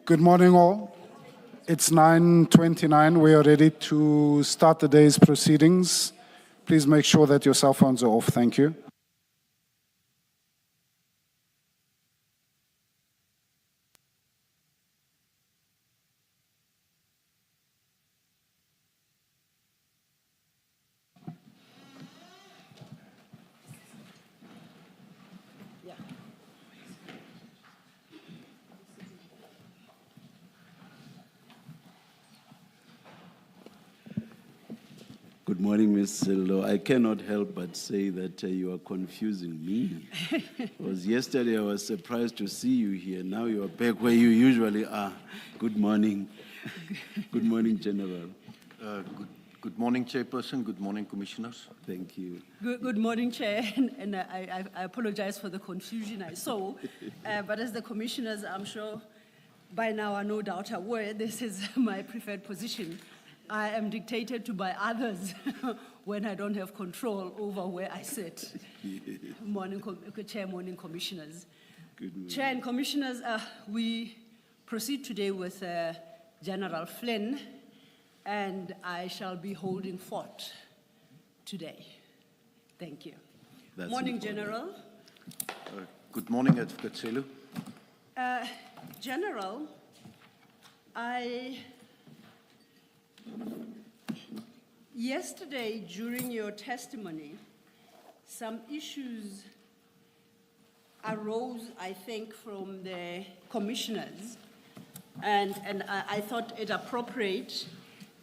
Good morning, all. It's 9:29. We are ready to start the day's proceedings. Please make sure that your cell phones are off. Thank you. Good morning, Ms. Sildo. I cannot help but say that you are confusing me. Because yesterday I was surprised to see you here. Now you are back where you usually are. Good morning. Good morning, General. Good morning, Chairperson. Good morning, Commissioners. Thank you. Good morning, Chair, and I apologize for the confusion I saw. But as the Commissioners, I'm sure by now are no doubt aware, this is my preferred position. I am dictated to by others when I don't have control over where I sit. Morning, Chair, morning, Commissioners. Good morning. Chair and Commissioners, we proceed today with General Flynn, and I shall be holding fort today. Thank you. That's morning, important. General. Good morning, Advocate Celu. General, yesterday during your testimony, some issues arose, I think, from the commissioners, and I thought it appropriate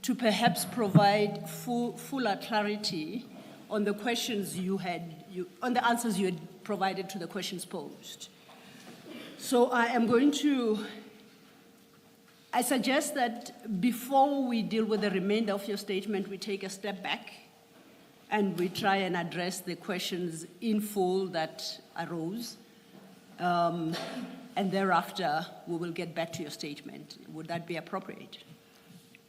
to perhaps provide fuller clarity on the questions on the answers you had provided to the questions posed. So I suggest that before we deal with the remainder of your statement, we take a step back and we try and address the questions in full that arose. And thereafter, we will get back to your statement. Would that be appropriate?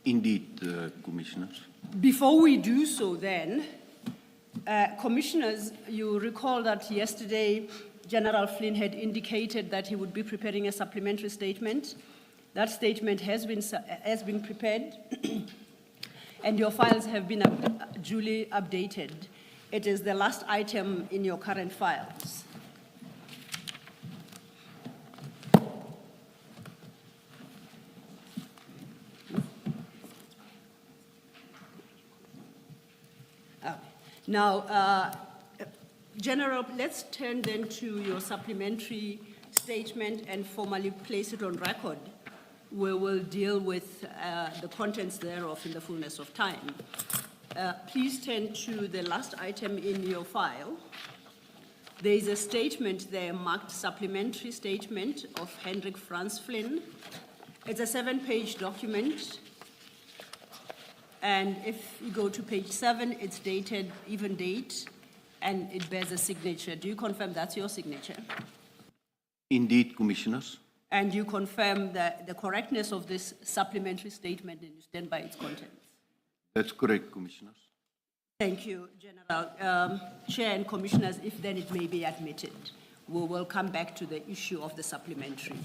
Indeed, Commissioners. Before we do so then, Commissioners, you recall that yesterday General Flynn had indicated that he would be preparing a supplementary statement. That statement has been prepared and your files have been duly updated. It is the last item in your current files. Now, General, let's turn then to your supplementary statement and formally place it on record. We will deal with the contents thereof in the fullness of time. Please turn to the last item in your file. There is a statement there marked supplementary statement of Hendrik Franz Flynn. It's a 7-page document. And if you go to page 7, it's dated even date, and it bears a signature. Do you confirm that's your signature? Indeed, Commissioners. And you confirm the correctness of this supplementary statement and you stand by its contents? That's correct, Commissioners. Thank you, General. Chair and Commissioners, if then it may be admitted, we will come back to the issue of the supplementary.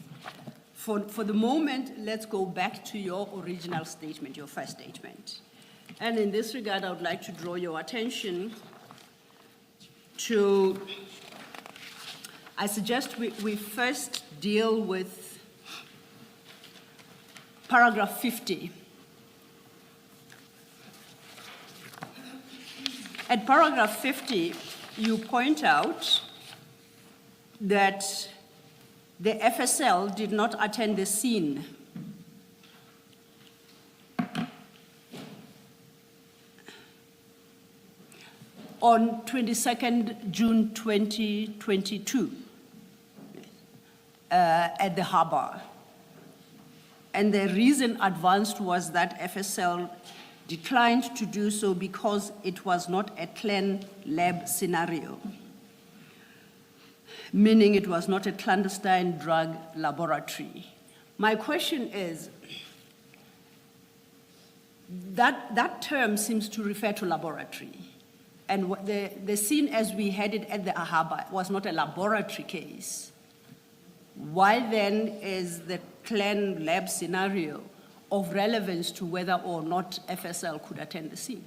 For the moment, let's go back to your original statement, your first statement. And in this regard, I would like to draw your attention to, I suggest we first deal with paragraph 50. At paragraph 50, you point out that the FSL did not attend the scene. On 22nd June 2022 at the harbor. And the reason advanced was that FSL declined to do so because it was not a clan lab scenario, meaning it was not a clandestine drug laboratory. My question is, that term seems to refer to laboratory. And the scene as we had it at the Ahaba was not a laboratory case. why then is the clan lab scenario of relevance to whether or not FSL could attend the scene?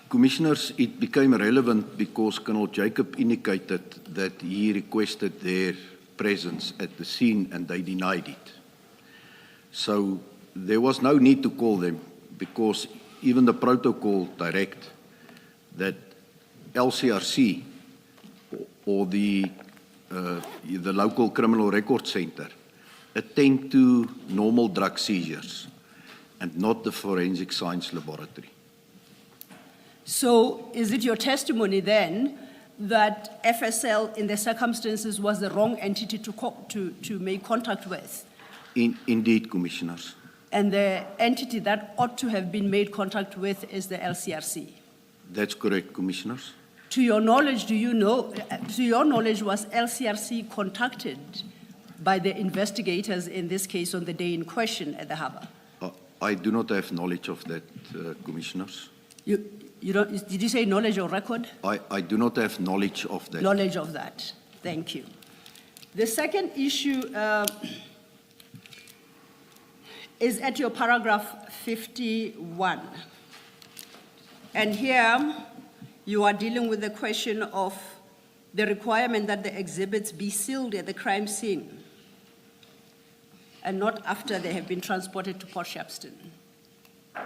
Commissioners, it became relevant because Colonel Jacob indicated that he requested their presence at the scene and they denied it. So there was no need to call them because even the protocol direct that LCRC or the local criminal record center attend to normal drug seizures and not the forensic science laboratory. So is it your testimony then that FSL in the circumstances was the wrong entity to make contact with? Indeed, Commissioners. And the entity that ought to have been made contact with is the LCRC? That's correct, Commissioners. To your knowledge, was LCRC contacted by the investigators in this case on the day in question at the harbor? I do not have knowledge of that, Commissioners. You don't, did you say knowledge or record? I do not have knowledge of that. Knowledge of that. Thank you. The second issue is at your paragraph 51. And here you are dealing with the question of the requirement that the exhibits be sealed at the crime scene and not after they have been transported to Port Shepstone.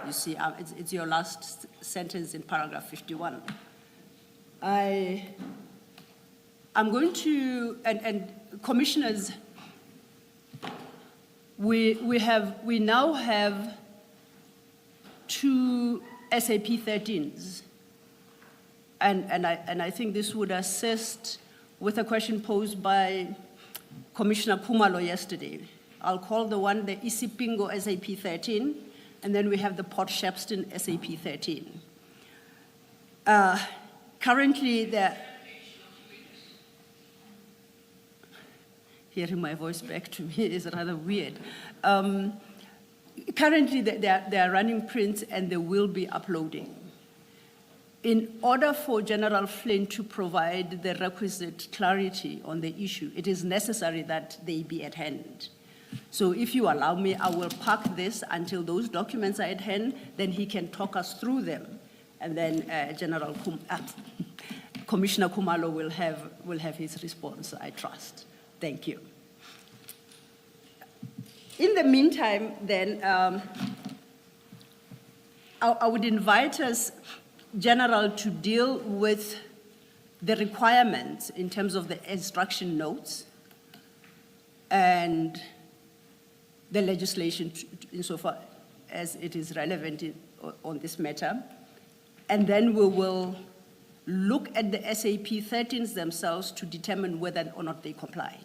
You see, it's your last sentence in paragraph 51. I'm going to, and commissioners, we now have 2 SAP 13s. And I think this would assist with a question posed by Commissioner Khumalo yesterday. I'll call the one the Isipingo SAP 13, and then we have the Port Shepstone SAP 13. Currently, hearing my voice back to me is rather weird. Currently, they are running prints and they will be uploading. In order for General Flynn to provide the requisite clarity on the issue, it is necessary that they be at hand. So if you allow me, I will park this until those documents are at hand, then he can talk us through them. And then Commissioner Khumalo will have his response, I trust. Thank you. In the meantime, then, I would invite us, General, to deal with the requirements in terms of the instruction notes and the legislation insofar as it is relevant on this matter. And then we will look at the SAP 13s themselves to determine whether or not they complied.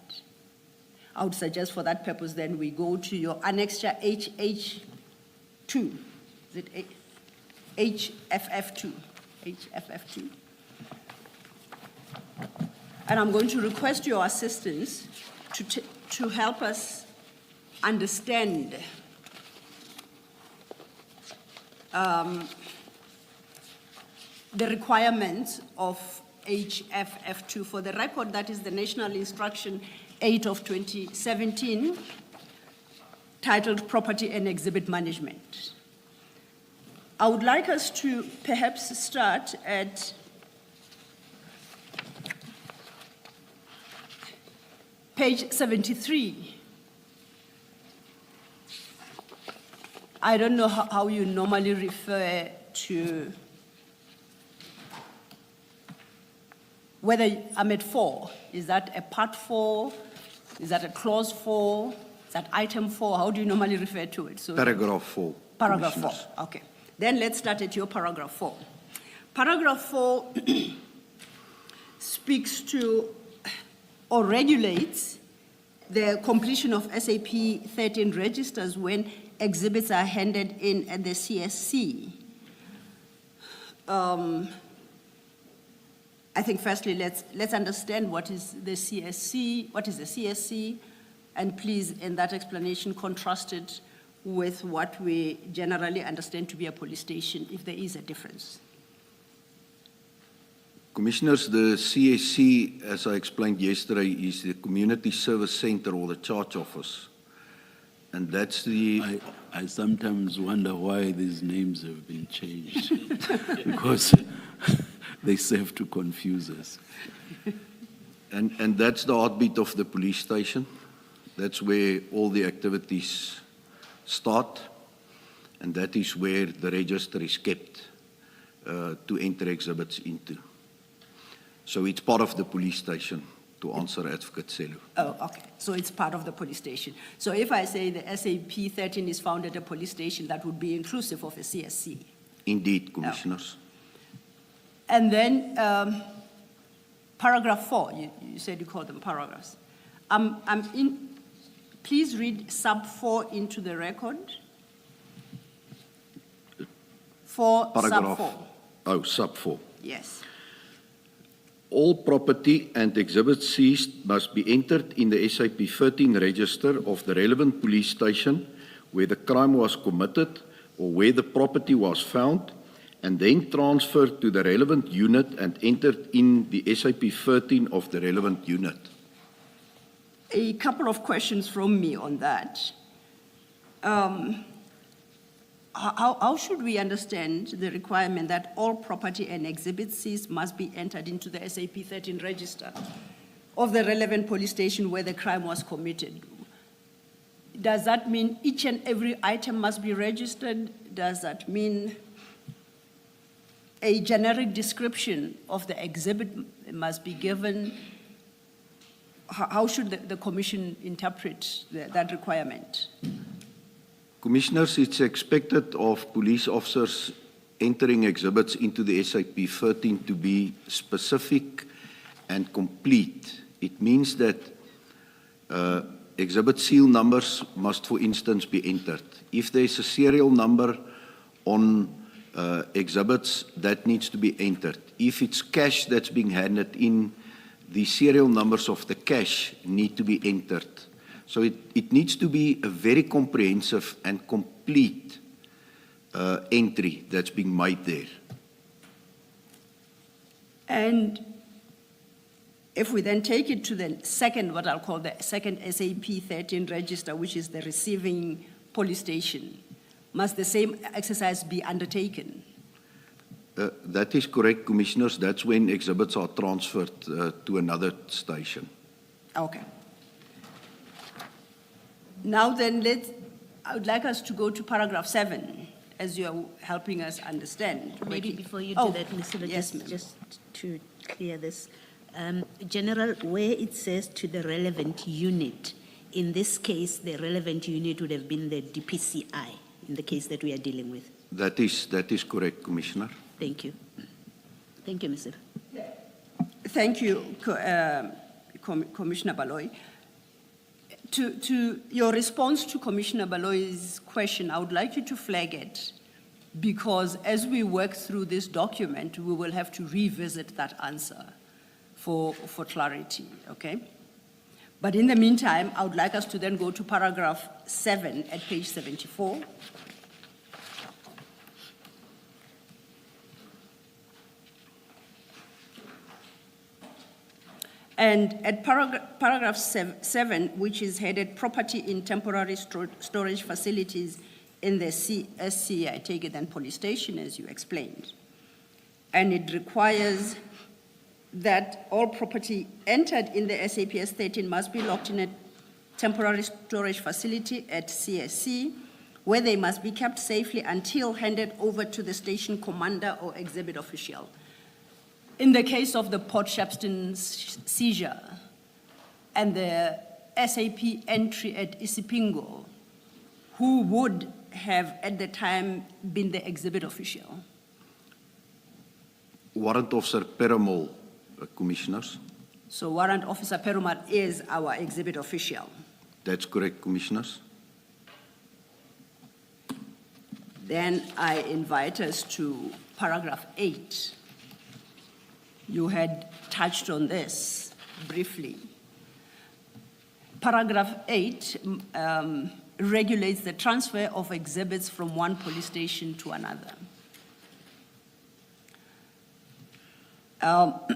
I would suggest for that purpose, then we go to your annexure HH2. Is it HFF2? HFF2. And I'm going to request your assistance to help us understand the requirements of HFF2. For the record, that is the National Instruction 8 of 2017, titled Property and Exhibit Management. I would like us to perhaps start at page 73. I don't know how you normally refer to whether I'm at 4. Is that a part 4? Is that a clause 4? Is that item 4? How do you normally refer to it? So Paragraph 4. Paragraph 4, okay. Then let's start at your paragraph 4. Paragraph 4 speaks to or regulates the completion of SAP 13 registers when exhibits are handed in at the CSC. I think firstly, let's understand what is the CSC, and please, in that explanation, contrast it with what we generally understand to be a police station, if there is a difference. Commissioners, the CSC, as I explained yesterday, is the Community Service Center or the Charge Office. And that's the... I sometimes wonder why these names have been changed because they serve to confuse us. And that's the heartbeat of the police station. That's where all the activities start, and that is where the register is kept to enter exhibits into. So it's part of the police station, to answer Advocate Sello. Oh, okay. So it's part of the police station. So if I say the SAP 13 is found at a police station, that would be inclusive of a CSC. Indeed, Commissioners. And then paragraph 4, you said you call them paragraphs. Please read sub 4 into the record. 4 sub 4. Oh, sub 4. Yes. All property and exhibits seized must be entered in the SAP 13 register of the relevant police station where the crime was committed or where the property was found, and then transferred to the relevant unit and entered in the SAP 13 of the relevant unit. A couple of questions from me on that. How should we understand the requirement that all property and exhibits seized must be entered into the SAP 13 register of the relevant police station where the crime was committed? Does that mean each and every item must be registered? Does that mean a generic description of the exhibit must be given? How should the Commission interpret that requirement? Commissioners, it's expected of police officers entering exhibits into the SAP 13 to be specific and complete. It means that exhibit seal numbers must, for instance, be entered. If there's a serial number on exhibits, that needs to be entered. If it's cash that's being handed in, the serial numbers of the cash need to be entered. So it needs to be a very comprehensive and complete entry that's being made there. And if we then take it to the second, what I'll call the second SAP 13 register, which is the receiving police station, must the same exercise be undertaken? That is correct, Commissioners. That's when exhibits are transferred to another station. Okay. Now then, I would like us to go to paragraph 7, as you are helping us understand. Maybe before you do that, Ms. Silo, yes, just to clear this. General, where it says to the relevant unit, in this case, the relevant unit would have been the DPCI, in the case that we are dealing with. That is correct, Commissioner. Thank you. Thank you, Ms. Silo. Thank you, Commissioner Baloyi. To your response to Commissioner Baloyi's question, I would like you to flag it, because as we work through this document, we will have to revisit that answer for clarity, okay? But in the meantime, I would like us to then go to paragraph 7 at page 74. And at paragraph 7, which is headed Property in Temporary Storage Facilities in the CSC, I take it then police station, as you explained. And it requires that all property entered in the SAPS 13 must be locked in a temporary storage facility at CSC, where they must be kept safely until handed over to the station commander or exhibit official. In the case of the Port Shepstone seizure and the SAP entry at Isipingo, who would have at the time been the exhibit official? Warrant Officer Perumal, Commissioners. So Warrant Officer Perumal is our exhibit official. That's correct, Commissioners. Then I invite us to paragraph 8. You had touched on this briefly. Paragraph 8 regulates the transfer of exhibits from one police station to another. Part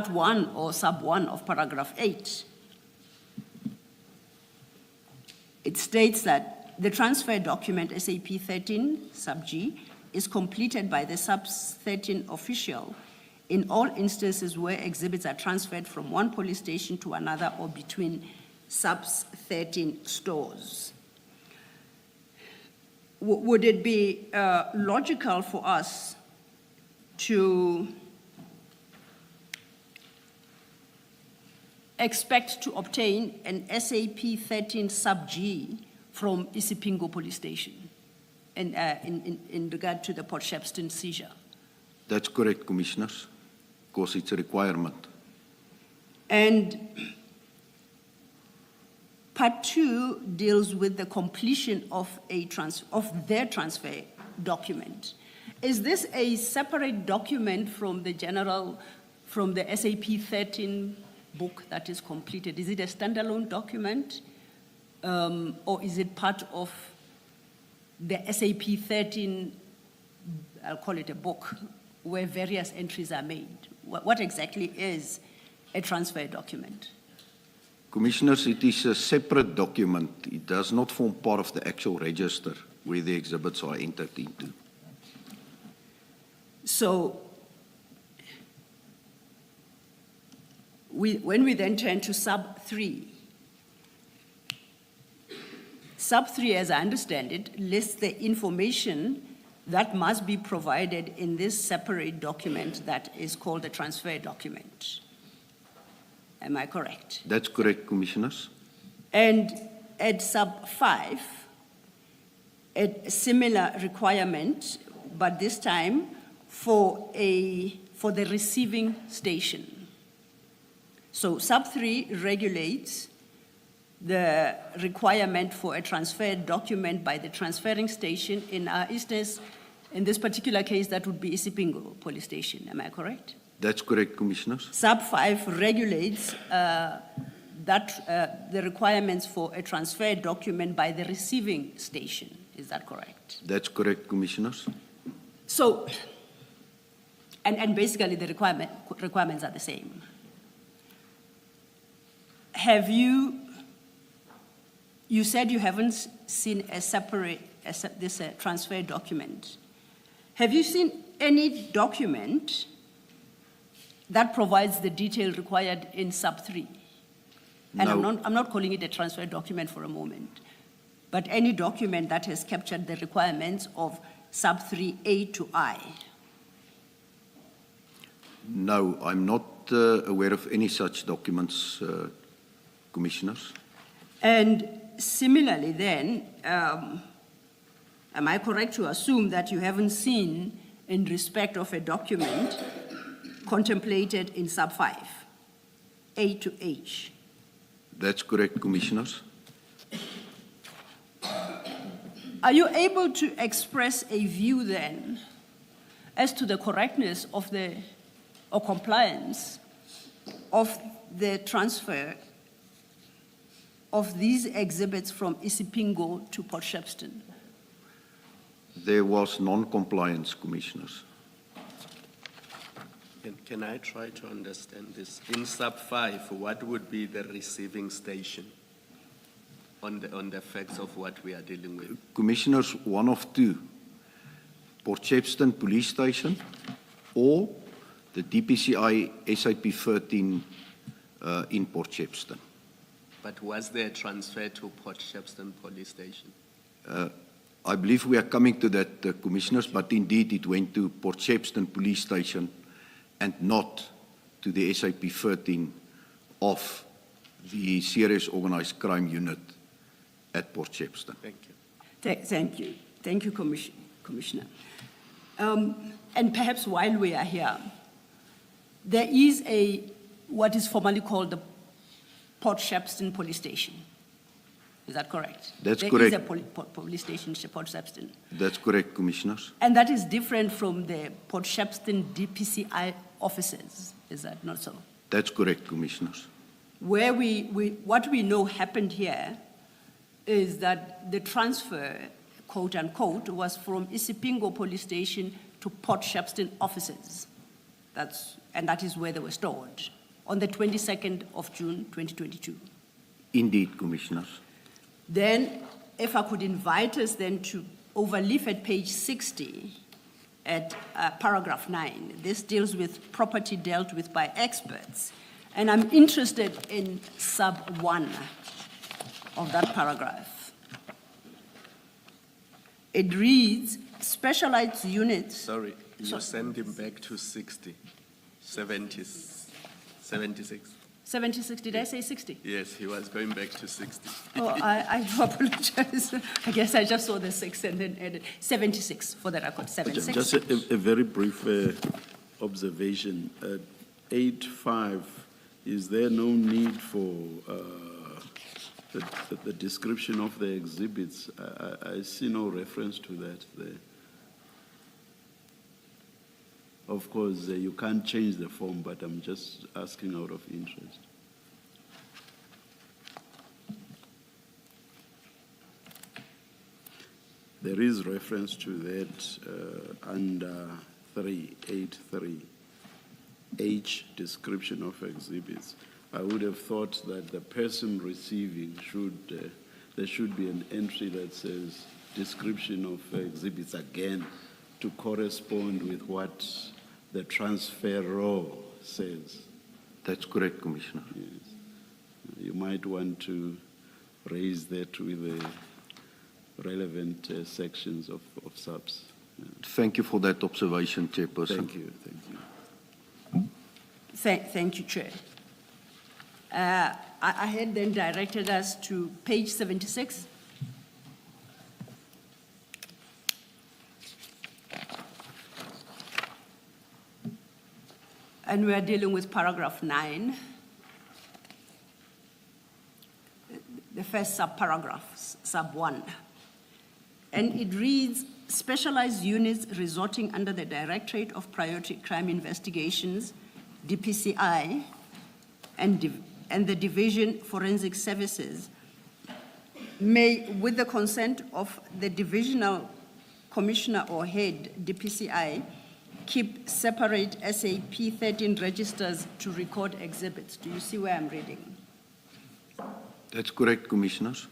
1 or sub 1 of paragraph 8, it states that the transfer document SAP 13 sub G is completed by the sub 13 official in all instances where exhibits are transferred from one police station to another or between subs 13 stores. Would it be logical for us to expect to obtain an SAP 13 sub G from Isipingo police station in regard to the Port Shepstone seizure? That's correct, Commissioners, because it's a requirement. And part 2 deals with the completion of their transfer document. Is this a separate document from the SAP 13 book that is completed? Is it a standalone document, or is it part of the SAP 13, I'll call it a book, where various entries are made? What exactly is a transfer document? Commissioners, it is a separate document. It does not form part of the actual register where the exhibits are entered into. So, when we then turn to sub 3, sub 3, as I understand it, lists the information that must be provided in this separate document that is called the transfer document. Am I correct? That's correct, Commissioners. And at sub 5, a similar requirement, but this time for the receiving station. So sub 3 regulates the requirement for a transfer document by the transferring station. In our instance, in this particular case, that would be Isipingo police station. Am I correct? That's correct, Commissioners. Sub 5 regulates the requirements for a transfer document by the receiving station. Is that correct? That's correct, Commissioners. So, and basically the requirements are the same. Have you said you haven't seen this transfer document. Have you seen any document that provides the detail required in sub 3? And No. I'm not calling it a transfer document for a moment, but any document that has captured the requirements of sub 3A to I. No, I'm not aware of any such documents, Commissioners. And similarly then, am I correct to assume that you haven't seen in respect of a document contemplated in sub 5, A to H? That's correct, Commissioners. Are you able to express a view then as to the correctness of or compliance of the transfer of these exhibits from Isipingo to Port Shepstone? There was non-compliance, Commissioners. Can I try to understand this? In sub 5, what would be the receiving station on the facts of what we are dealing with? Commissioners, one of two, Port Shepstone Police Station or the DPCI SAP 13 in Port Shepstone. But was there a transfer to Port Shepstone Police Station? I believe we are coming to that, Commissioners, but indeed it went to Port Shepstone Police Station and not to the SAP 13 of the Serious Organized Crime Unit at Port Shepstone. Thank you. Thank you. Thank you, Commissioner. And perhaps while we are here, there is what is formally called the Port Shepstone Police Station. Is that correct? That's there correct. There is a police station in Port Shepstone. That's correct, Commissioners. And that is different from the Port Shepstone DPCI offices. Is that not so? That's correct, Commissioners. Where what we know happened here is that the transfer, quote unquote, was from Isipingo police station to Port Shepstone offices. And that is where they were stored on the 22nd of June, 2022. Indeed, Commissioners. Then, if I could invite us then to overleaf at page 60 at paragraph 9. This deals with property dealt with by experts. And I'm interested in sub 1 of that paragraph. It reads, specialized units. Sorry, you send him back to 60, 70, 76. 76, did I say 60? Yes, he was going back to 60. Oh, I do apologize. I guess I just saw the 6 and then added 76 for the record, 76. Just a very brief observation. At 8.5, is there no need for the description of the exhibits? I see no reference to that there. Of course, you can't change the form, but I'm just asking out of interest. There is reference to that under 383, H, description of exhibits. I would have thought that the person receiving there should be an entry that says description of exhibits again to correspond with what the transferor says. That's correct, Commissioner. Yes. You might want to raise that with the relevant sections of subs. Thank you for that observation, Chairperson. Thank you. Thank you, Chair. I had then directed us to page 76. And we are dealing with paragraph 9, the first subparagraph, sub 1. And it reads, specialized units resorting under the Directorate of Priority Crime Investigations, DPCI, and the Division Forensic Services may, with the consent of the Divisional Commissioner or Head, DPCI, keep separate SAP 13 registers to record exhibits. Do you see where I'm reading? That's correct, Commissioners.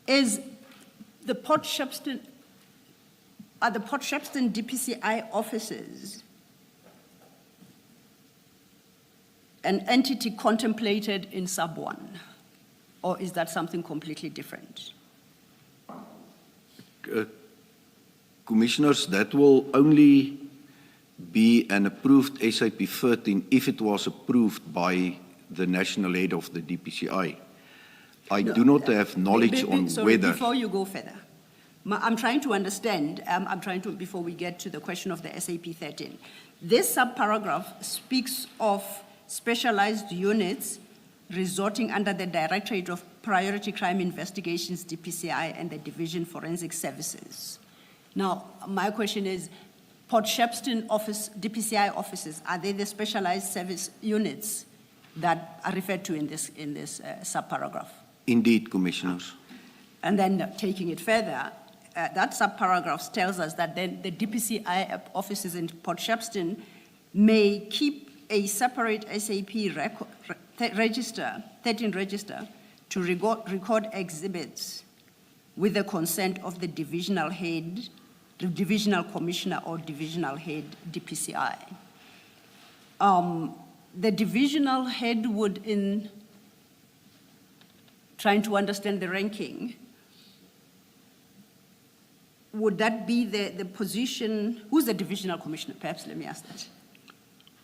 Is the Port Shepstone, are the Port Shepstone DPCI offices an entity contemplated in sub 1? Or is that something completely different? Commissioners, that will only be an approved SAP 13 if it was approved by the national head of the DPCI. I do not have knowledge on sorry, whether... Before you go further, I'm trying to understand, before we get to the question of the SAP 13, this subparagraph speaks of specialized units resorting under the Directorate of Priority Crime Investigations, DPCI, and the Division Forensic Services. Now, my question is, Port Shepstone office, DPCI offices, are they the specialized service units that are referred to in this subparagraph? Indeed, Commissioners. And then taking it further, that subparagraph tells us that then the DPCI offices in Port Shepstone may keep a separate SAP register, 13 register, to record exhibits with the consent of the divisional head, the divisional commissioner or divisional head, DPCI. The divisional head would, in trying to understand the ranking, would that be the position, who's the divisional commissioner? Perhaps let me ask that.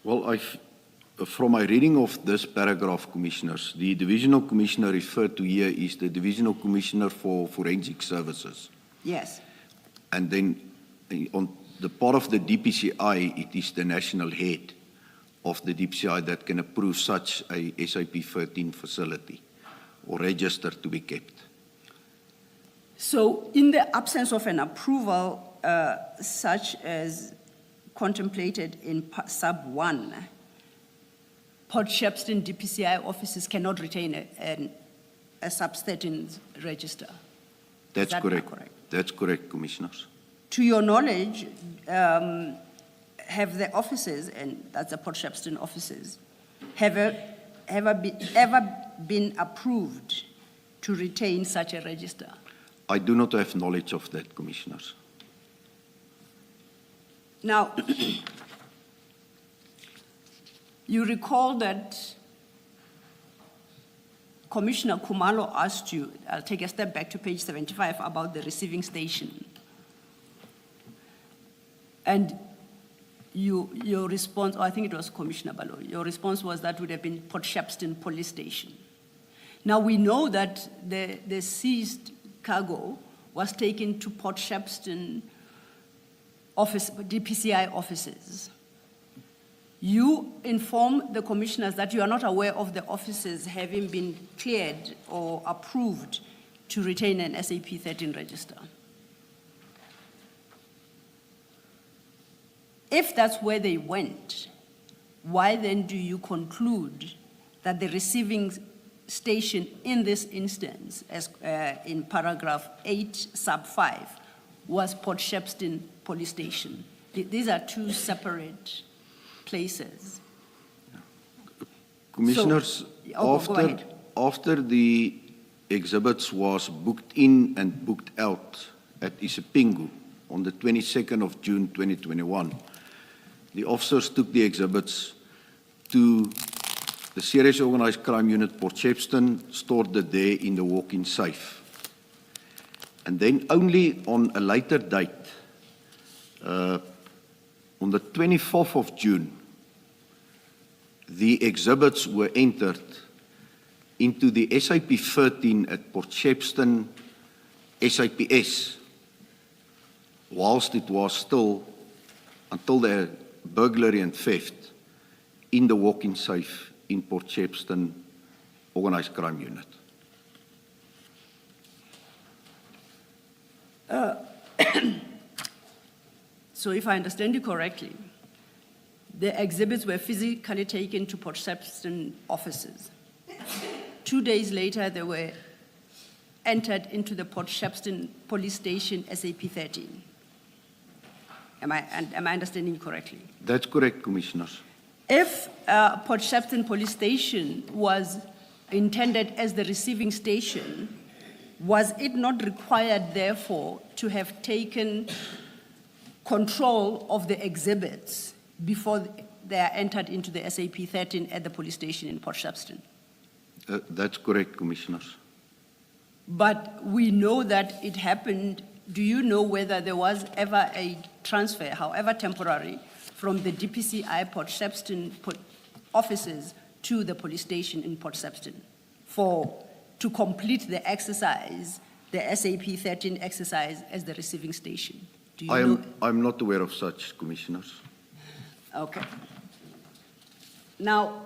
Well, from my reading of this paragraph, Commissioners, the divisional commissioner referred to here is the divisional commissioner for forensic services. Yes. And then on the part of the DPCI, it is the national head of the DPCI that can approve such a SAP 13 facility or register to be kept. So in the absence of an approval such as contemplated in sub 1, Port Shepstone DPCI offices cannot retain a sub-13 register. That's that not correct. correct? That's correct, Commissioners. To your knowledge, have the offices, and that's the Port Shepstone offices, ever been approved to retain such a register? I do not have knowledge of that, Commissioners. Now, you recall that Commissioner Kumalo asked you, I'll take a step back to page 75, about the receiving station. And your response, or I think it was Commissioner Balo, your response was that would have been Port Shepstone Police Station. Now we know that the seized cargo was taken to Port Shepstone office, DPCI offices. You inform the commissioners that you are not aware of the offices having been cleared or approved to retain an SAP 13 register. If that's where they went, why then do you conclude that the receiving station in this instance, as in paragraph 8, sub 5, was Port Shepstone Police Station? These are two separate places. Commissioners, go ahead. after the exhibits was booked in and booked out at Isipingu on the 22nd of June 2021, the officers took the exhibits to the Serious Organized Crime Unit Port Shepstone, stored it there in the walk-in safe. And then only on a later date, on the 24th of June, the exhibits were entered into the SAP 13 at Port Shepstone SAPS, whilst it was still, until the burglary and theft, in the walk-in safe in Port Shepstone Organised Crime Unit. So if I understand you correctly, the exhibits were physically taken to Port Shepstone offices. 2 days later, they were entered into the Port Shepstone Police Station SAP 13. Am I understanding you correctly? That's correct, Commissioners. If Port Shepstone Police Station was intended as the receiving station, was it not required, therefore, to have taken control of the exhibits before they are entered into the SAP 13 at the police station in Port Shepstone? That's correct, Commissioners. But we know that it happened. Do you know whether there was ever a transfer, however temporary, from the DPCI Port Shepstone offices to the police station in Port Shepstone to complete the exercise, the SAP 13 exercise as the receiving station? Do you know? I'm not aware of such, Commissioners. Okay. Now,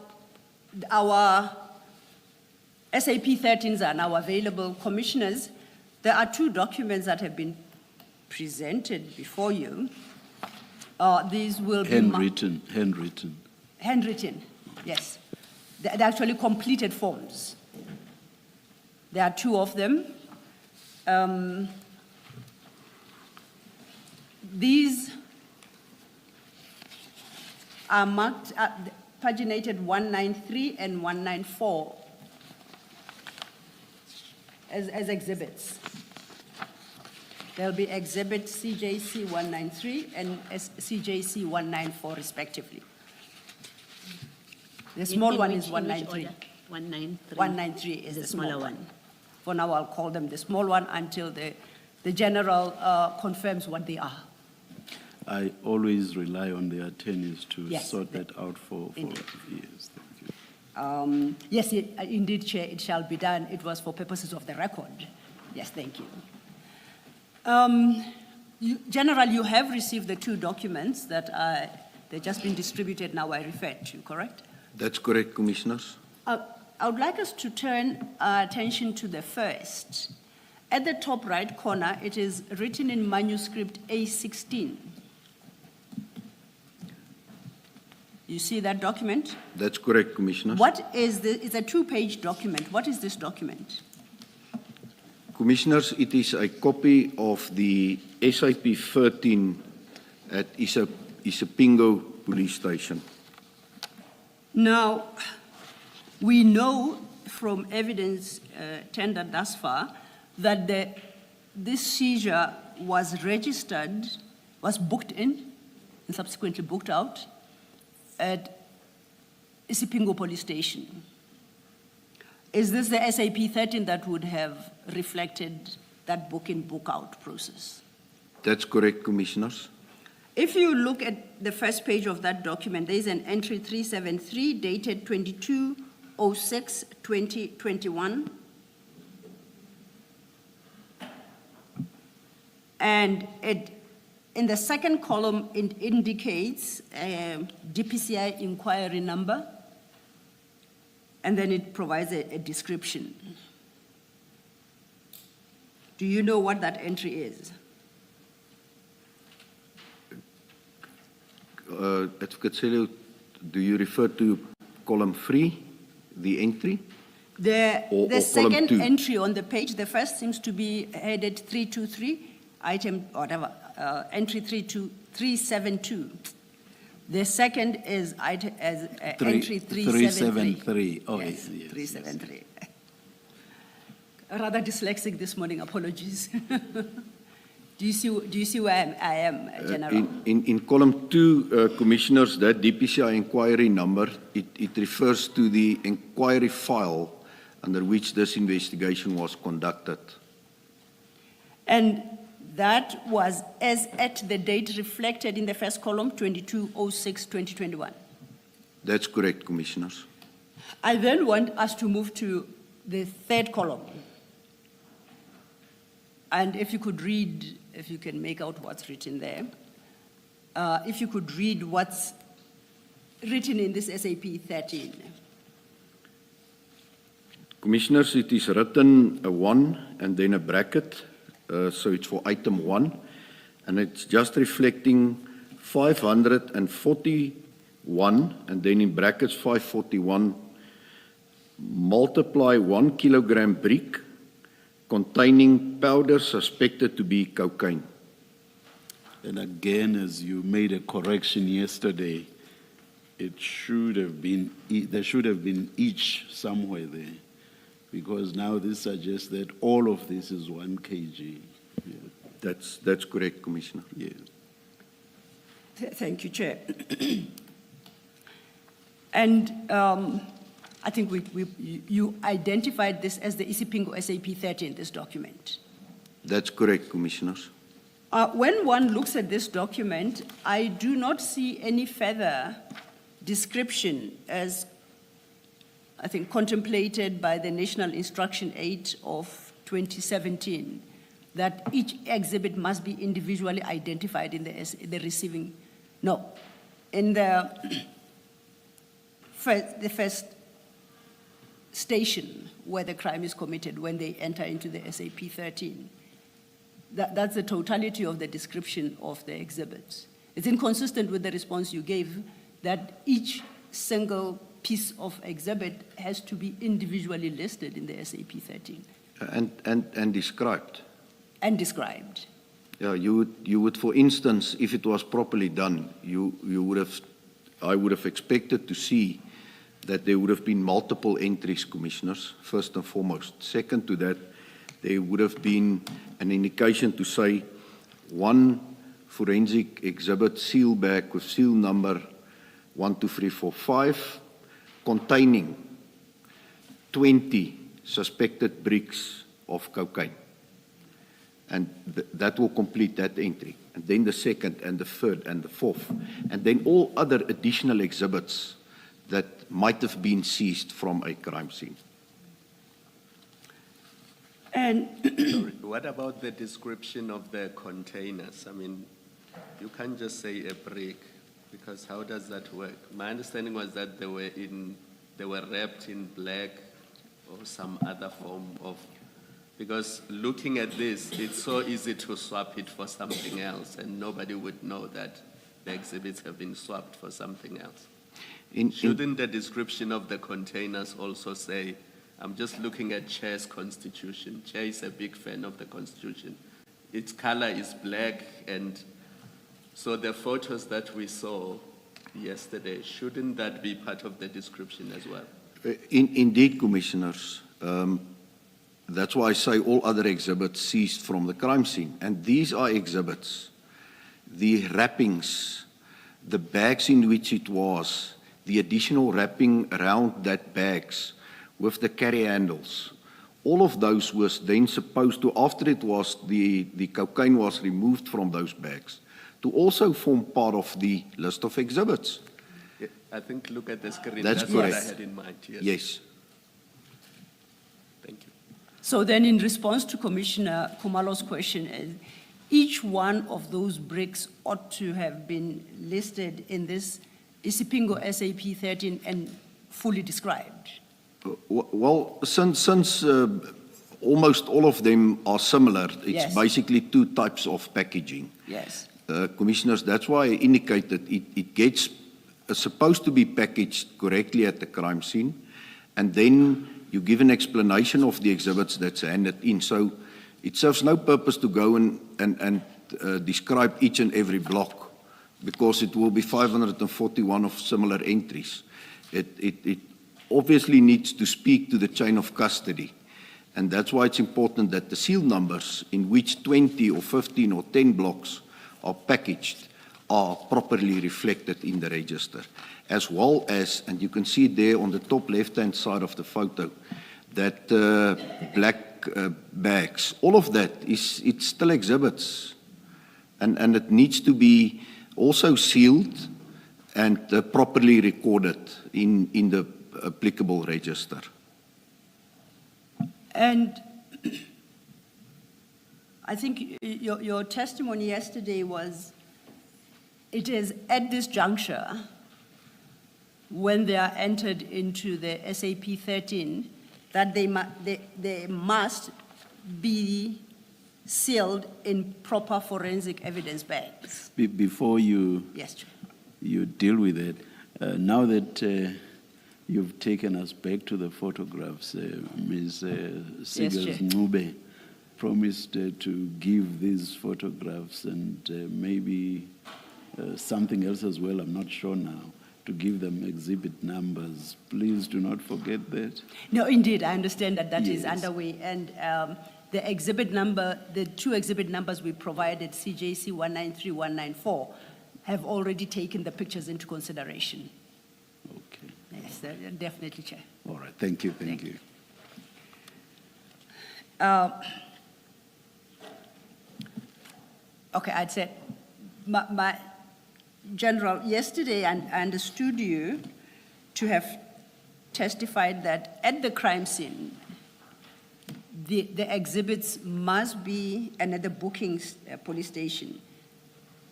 our SAP 13s are now available. Commissioners, there are two documents that have been presented before you. These will be handwritten, yes. They're actually completed forms. There are two of them. These are marked, paginated 193 and 194 as exhibits. There'll be exhibit CJC 193 and CJC 194 respectively. The small one is 193. 193. 193 is the smaller small one. For now, I'll call them the small one until the general confirms what they are. I always rely on the attorneys to Yes, sort that out for indeed. years. Thank you. Yes, indeed, Chair, it shall be done. It was for purposes of the record. Yes, thank you. General, you have received the two documents that they've just been distributed now, I referred to, correct? That's correct, Commissioners. I would like us to turn our attention to the first. At the top right corner, it is written in manuscript A16. You see that document? That's correct, Commissioners. What is it's a two-page document. What is this document? Commissioners, it is a copy of the SAP 13 at Isipingo Police Station. Now, we know from evidence tendered thus far that this seizure was registered, was booked in, and subsequently booked out at Isipingo Police Station. Is this the SAP 13 that would have reflected that book-in, book-out process? That's correct, Commissioners. If you look at the first page of that document, there is an entry 373 dated 22/06/2021. And in the second column, it indicates a DPCI inquiry number, and then it provides a description. Do you know what that entry is? Advocate Celo, do you refer to column 3, the entry? The column second 2? entry on the page, the first seems to be headed 323, item, whatever, entry 372. The second is entry 373. Oh, Yes, yes, 373. Rather dyslexic this morning, apologies. Do you see where I am, General? In column 2, Commissioners, that DPCI inquiry number, it refers to the inquiry file under which this investigation was conducted. And that was as at the date reflected in the first column, 22/06/2021. That's correct, Commissioners. I then want us to move to the third column. And if you could read, if you can make out what's written there, if you could read what's written in this SAP 13. Commissioners, it is written a 1 and then a bracket, so it's for item 1, and it's just reflecting 541, and then in brackets 541, multiply 1 kilogram brick containing powder suspected to be cocaine. And again, as you made a correction yesterday, it should have been, there should have been each somewhere there, because now this suggests that all of this is 1 kg. Yeah. That's correct, Commissioner. Yeah. Thank you, Chair. And I think you identified this as the Isipingo SAP 13, this document. That's correct, Commissioners. When one looks at this document, I do not see any further description as, I think, contemplated by the National Instruction 8 of 2017, that each exhibit must be individually identified in the receiving. No. In the first station where the crime is committed when they enter into the SAP 13. That's the totality of the description of the exhibits. It's inconsistent with the response you gave that each single piece of exhibit has to be individually listed in the SAP 13. And described. And described. Yeah, you would, for instance, if it was properly done, I would have expected to see that there would have been multiple entries, Commissioners, first and foremost. Second to that, there would have been an indication to say 1 forensic exhibit seal bag with seal number 12345 containing 20 suspected bricks of cocaine. And that will complete that entry. And then the second and the third and the fourth. And then all other additional exhibits that might have been seized from a crime scene. And What about the description of the containers? I mean, you can't just say a brick, because how does that work? My understanding was that they were wrapped in black or some other form of, because looking at this, it's so easy to swap it for something else, and nobody would know that the exhibits have been swapped for something else. Shouldn't the description of the containers also say, I'm just looking at Chair's constitution. Chair is a big fan of the constitution. Its color is black, and so the photos that we saw yesterday, shouldn't that be part of the description as well? Indeed, Commissioners. That's why I say all other exhibits ceased from the crime scene. And these are exhibits. The wrappings, the bags in which it was, the additional wrapping around that bags with the carry handles, all of those was then supposed to, after it was, the cocaine was removed from those bags, to also form part of the list of exhibits. Yeah, I think look at the screen. That's what I correct. had in mind. Yes. Yes. Thank you. So then in response to Commissioner Kumalo's question, each one of those bricks ought to have been listed in this Isipingo SAP 13 and fully described. Well, since almost all of them are similar, it's Yes. basically two types of packaging. Yes. Commissioners, that's why I indicated it gets supposed to be packaged correctly at the crime scene, and then you give an explanation of the exhibits that's handed in. So it serves no purpose to go and describe each and every block, because it will be 541 of similar entries. It obviously needs to speak to the chain of custody, and that's why it's important that the seal numbers in which 20 or 15 or 10 blocks are packaged are properly reflected in the register, as well as, and you can see there on the top left-hand side of the photo, that black bags, all of that it's still exhibits, and it needs to be also sealed and properly recorded in the applicable register. And I think your testimony yesterday was, it is at this juncture, when they are entered into the SAP 13, that they must be sealed in proper forensic evidence bags. Before you Yes, Chair. you deal with it, now that you've taken us back to the photographs, Ms. Sigels Ncube promised to give these photographs and maybe something else as well, I'm not sure now, to give them exhibit numbers. Please do not forget that. No, indeed, I understand that that is Yes. underway. And the exhibit number, the two exhibit numbers we provided, CJC 193, 194, have already taken the pictures into consideration. Okay. Yes, definitely, Chair. All right. Thank you. Thank you. Okay, I'd say, my General, yesterday I understood you to have testified that at the crime scene, the exhibits must be, and at the bookings police station,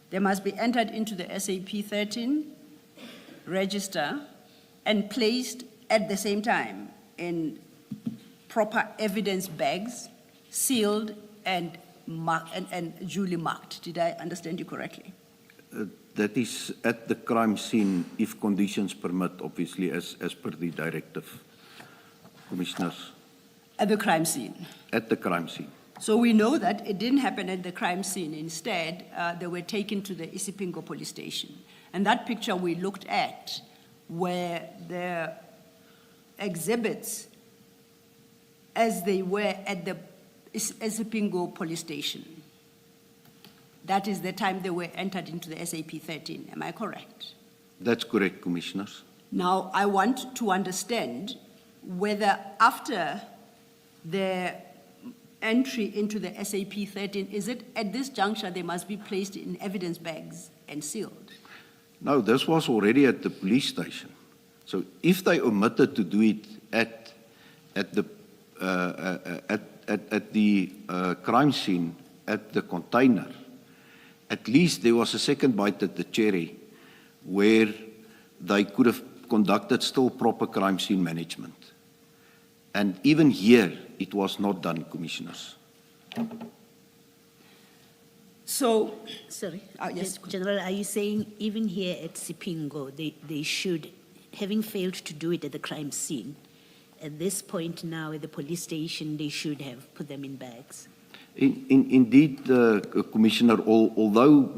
they must be entered into the SAP 13 register and placed at the same time in proper evidence bags, sealed and marked and duly marked. Did I understand you correctly? That is at the crime scene, if conditions permit, obviously, as per the directive, Commissioners. At the crime scene. At the crime scene. So we know that it didn't happen at the crime scene. Instead, they were taken to the Isipingo police station. And that picture we looked at were the exhibits as they were at the Isipingo police station. That is the time they were entered into the SAP 13. Am I correct? That's correct, Commissioners. Now, I want to understand whether after the entry into the SAP 13, is it at this juncture they must be placed in evidence bags and sealed? No, this was already at the police station. So if they omitted to do it at the crime scene, at the container, at least there was a second bite at the cherry where they could have conducted still proper crime scene management. And even here, it was not done, Commissioners. So, Sorry. yes. General, are you saying even here at Sipingo, they should, having failed to do it at the crime scene, at this point now at the police station, they should have put them in bags. Indeed, Commissioner, although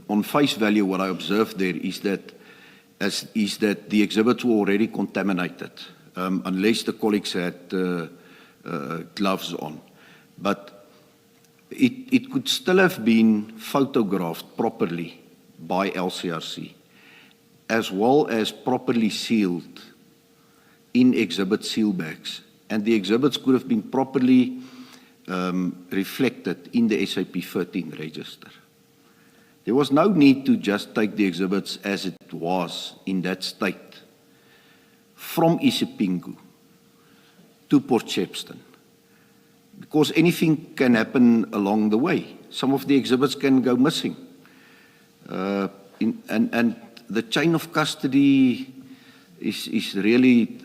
on face value what I observed there is that the exhibits were already contaminated, unless the colleagues had gloves on. But it could still have been photographed properly by LCRC, as well as properly sealed in exhibit seal bags. And the exhibits could have been properly reflected in the SAP 13 register. There was no need to just take the exhibits as it was in that state from Isipingo to Port Shepstone, because anything can happen along the way. Some of the exhibits can go missing. And the chain of custody is really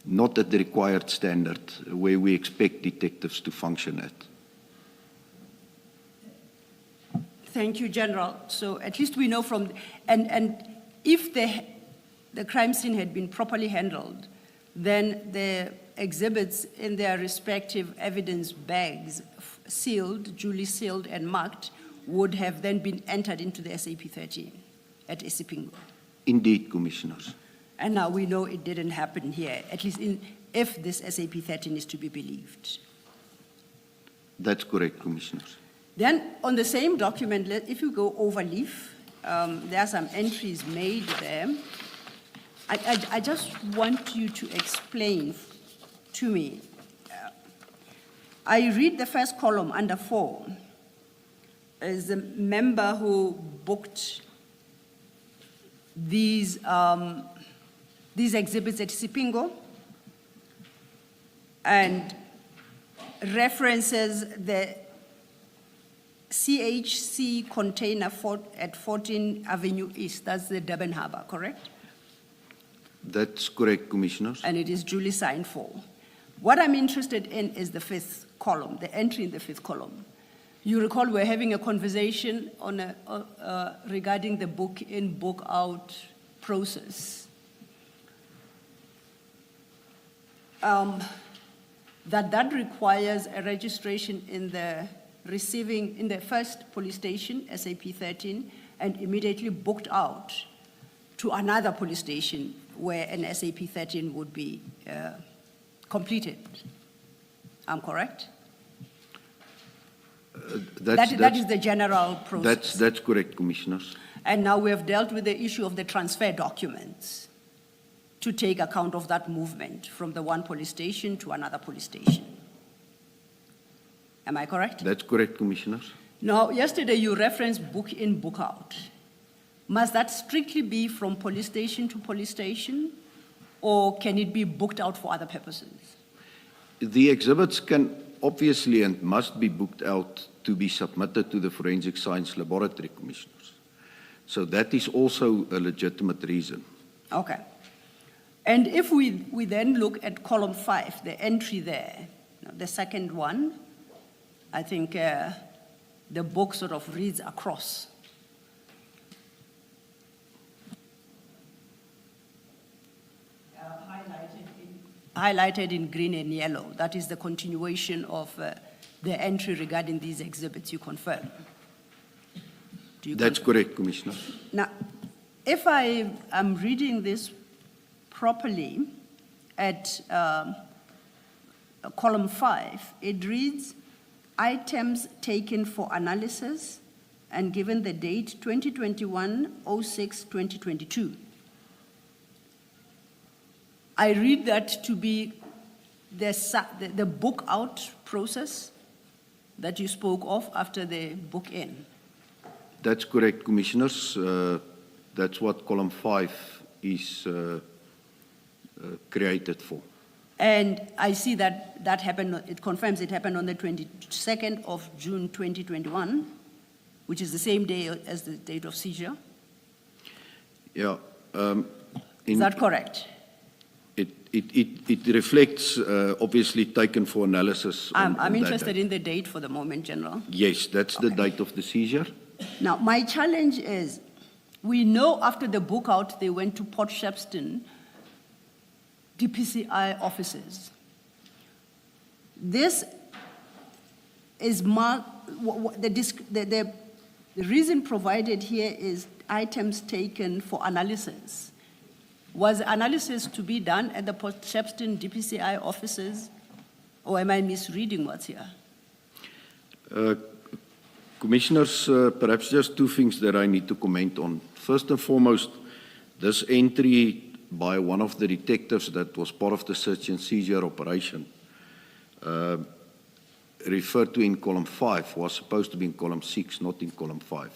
not at the required standard where we expect detectives to function at. Thank you, General. So at least we know from, and if the crime scene had been properly handled, then the exhibits in their respective evidence bags, sealed, duly sealed and marked, would have then been entered into the SAP 13 at Isipingo. Indeed, Commissioners. And now we know it didn't happen here, at least if this SAP 13 is to be believed. That's correct, Commissioners. Then on the same document, if you go over leaf, there are some entries made there. I just want you to explain to me. I read the first column under 4 as a member who booked these exhibits at Sipingo and references the CHC container at 14 Avenue East. That's the Durban Harbour, correct? That's correct, Commissioners. And it is duly signed for. What I'm interested in is the 5th column, the entry in the 5th column. You recall we're having a conversation on regarding the book-in, book-out process. That requires a registration in the first police station, SAP 13, and immediately booked out to another police station where an SAP 13 would be completed. I'm correct? That is the general process. That's correct, Commissioners. And now we have dealt with the issue of the transfer documents to take account of that movement from the one police station to another police station. Am I correct? That's correct, Commissioners. Now, yesterday you referenced book in, book out. Must that strictly be from police station to police station, or can it be booked out for other purposes? The exhibits can obviously and must be booked out to be submitted to the Forensic Science Laboratory, Commissioners. So that is also a legitimate reason. Okay. And if we then look at column 5, the entry there, the second one, I think the book sort of reads across. Highlighted in green and yellow. That is the continuation of the entry regarding these exhibits, you confirm? That's correct, Commissioner. Now, if I am reading this properly at column 5, it reads, items taken for analysis and given the date 2021-06-2022. I read that to be the book out process that you spoke of after the book in. That's correct, Commissioners. That's what column 5 is created for. And I see that happened, it confirms it happened on the 22nd of June 2021, which is the same day as the date of seizure. Yeah. Is that correct? It reflects, obviously, taken for analysis. I'm interested in the date for the moment, General. Yes, that's the date of the seizure. Now, my challenge is, we know after the book out, they went to Port Shepstone. DPCI offices. This is marked, the reason provided here is items taken for analysis. Was analysis to be done at the Port Shepstone DPCI offices, or am I misreading what's here? Commissioners, perhaps just two things that I need to comment on. First and foremost, this entry by one of the detectives that was part of the search and seizure operation referred to in column 5 was supposed to be in column 6, not in column 5.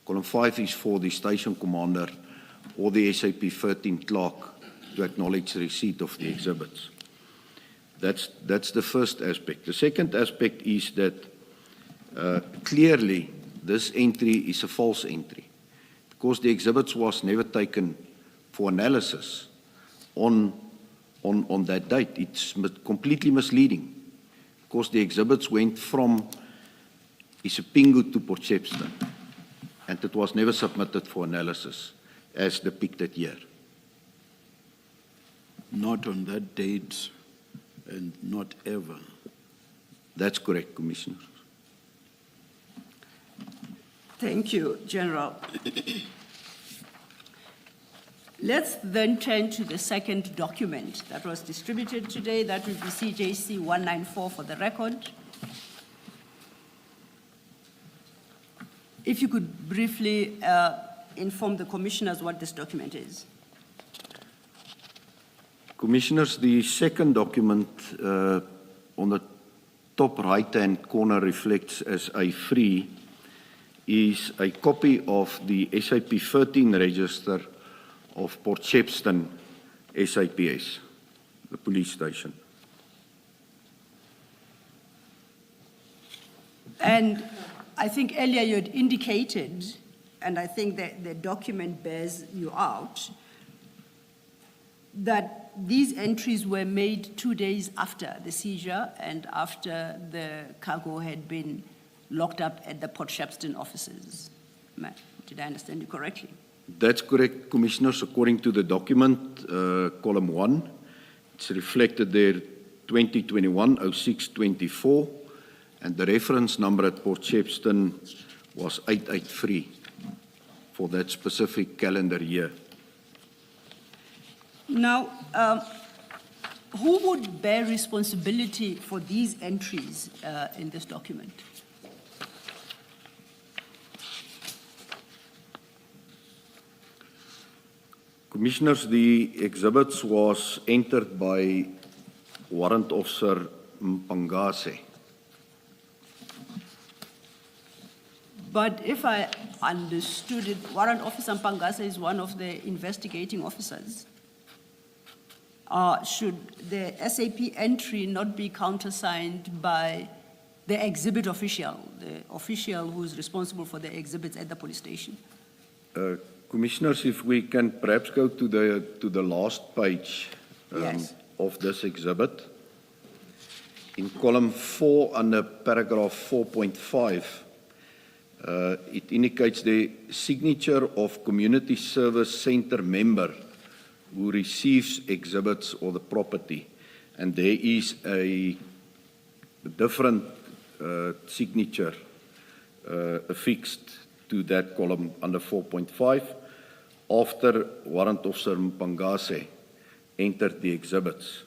Column 5 is for the station commander or the SAP 13 clerk to acknowledge receipt of the exhibits. That's the first aspect. The second aspect is that clearly this entry is a false entry because the exhibits was never taken for analysis on that date. It's completely misleading because the exhibits went from Isipingo to Port Shepstone and it was never submitted for analysis as depicted here. Not on that date and not ever. That's correct, Commissioner. Thank you, General. Let's then turn to the second document that was distributed today. That will be CJC 194 for the record. If you could briefly inform the commissioners what this document is. Commissioners, the second document on the top right-hand corner reflects as A3 is a copy of the SAP 13 register of Port Shepstone SAPS, the police station. And I think earlier you had indicated, and I think that the document bears you out, that these entries were made 2 days after the seizure and after the cargo had been locked up at the Port Shepstone offices. Did I understand you correctly? That's correct, Commissioners. According to the document, column 1, it's reflected there 2021-06-24, and the reference number at Port Shepstone was 883 for that specific calendar year. Now, who would bear responsibility for these entries in this document? Commissioners, the exhibits was entered by Warrant Officer Mpangase. But if I understood it, Warrant Officer Mpangase is one of the investigating officers. Should the SAP entry not be countersigned by the exhibit official, the official who is responsible for the exhibits at the police station? Commissioners, if we can perhaps go to the last page Yes. of this exhibit. In column 4 under paragraph 4.5, it indicates the signature of Community Service Center member who receives exhibits or the property. And there is a different signature affixed to that column under 4.5 after Warrant Officer Mpangase entered the exhibits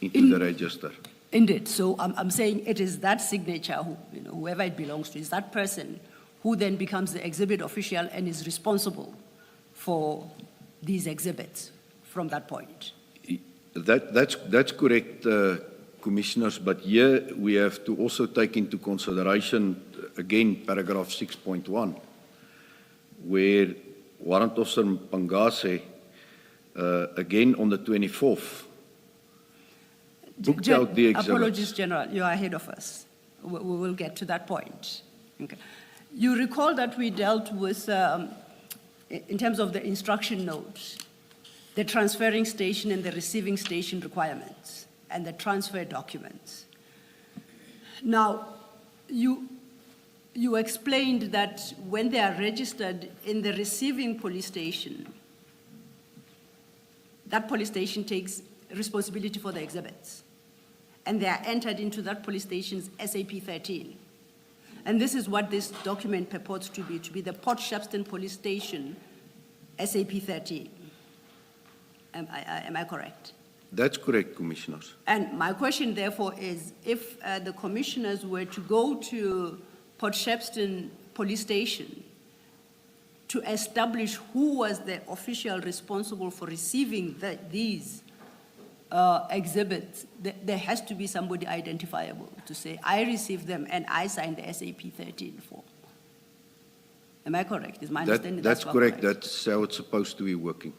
into the register. Indeed. So I'm saying it is that signature, whoever it belongs to, is that person who then becomes the exhibit official and is responsible for these exhibits from that point. That's correct, Commissioners, but here we have to also take into consideration, again, paragraph 6.1, where Warrant Officer Mpangase, again on the 24th, booked out the exhibits. Apologies, General, you are ahead of us. We will get to that point. Okay. You recall that we dealt with, in terms of the instruction notes, the transferring station and the receiving station requirements and the transfer documents. Now, you explained that when they are registered in the receiving police station, that police station takes responsibility for the exhibits. And they are entered into that police station's SAP 13. And this is what this document purports to be the Port Shepstone Police Station SAP 13. Am I correct? That's correct, Commissioners. And my question, therefore, is if the commissioners were to go to Port Shepstone Police Station to establish who was the official responsible for receiving these exhibits, there has to be somebody identifiable to say, I received them and I signed the SAP 13 form. Am I correct? Is my understanding That's correct. That's how it's supposed to be working.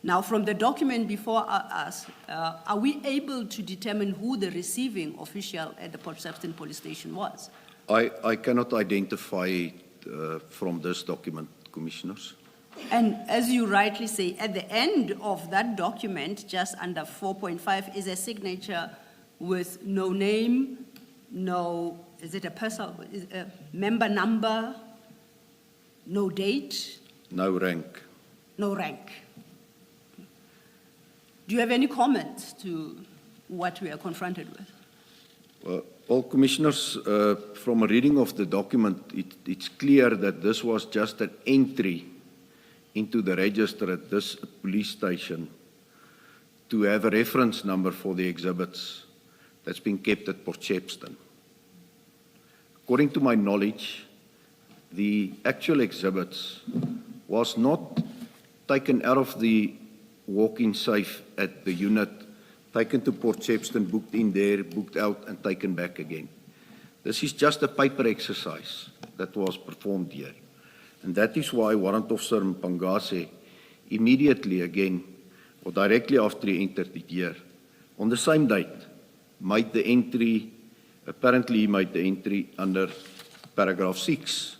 Now, from the document before us, are we able to determine who the receiving official at the Port Shepstone Police Station was? I cannot identify it from this document, Commissioners. And as you rightly say, at the end of that document, just under 4.5, is a signature with no name, no, is it a personal, member number, no date? No rank. No rank. Do you have any comments to what we are confronted with? Well, Commissioners, from a reading of the document, it's clear that this was just an entry into the register at this police station to have a reference number for the exhibits that's been kept at Port Shepstone. According to my knowledge, the actual exhibits was not taken out of the walk-in safe at the unit, taken to Port Shepstone, booked in there, booked out, and taken back again. This is just a paper exercise that was performed here. And that is why Warrant Officer Mpangase immediately again, or directly after he entered it here, on the same date, made the entry, apparently he made the entry under paragraph 6,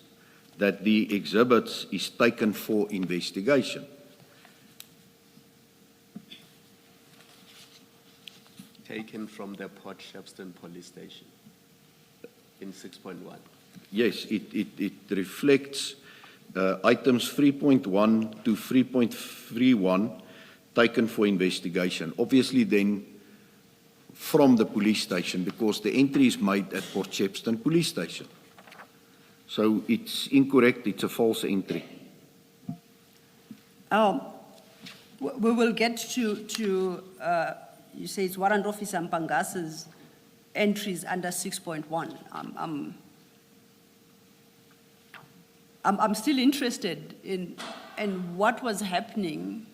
that the exhibits is taken for investigation. Taken from the Port Shepstone Police Station in 6.1. Yes, it reflects items 3.1 to 3.31 taken for investigation. Obviously then from the police station, because the entry is made at Port Shepstone Police Station. So it's incorrect, it's a false entry. We will get to you say it's Warrant Officer Mpangase's entries under 6.1. I'm still interested in what was happening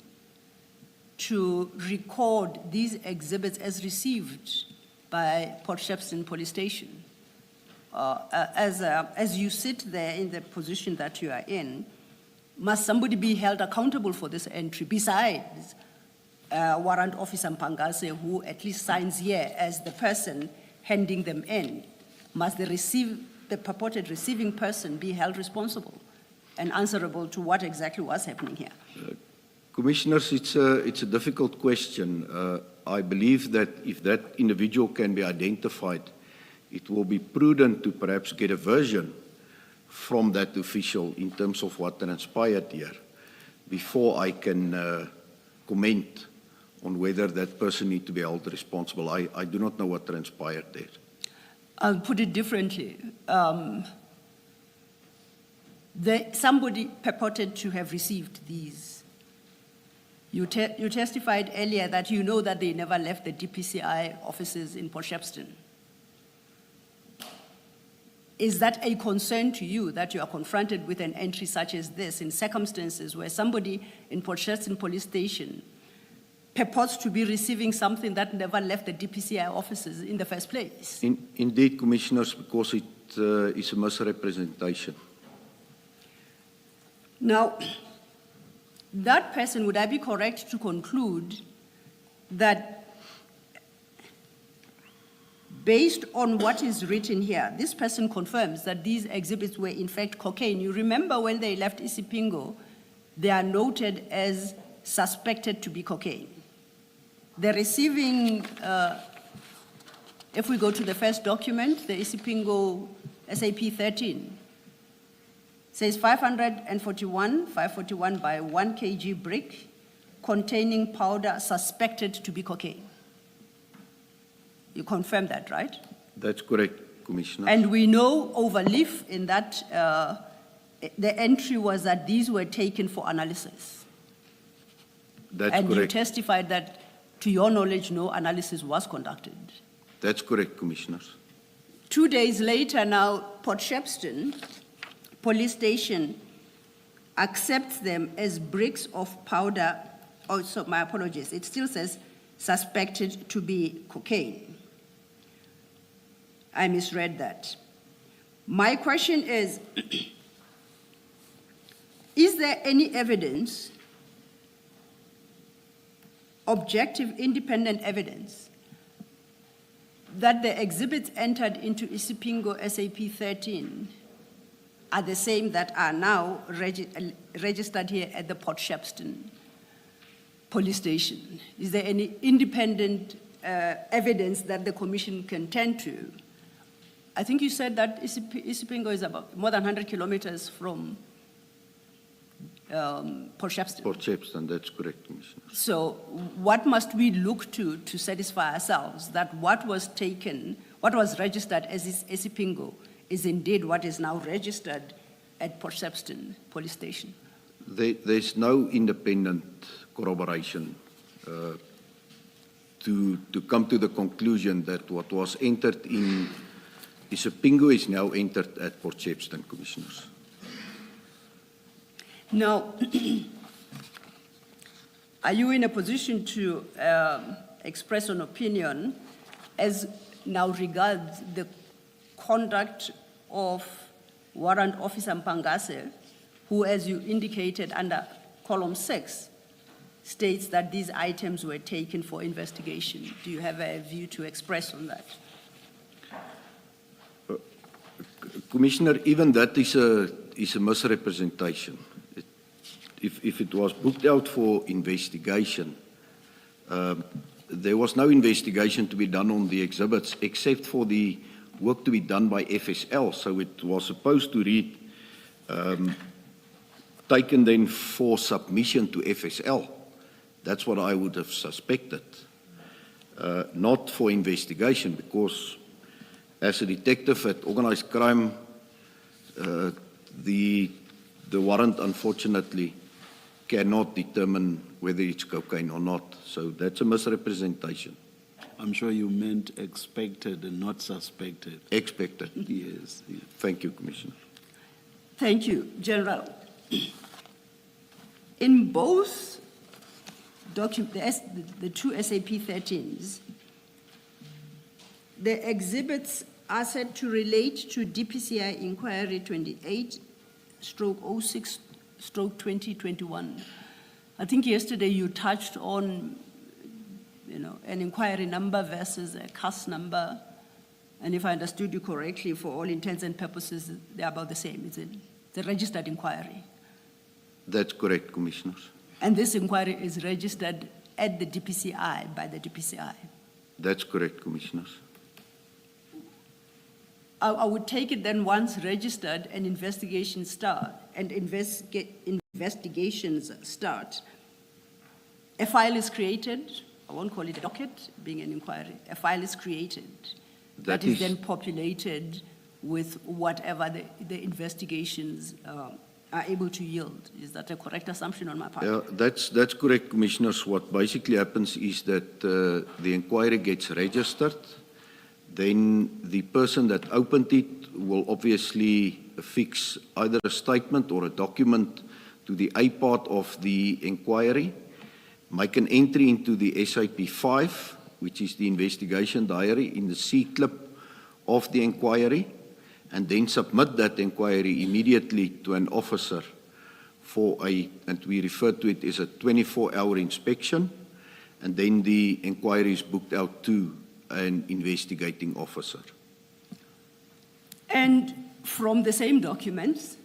to record these exhibits as received by Port Shepstone Police Station. As you sit there in the position that you are in, must somebody be held accountable for this entry besides Warrant Officer Mpangase, who at least signs here as the person handing them in? Must the purported receiving person be held responsible and answerable to what exactly was happening here? Commissioners, it's a difficult question. I believe that if that individual can be identified, it will be prudent to perhaps get a version from that official in terms of what transpired here before I can comment on whether that person needs to be held responsible. I do not know what transpired there. I'll put it differently. Somebody purported to have received these. You testified earlier that you know that they never left the DPCI offices in Port Shepstone. Is that a concern to you that you are confronted with an entry such as this in circumstances where somebody in Port Shepstone Police Station purports to be receiving something that never left the DPCI offices in the first place? Indeed, Commissioners, because it is a misrepresentation. Now, that person, would I be correct to conclude that based on what is written here, this person confirms that these exhibits were in fact cocaine? You remember when they left Isipingo, they are noted as suspected to be cocaine. The receiving, if we go to the first document, the Isipingo SAP 13, says 541 by 1 kg brick, containing powder suspected to be cocaine. You confirm that, right? That's correct, Commissioner. And we know overleaf in that, the entry was that these were taken for analysis. That's And you correct. testified that, to your knowledge, no analysis was conducted. That's correct, Commissioners. 2 days later now, Port Shepstone Police Station accepts them as bricks of powder. Oh, so my apologies. It still says suspected to be cocaine. I misread that. My question is there any evidence, objective, independent evidence, that the exhibits entered into Isipingo SAP 13 are the same that are now registered here at the Port Shepstone Police Station? Is there any independent evidence that the Commission can turn to? I think you said that Isipingo is about more than 100 kilometers from Port Shepstone. Port Shepstone, that's correct, Commissioner. So what must we look to satisfy ourselves that what was taken, what was registered as Isipingo is indeed what is now registered at Port Shepstone Police Station? There's no independent corroboration to come to the conclusion that what was entered in Isipingo is now entered at Port Shepstone, Commissioners. Now, are you in a position to express an opinion as now regards the conduct of Warrant Officer Mpangase, who, as you indicated under column 6, states that these items were taken for investigation? Do you have a view to express on that? Commissioner, even that is a misrepresentation. If it was booked out for investigation, there was no investigation to be done on the exhibits except for the work to be done by FSL. So it was supposed to read taken then for submission to FSL. That's what I would have suspected, not for investigation, because as a detective at organized crime, the warrant unfortunately cannot determine whether it's cocaine or not. So that's a misrepresentation. I'm sure you meant expected and not suspected. Expected. Yes. Yes. Thank you, Commissioner. Thank you, General. In both the two SAP 13s, the exhibits are said to relate to DPCI Inquiry 28/06/2021. I think yesterday you touched on, an inquiry number versus a CAS number. And if I understood you correctly, for all intents and purposes, they're about the same. It's a registered inquiry. That's correct, Commissioners. And this inquiry is registered at the DPCI, by the DPCI. That's correct, Commissioners. I would take it then, once registered and investigations start, a file is created. I won't call it a docket, being an inquiry. A file is created that is then populated with whatever the investigations are able to yield. Is that a correct assumption on my part? That's correct, Commissioners. What basically happens is that the inquiry gets registered. Then the person that opened it will obviously affix either a statement or a document to the A part of the inquiry, make an entry into the SAP-5, which is the investigation diary, in the C clip of the inquiry, and then submit that inquiry immediately to an officer for and we refer to it as a 24-hour inspection, and then the inquiry is booked out to an investigating officer. And from the same documents,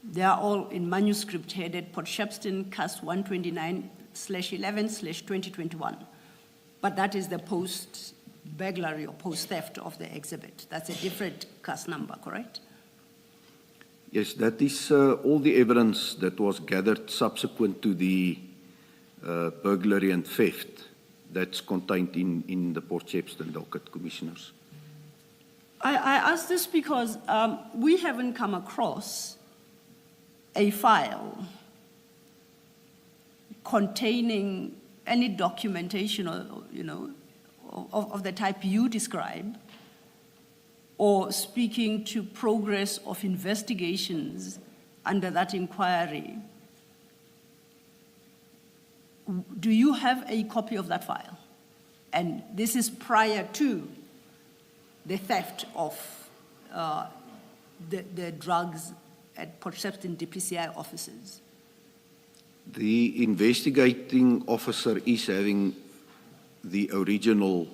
they are all in manuscript headed Port Shepstone CAS 129/11/2021. But that is the post-burglary or post-theft of the exhibit. That's a different CAS number, correct? Yes, that is all the evidence that was gathered subsequent to the burglary and theft that's contained in the Port Shepstone docket, Commissioners. I ask this because we haven't come across a file containing any documentation or, of the type you describe, or speaking to progress of investigations under that inquiry. Do you have a copy of that file? And this is prior to the theft of the drugs at Port Shepstone DPCI offices. The investigating officer is having the original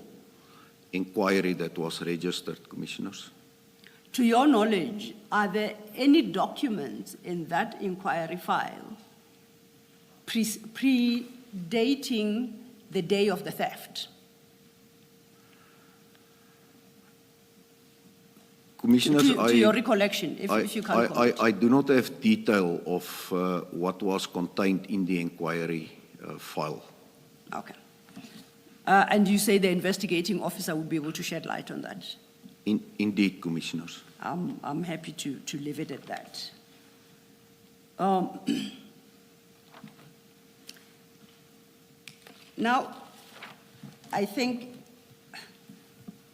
inquiry that was registered, Commissioners. To your knowledge, are there any documents in that inquiry file predating the day of the theft? Commissioners, To your recollection, if you can't comment. I do not have detail of what was contained in the inquiry file. Okay. And you say the investigating officer would be able to shed light on that? Indeed, Commissioners. I'm happy to leave it at that. Now, I think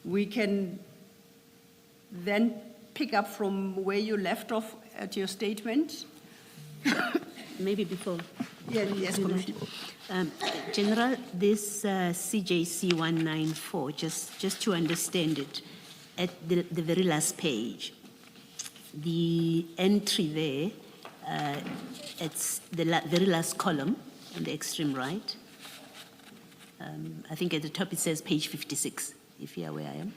we can then pick up from where you left off at your statement. Maybe before. Yes, Commissioner. General, this CJC 194, just to understand it, at the very last page, the entry there, it's the very last column on the extreme right. I think at the top it says page 56, if you're where I am.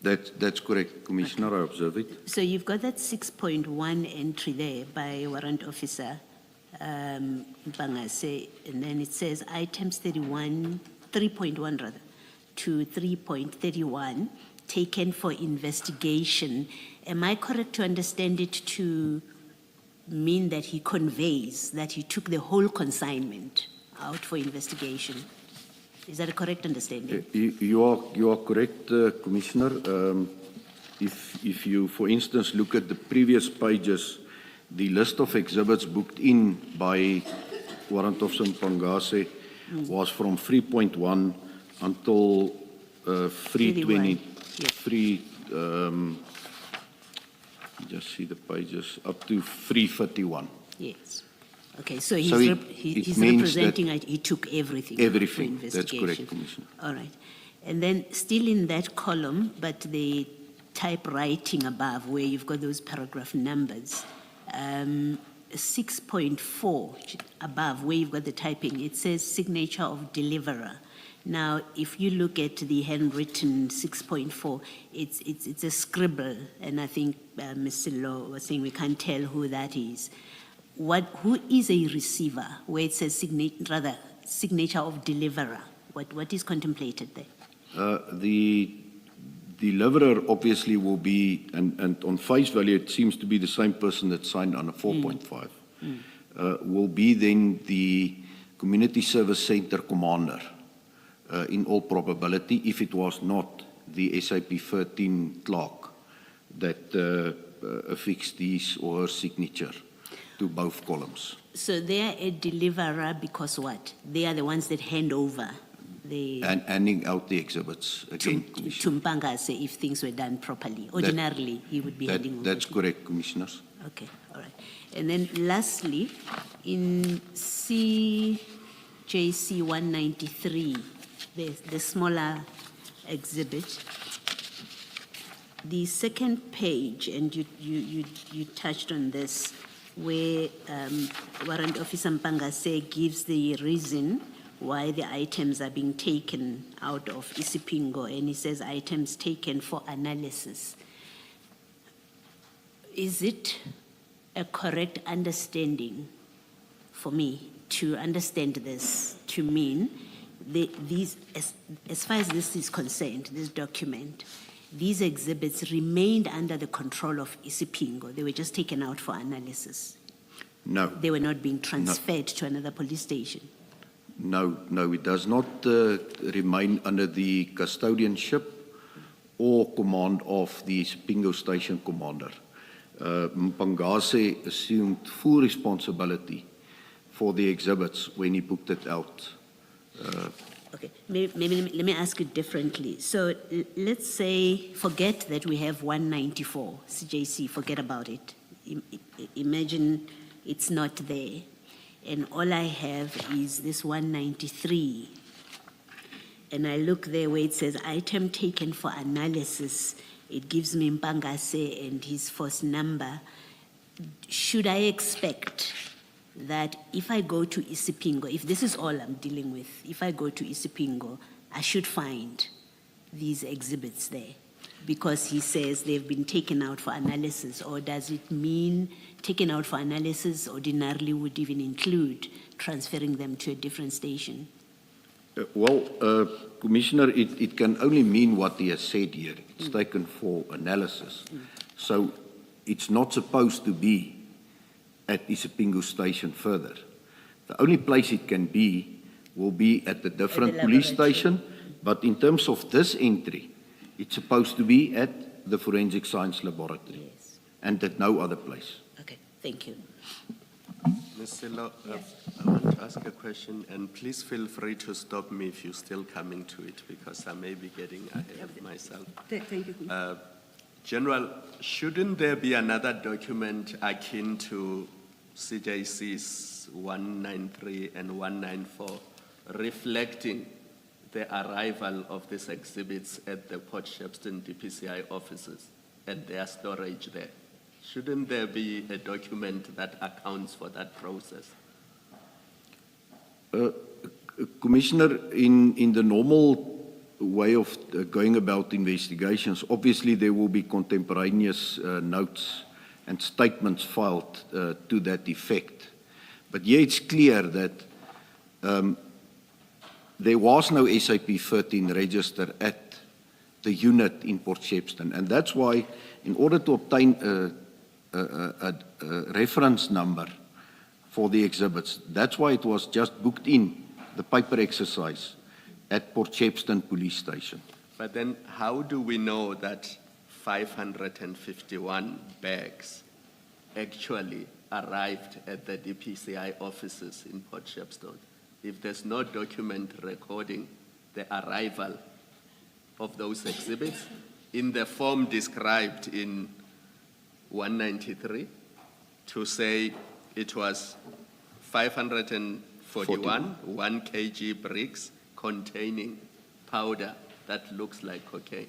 That's correct, Commissioner. I observe it. So you've got that 6.1 entry there by Warrant Officer Mpangase, and then it says items 3.1 rather, to 3.31 taken for investigation. Am I correct to understand it to mean that he conveys that he took the whole consignment out for investigation? Is that a correct understanding? You are correct, Commissioner. If you, for instance, look at the previous pages, the list of exhibits booked in by Warrant Officer Mpangase was from 3.1 until 323. Just see the pages up to 331. Yes. Okay, so So he's means representing that he took everything. Everything. For That's investigation. correct, Commissioner. All right. And then still in that column, but the typewriting above where you've got those paragraph numbers, 6.4 above where you've got the typing, it says signature of deliverer. Now, if you look at the handwritten 6.4, it's a scribble, and I think Mr. Law was saying we can't tell who that is. Who is a receiver where it says signature of deliverer? What is contemplated there? The deliverer obviously will be, and on face value, it seems to be the same person that signed on a 4.5, will be then the Community Service Center commander, in all probability, if it was not the SAP 13 clerk that affixed his or her signature to both columns. So they are a deliverer because what? They are the ones that hand over the And handing out the exhibits again, to Commissioner. Mpangase if things were done properly. Ordinarily, he would be handing over. That's correct, Commissioners. Okay, all right. And then lastly, in CJC 193, the smaller exhibit, the second page, and you touched on this, where Warrant Officer Mpangase gives the reason why the items are being taken out of Isipingo, and he says items taken for analysis. Is it a correct understanding for me to understand this to mean these, as far as this is concerned, this document, these exhibits remained under the control of Isipingo? They were just taken out for analysis. No. They were not being transferred to another police station. No, it does not remain under the custodianship or command of the Isipingo Station commander. Mpangase assumed full responsibility for the exhibits when he booked it out. Okay, maybe let me ask it differently. So let's say, forget that we have 194 CJC, forget about it. Imagine it's not there. And all I have is this 193. And I look there where it says item taken for analysis. It gives me Mpangase and his force number. Should I expect that if I go to Isipingo, if this is all I'm dealing with, if I go to Isipingo, I should find these exhibits there? Because he says they've been taken out for analysis, or does it mean taken out for analysis ordinarily would even include transferring them to a different station? Commissioner, it can only mean what he has said here. It's taken for analysis. So it's not supposed to be at Isipingo Station further. The only place it can be will be at the different police station, but in terms of this entry, it's supposed to be at the Forensic Science Laboratory, Yes. and at no other place. Okay, thank you. Ms. Silo, I want to ask a question, and please feel free to stop me if you're still coming to it, because I may be getting ahead of myself. Thank you. General, shouldn't there be another document akin to CJC's 193 and 194 reflecting the arrival of these exhibits at the Port Shepstone DPCI offices and their storage there? Shouldn't there be a document that accounts for that process? Commissioner, in the normal way of going about investigations, obviously there will be contemporaneous notes and statements filed to that effect. But yeah, it's clear that there was no SAP 13 register at the unit in Port Shepstone, and that's why, in order to obtain a reference number for the exhibits, that's why it was just booked in the paper exercise at Port Shepstone Police Station. But then how do we know that 551 bags actually arrived at the DPCI offices in Port Shepstone if there's no document recording the arrival of those exhibits in the form described in 193 to say it was 541 1 kg bricks containing powder that looks like cocaine?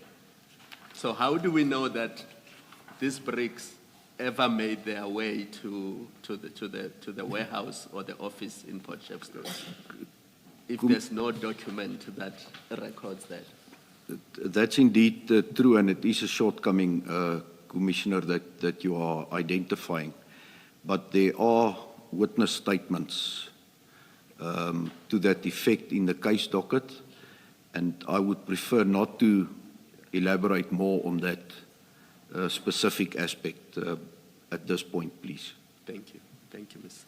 So how do we know that these bricks ever made their way to the warehouse or the office in Port Shepstone if there's no document that records that? That's indeed true, and it is a shortcoming, Commissioner, that you are identifying. But there are witness statements to that effect in the case docket, and I would prefer not to elaborate more on that specific aspect at this point, please. Thank you. Thank you, Ms.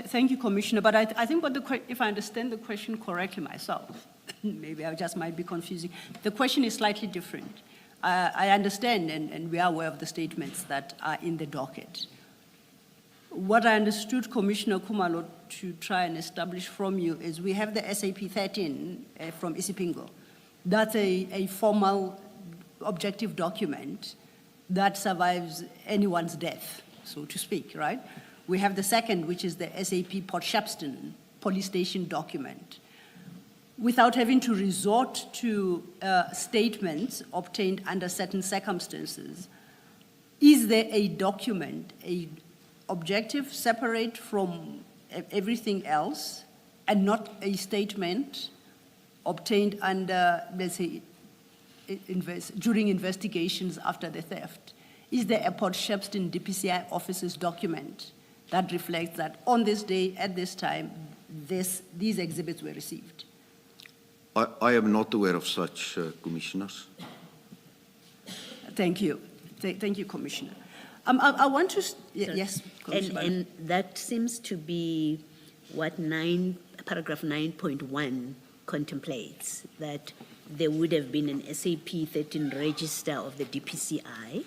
Thank you, Commissioner. But I think if I understand the question correctly myself, maybe I just might be confusing. The question is slightly different. I understand, and we are aware of the statements that are in the docket. What I understood, Commissioner Kumalo, to try and establish from you is we have the SAP 13 from Isipingo. That's a formal objective document that survives anyone's death, so to speak, right? We have the second, which is the SAP Port Shepstone police station document. Without having to resort to statements obtained under certain circumstances, is there a document, a objective separate from everything else and not a statement obtained under, let's say, during investigations after the theft? Is there a Port Shepstone DPCI officer's document that reflects that on this day, at this time, these exhibits were received? I am not aware of such, Commissioners. Thank you. Thank you, Commissioner. I want to, yes, Commissioner. And that seems to be what paragraph 9.1 contemplates, that there would have been an SAP 13 register of the DPCI,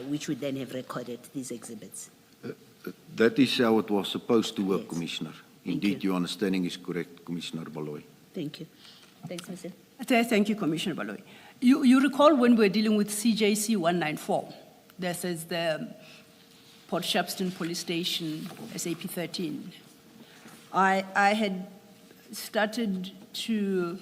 which would then have recorded these exhibits. That is how it was supposed to work, Yes. Commissioner. Thank Indeed, you. your understanding is correct, Commissioner Baloy. Thank you. Thanks, Mr. Thank you, Commissioner Baloy. You recall when we were dealing with CJC 194, this is the Port Shepstone Police Station, SAP 13. I had started to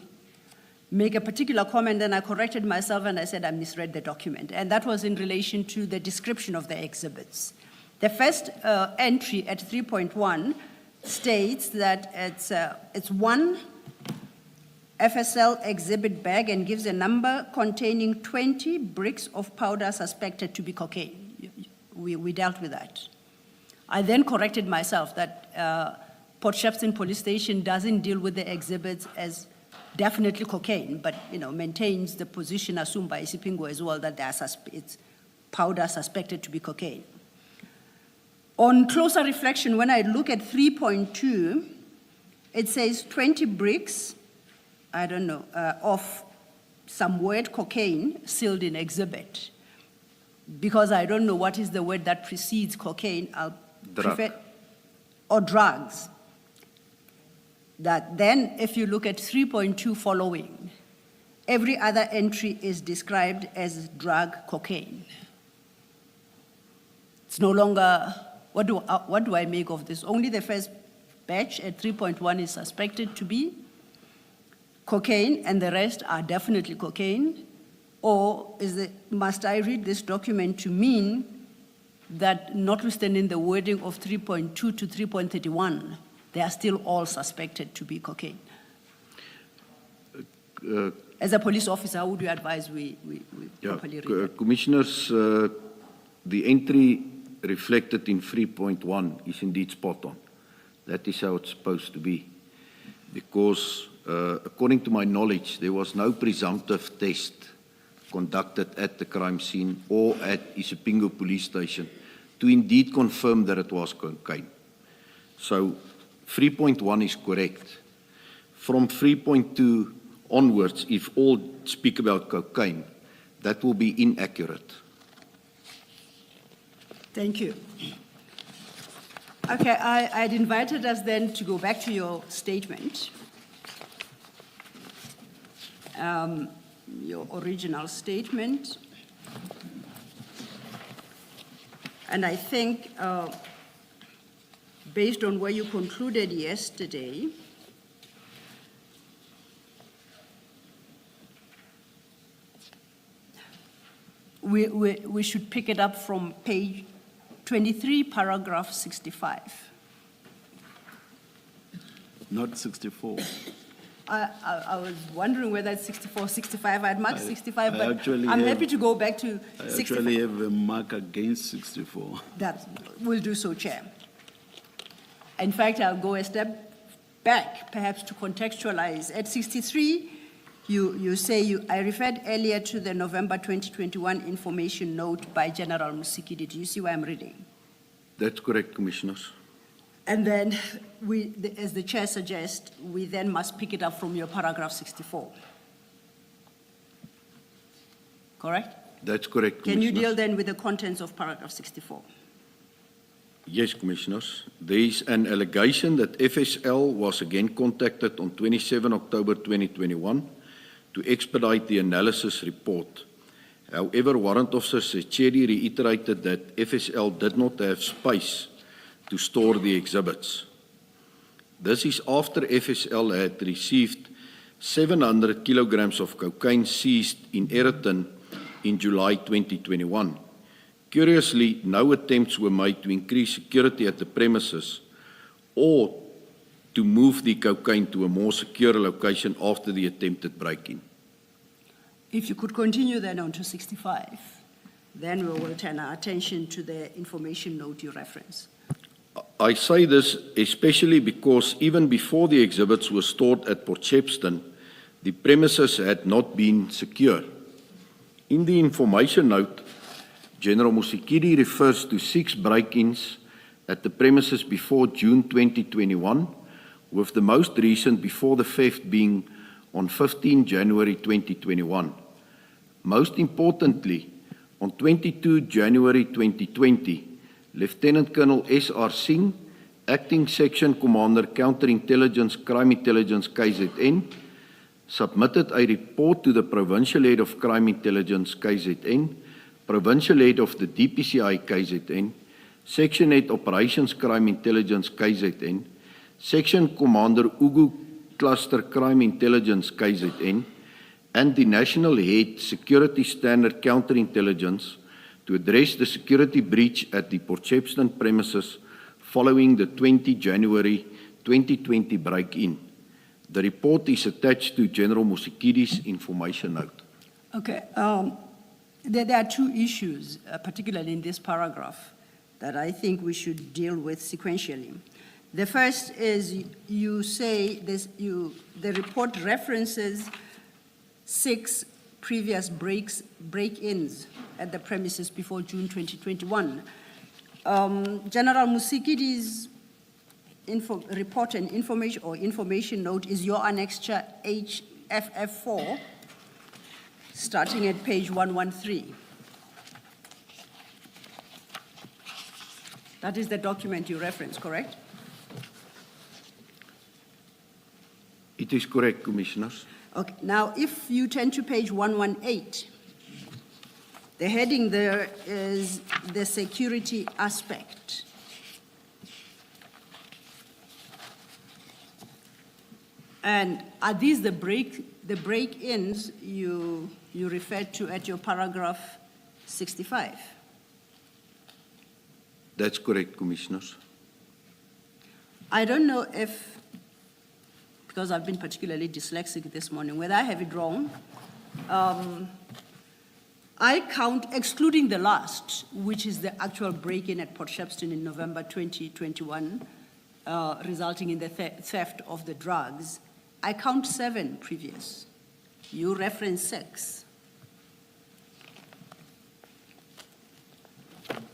make a particular comment, and I corrected myself and I said I misread the document. And that was in relation to the description of the exhibits. The first entry at 3.1 states that it's one FSL exhibit bag and gives a number containing 20 bricks of powder suspected to be cocaine. We dealt with that. I then corrected myself that Port Shepstone Police Station doesn't deal with the exhibits as definitely cocaine, but maintains the position assumed by Isipingo as well that it's powder suspected to be cocaine. On closer reflection, when I look at 3.2, it says 20 bricks, I don't know, of some word cocaine sealed in exhibit. Because I don't know what is the word that precedes cocaine, I'll prefer, or drugs. That then, if you look at 3.2 following, every other entry is described as drug cocaine. It's no longer, what do I make of this? Only the first batch at 3.1 is suspected to be cocaine, and the rest are definitely cocaine? Or must I read this document to mean that notwithstanding the wording of 3.2 to 3.31, they are still all suspected to be cocaine? As a police officer, how would you advise we properly read it? Commissioners, the entry reflected in 3.1 is indeed spot on. That is how it's supposed to be. Because according to my knowledge, there was no presumptive test conducted at the crime scene or at Isipingo Police Station to indeed confirm that it was cocaine. So 3.1 is correct. From 3.2 onwards, if all speak about cocaine, that will be inaccurate. Thank you. Okay, I'd invited us then to go back to your statement, your original statement. And I think, based on where you concluded yesterday, we should pick it up from page 23, paragraph 65. Not 64. I was wondering whether it's 64, 65. I'd marked 65, I but actually I'm have- happy to go back to I 64. actually have a mark against 64. That will do so, Chair. In fact, I'll go a step back, perhaps to contextualize. At 63, you say I referred earlier to the November 2021 information note by General Musikidi. Do you see where I'm reading? That's correct, Commissioners. And then, as the chair suggests, we then must pick it up from your paragraph 64. Correct? That's correct, Can you Commissioners. deal then with the contents of paragraph 64? Yes, Commissioners. There is an allegation that FSL was again contacted on 27 October 2021 to expedite the analysis report. However, Warrant Officer Sechedi reiterated that FSL did not have space to store the exhibits. This is after FSL had received 700 kilograms of cocaine seized in Ayrton in July 2021. Curiously, no attempts were made to increase security at the premises or to move the cocaine to a more secure location after the attempted break-in. If you could continue then on to 65, then we will turn our attention to the information note you reference. I say this especially because even before the exhibits were stored at Port Shepstone, the premises had not been secure. In the information note, General Musikidi refers to 6 break-ins at the premises before June 2021, with the most recent before the theft being on 15 January 2021. Most importantly, on 22 January 2020, Lieutenant Colonel S.R. Singh, Acting Section Commander Counterintelligence Crime Intelligence KZN, submitted a report to the Provincial Head of Crime Intelligence KZN, Provincial Head of the DPCI KZN, Section Head Operations Crime Intelligence KZN, Section Commander Ugu Cluster Crime Intelligence KZN, and the National Head Security Standard Counterintelligence to address the security breach at the Port Shepstone premises following the 20 January 2020 break-in. The report is attached to General Musikidi's information note. Okay, there are 2 issues, particularly in this paragraph, that I think we should deal with sequentially. The first is you say the report references 6 previous break-ins at the premises before June 2021. General Musikidi's report and information note is your annexure HFF4, starting at page 113. That is the document you reference, correct? It is correct, Commissioners. Okay, now if you turn to page 118, the heading there is the security aspect. And are these the break-ins you referred to at your paragraph 65? That's correct, Commissioners. I don't know if, because I've been particularly dyslexic this morning, whether I have it wrong. I count, excluding the last, which is the actual break-in at Port Shepstone in November 2021, resulting in the theft of the drugs, I count 7 previous. You reference 6.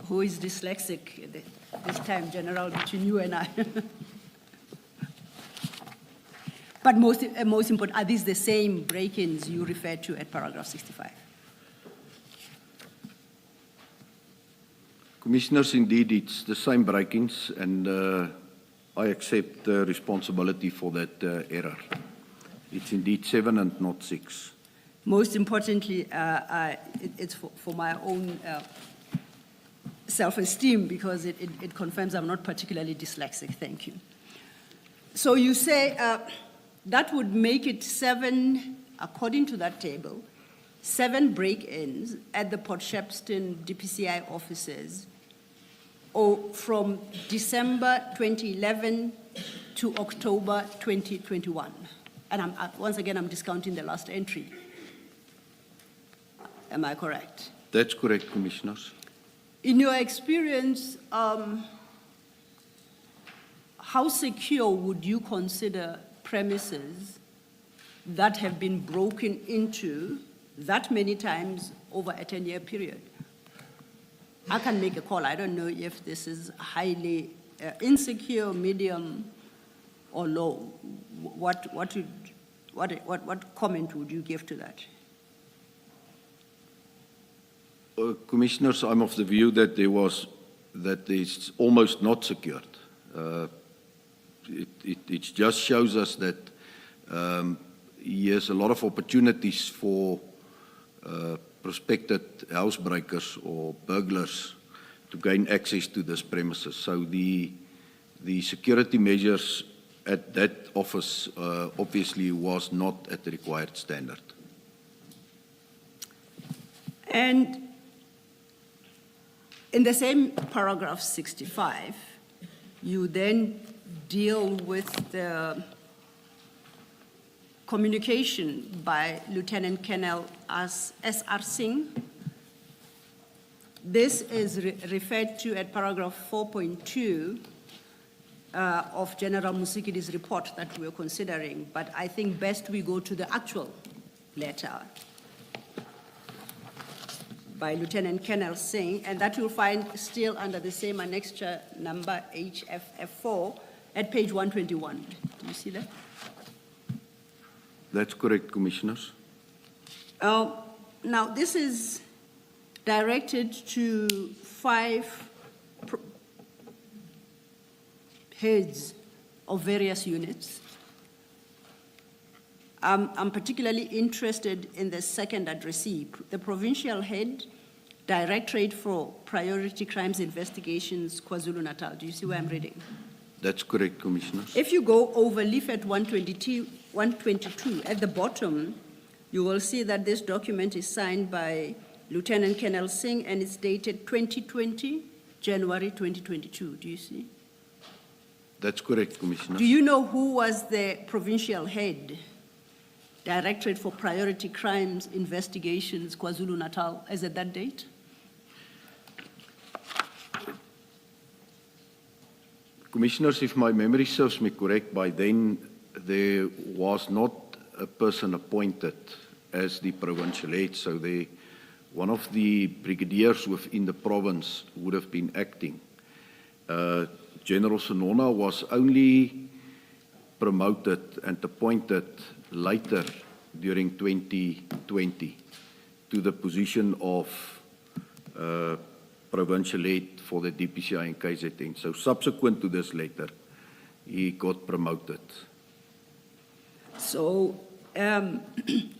Who is dyslexic this time, General, between you and I? But most important, are these the same break-ins you referred to at paragraph 65? Commissioners, indeed, it's the same break-ins, and I accept responsibility for that error. It's indeed 7 and not 6. Most importantly, it's for my own self-esteem, because it confirms I'm not particularly dyslexic. Thank you. So you say that would make it 7, according to that table, 7 break-ins at the Port Shepstone DPCI offices, or from December 2011 to October 2021. And once again, I'm discounting the last entry. Am I correct? That's correct, Commissioners. In your experience, how secure would you consider premises that have been broken into that many times over a 10-year period? I can make a call. I don't know if this is highly insecure, medium, or low. What comment would you give to that? Commissioners, I'm of the view that it's almost not secured. It just shows us that there's a lot of opportunities for prospective housebreakers or burglars to gain access to this premises. So the security measures at that office obviously was not at the required standard. And in the same paragraph 65, you then deal with the communication by Lieutenant Colonel S.R. Singh. This is referred to at paragraph 4.2 of General Musikidi's report that we're considering, but I think best we go to the actual letter. by Lieutenant Colonel Singh, and that you'll find still under the same annexure number HFF4 at page 121. Do you see that? That's correct, Commissioners. Now, this is directed to 5 heads of various units. I'm particularly interested in the second addressee, the provincial head, Directorate for Priority Crimes Investigations, KwaZulu-Natal. Do you see where I'm reading? That's correct, Commissioners. If you go over leaflet 122, at the bottom, you will see that this document is signed by Lieutenant Colonel Singh and it's dated 2020, January 2022. Do you see? That's correct, Commissioners. Do you know who was the provincial head, Directorate for Priority Crimes Investigations, KwaZulu-Natal, as at that date? Commissioners, if my memory serves me correct, by then there was not a person appointed as the provincial head, so one of the brigadiers within the province would have been acting. General Sonona was only promoted and appointed later during 2020 to the position of provincial head for the DPCI and KZN. So subsequent to this letter, he got promoted. So, and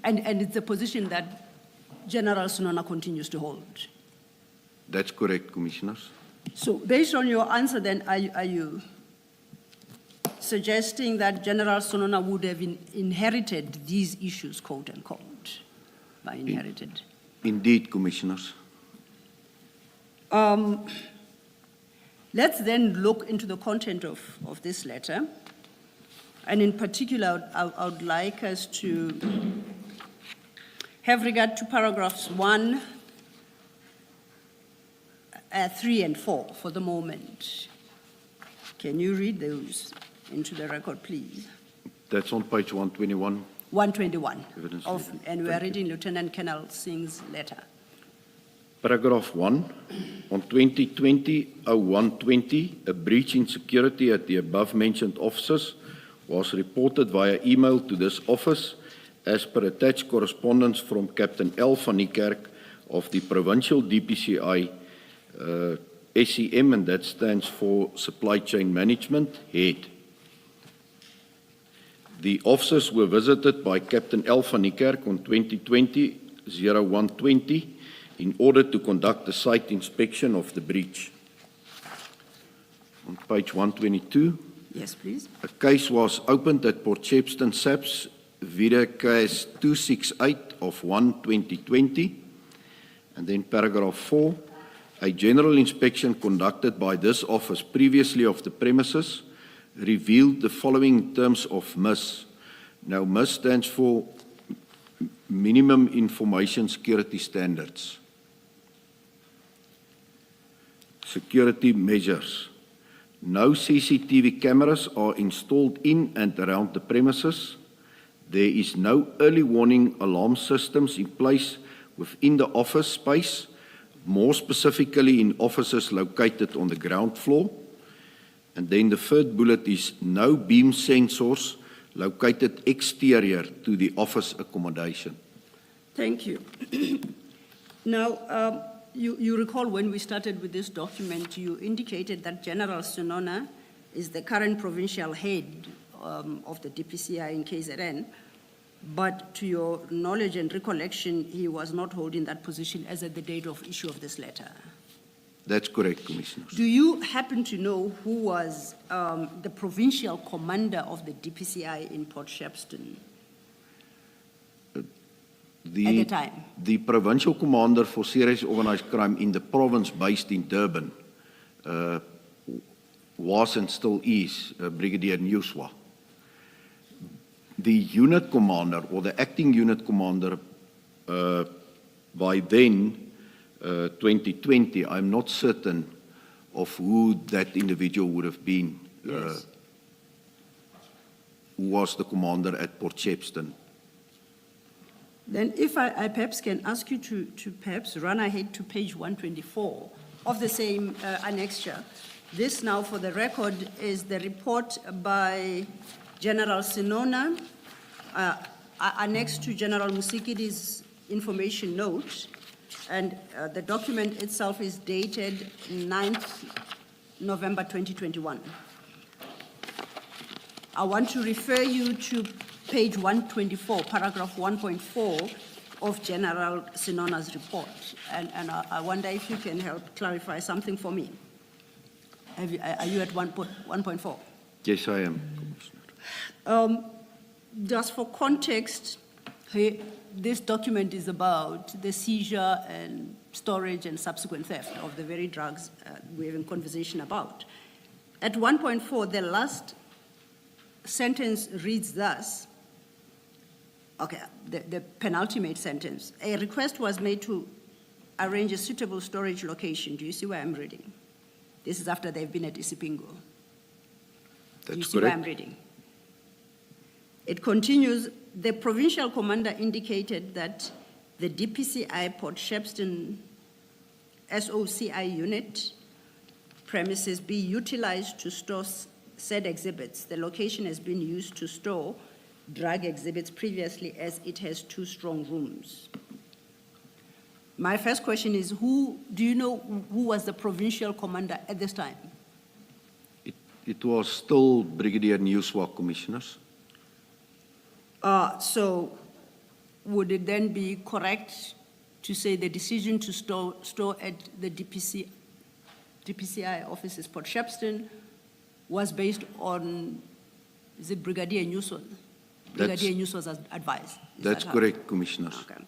it's a position that General Sonona continues to hold. That's correct, Commissioners. So based on your answer then, are you suggesting that General Sonona would have inherited these issues, quote unquote, by inherited? Indeed, Commissioners. Let's then look into the content of this letter. And in particular, I would like us to have regard to paragraphs 1, 3, and 4 for the moment. Can you read those into the record, please? That's on page 121. 121. Evidence And we are reading Lieutenant Colonel Singh's letter. Paragraph 1, on 2020-0120, a breach in security at the above-mentioned offices was reported via email to this office as per attached correspondence from Captain L. van Niekerk of the Provincial DPCI SEM, and that stands for Supply Chain Management Head. The officers were visited by Captain L. van Niekerk on 2020-0120 in order to conduct a site inspection of the breach. On page 122, Yes, please. a case was opened at Port Shepstone SAPS via case 268 of 1/2020. And then paragraph 4, a general inspection conducted by this office previously of the premises revealed the following in terms of MIS. Now, MIS stands for Minimum Information Security Standards. Security measures. No CCTV cameras are installed in and around the premises. There is no early warning alarm systems in place within the office space, more specifically in offices located on the ground floor. And then the third bullet is no beam sensors located exterior to the office accommodation. Thank you. Now, you recall when we started with this document, you indicated that General Sonona is the current provincial head of the DPCI in KZN, but to your knowledge and recollection, he was not holding that position as at the date of issue of this letter. That's correct, Commissioners. Do you happen to know who was the provincial commander of the DPCI in Port Shepstone at the time? The provincial commander for serious organized crime in the province based in Durban was and still is Brigadier Newswa. The unit commander or the acting unit commander by then, 2020, I'm not certain of who that individual would have been, Yes. who was the commander at Port Shepstone. Then if I perhaps can ask you to perhaps run ahead to page 124 of the same annexure. This now, for the record, is the report by General Sinona, annexed to General Musikidi's information note, and the document itself is dated 9th November 2021. I want to refer you to page 124, paragraph 1.4 of General Sinona's report, and I wonder if you can help clarify something for me. Are you at 1.4? Yes, I am. Just for context, this document is about the seizure and storage and subsequent theft of the very drugs we're having conversation about. At 1.4, the last sentence reads thus, okay, the penultimate sentence, a request was made to arrange a suitable storage location. Do you see where I'm reading? This is after they've been at Isipingo. Do you That's see where I'm correct. reading? It continues, the provincial commander indicated that the DPCI Port Shepstone SOCI unit premises be utilized to store said exhibits. The location has been used to store drug exhibits previously, as it has 2 strong rooms. My first question is, do you know who was the provincial commander at this time? It was still Brigadier Newswalk, Commissioners. So would it then be correct to say the decision to store at the DPCI offices, Port Shepstone, was based on, is it Brigadier Newswalk? Brigadier Newswalk's advice? That's correct, Commissioners. Okay.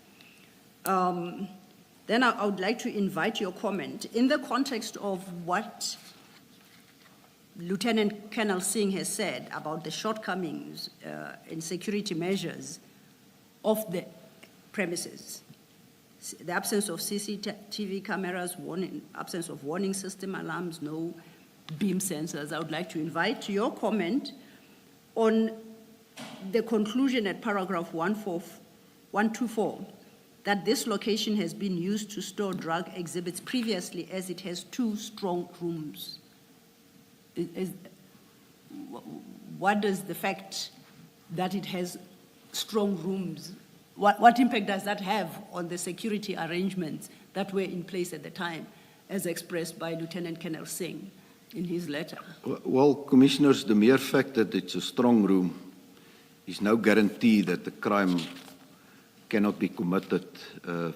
Then I would like to invite your comment in the context of what Lieutenant Colonel Singh has said about the shortcomings in security measures of the premises. The absence of CCTV cameras, absence of warning system alarms, no beam sensors. I would like to invite your comment on the conclusion at paragraph 124, that this location has been used to store drug exhibits previously, as it has 2 strong rooms. What does the fact that it has strong rooms, what impact does that have on the security arrangements that were in place at the time, as expressed by Lieutenant Colonel Singh in his letter? Well, Commissioners, the mere fact that it's a strong room is no guarantee that the crime cannot be committed,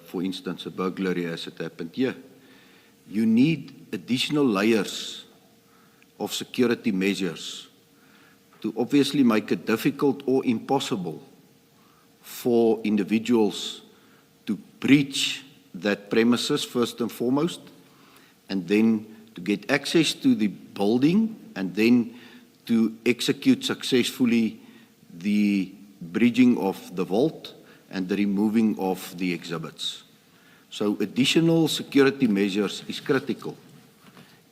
for instance, a burglary as it happened here. You need additional layers of security measures to obviously make it difficult or impossible for individuals to breach that premises first and foremost, and then to get access to the building, and then to execute successfully the bridging of the vault and the removing of the exhibits. So additional security measures is critical.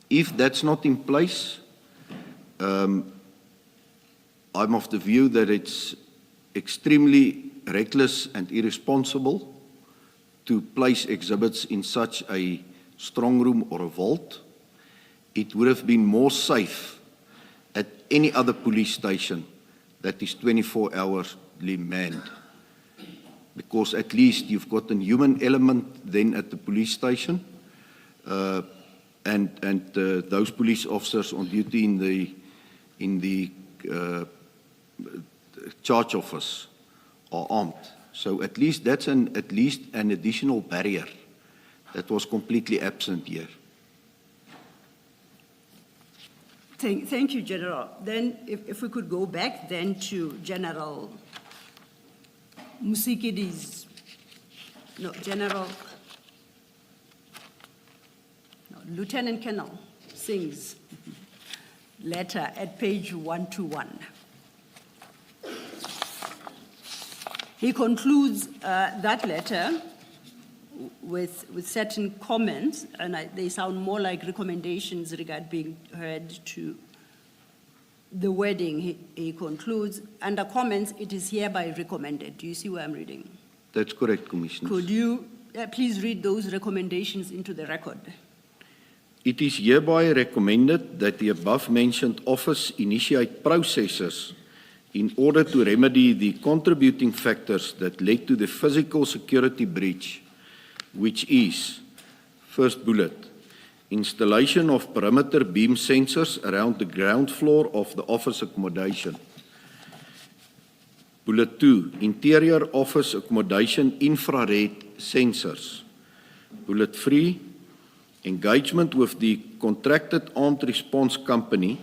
If that's not in place, I'm of the view that it's extremely reckless and irresponsible to place exhibits in such a strong room or a vault. It would have been more safe at any other police station that is 24 hours manned, because at least you've got a human element then at the police station, and those police officers on duty in the charge office are armed. So at least that's an additional barrier that was completely absent here. Thank you, General. Then if we could go back then to General Musikidi's, Lieutenant Colonel Singh's letter at page 121. He concludes that letter with certain comments, and they sound more like recommendations regarding being heard to the wording. He concludes, under comments, it is hereby recommended. Do you see where I'm reading? That's correct, Commissioner. Could you please read those recommendations into the record? It is hereby recommended that the above-mentioned office initiate processes in order to remedy the contributing factors that led to the physical security breach, which is, first bullet, installation of perimeter beam sensors around the ground floor of the office accommodation. Bullet 2, interior office accommodation infrared sensors. Bullet 3, engagement with the contracted armed response company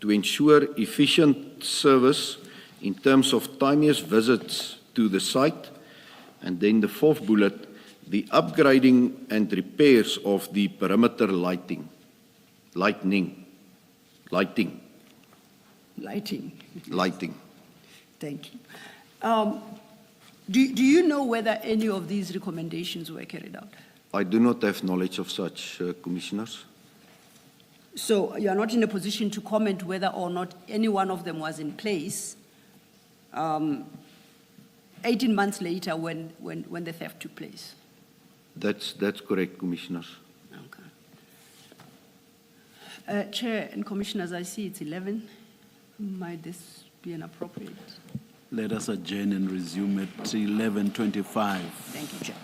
to ensure efficient service in terms of timeous visits to the site. And then the fourth bullet, the upgrading and repairs of the perimeter lighting. Lighting. Thank you. Do you know whether any of these recommendations were carried out? I do not have knowledge of such, Commissioners. So you are not in a position to comment whether or not any one of them was in place 18 months later when the theft took place? That's correct, Commissioners. Okay. Chair and Commissioners, I see it's 11. Might this be inappropriate? Let us adjourn and resume at 11:25. Thank you, Chair.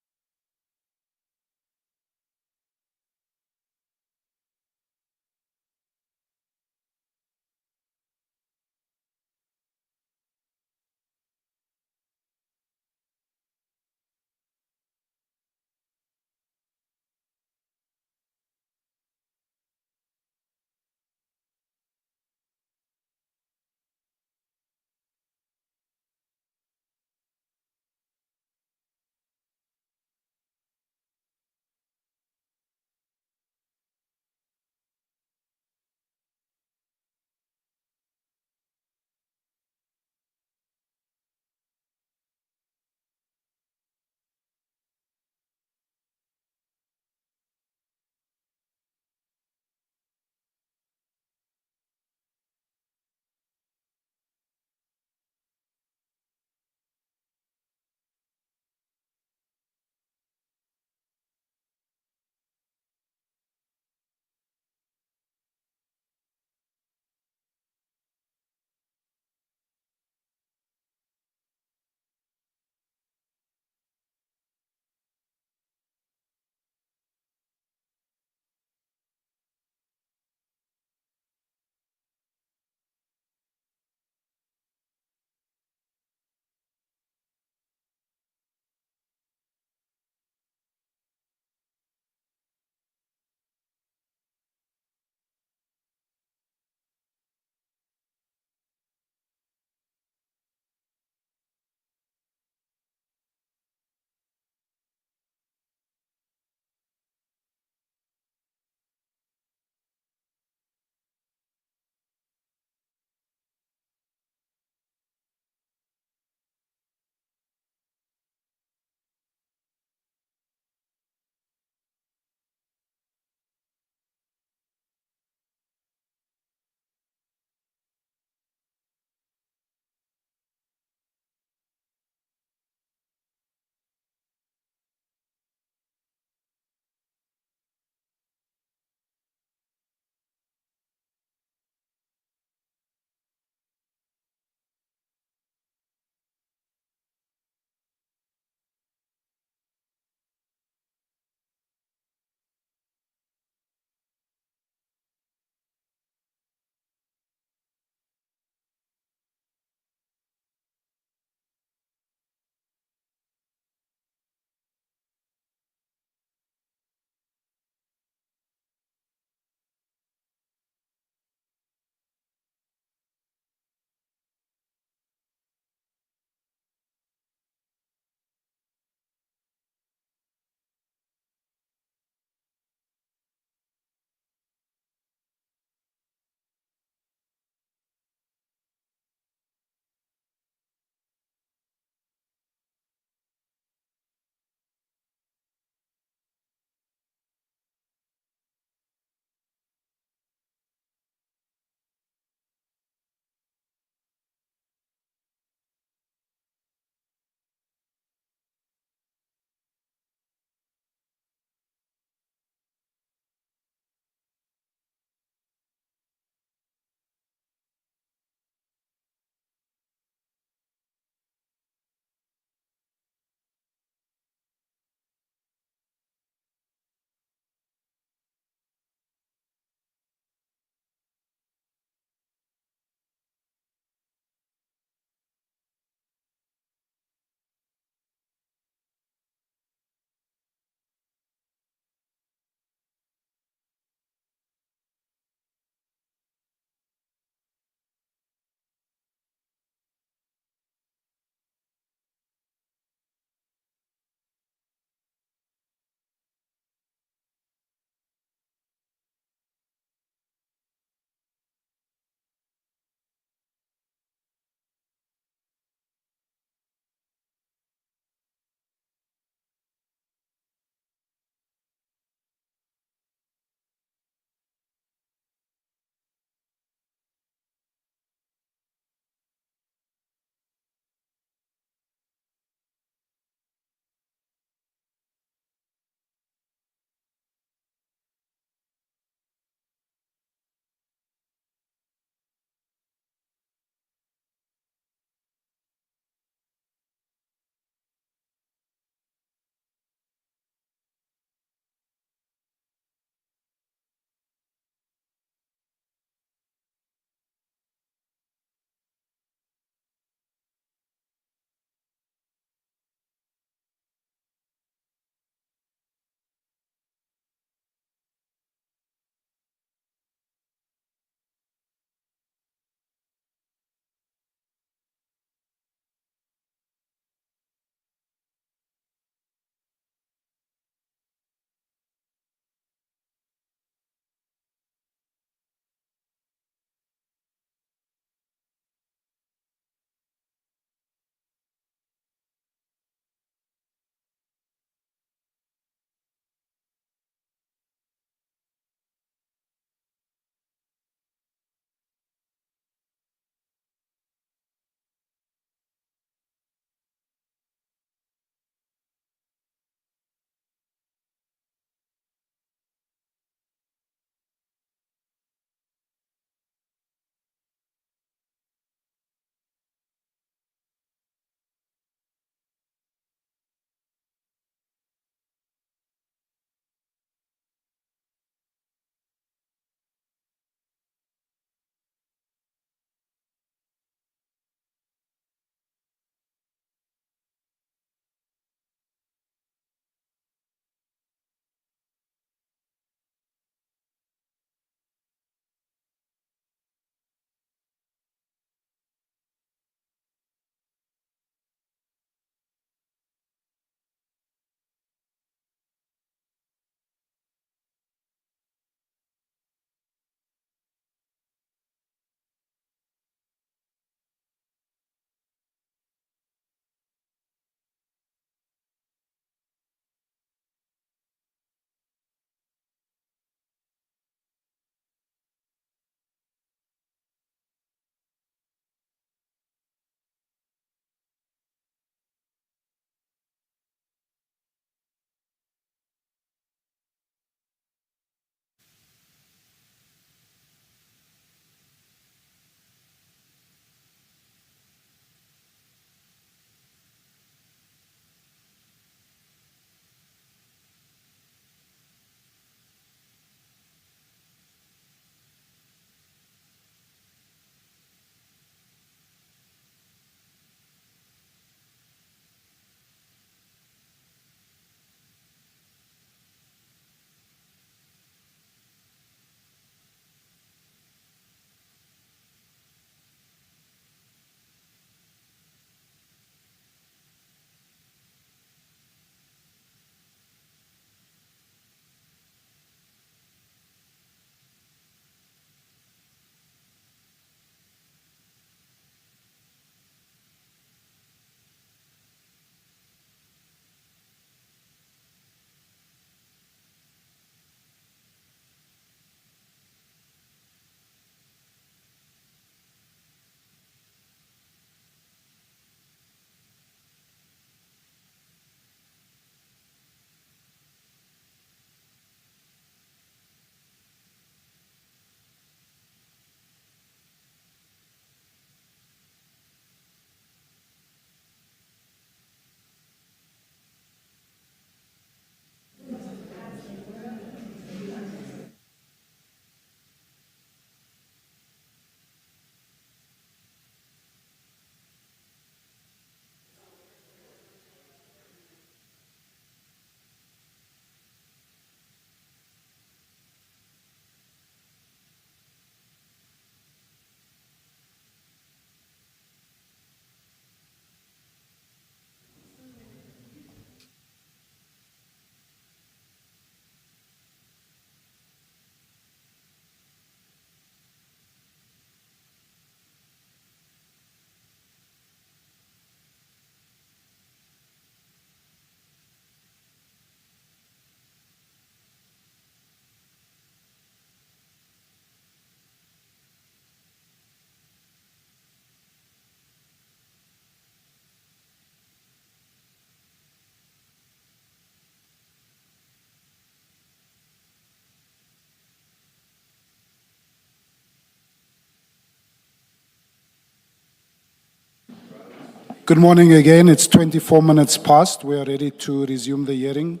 Good morning again. It's 24 minutes past. We are ready to resume the hearing.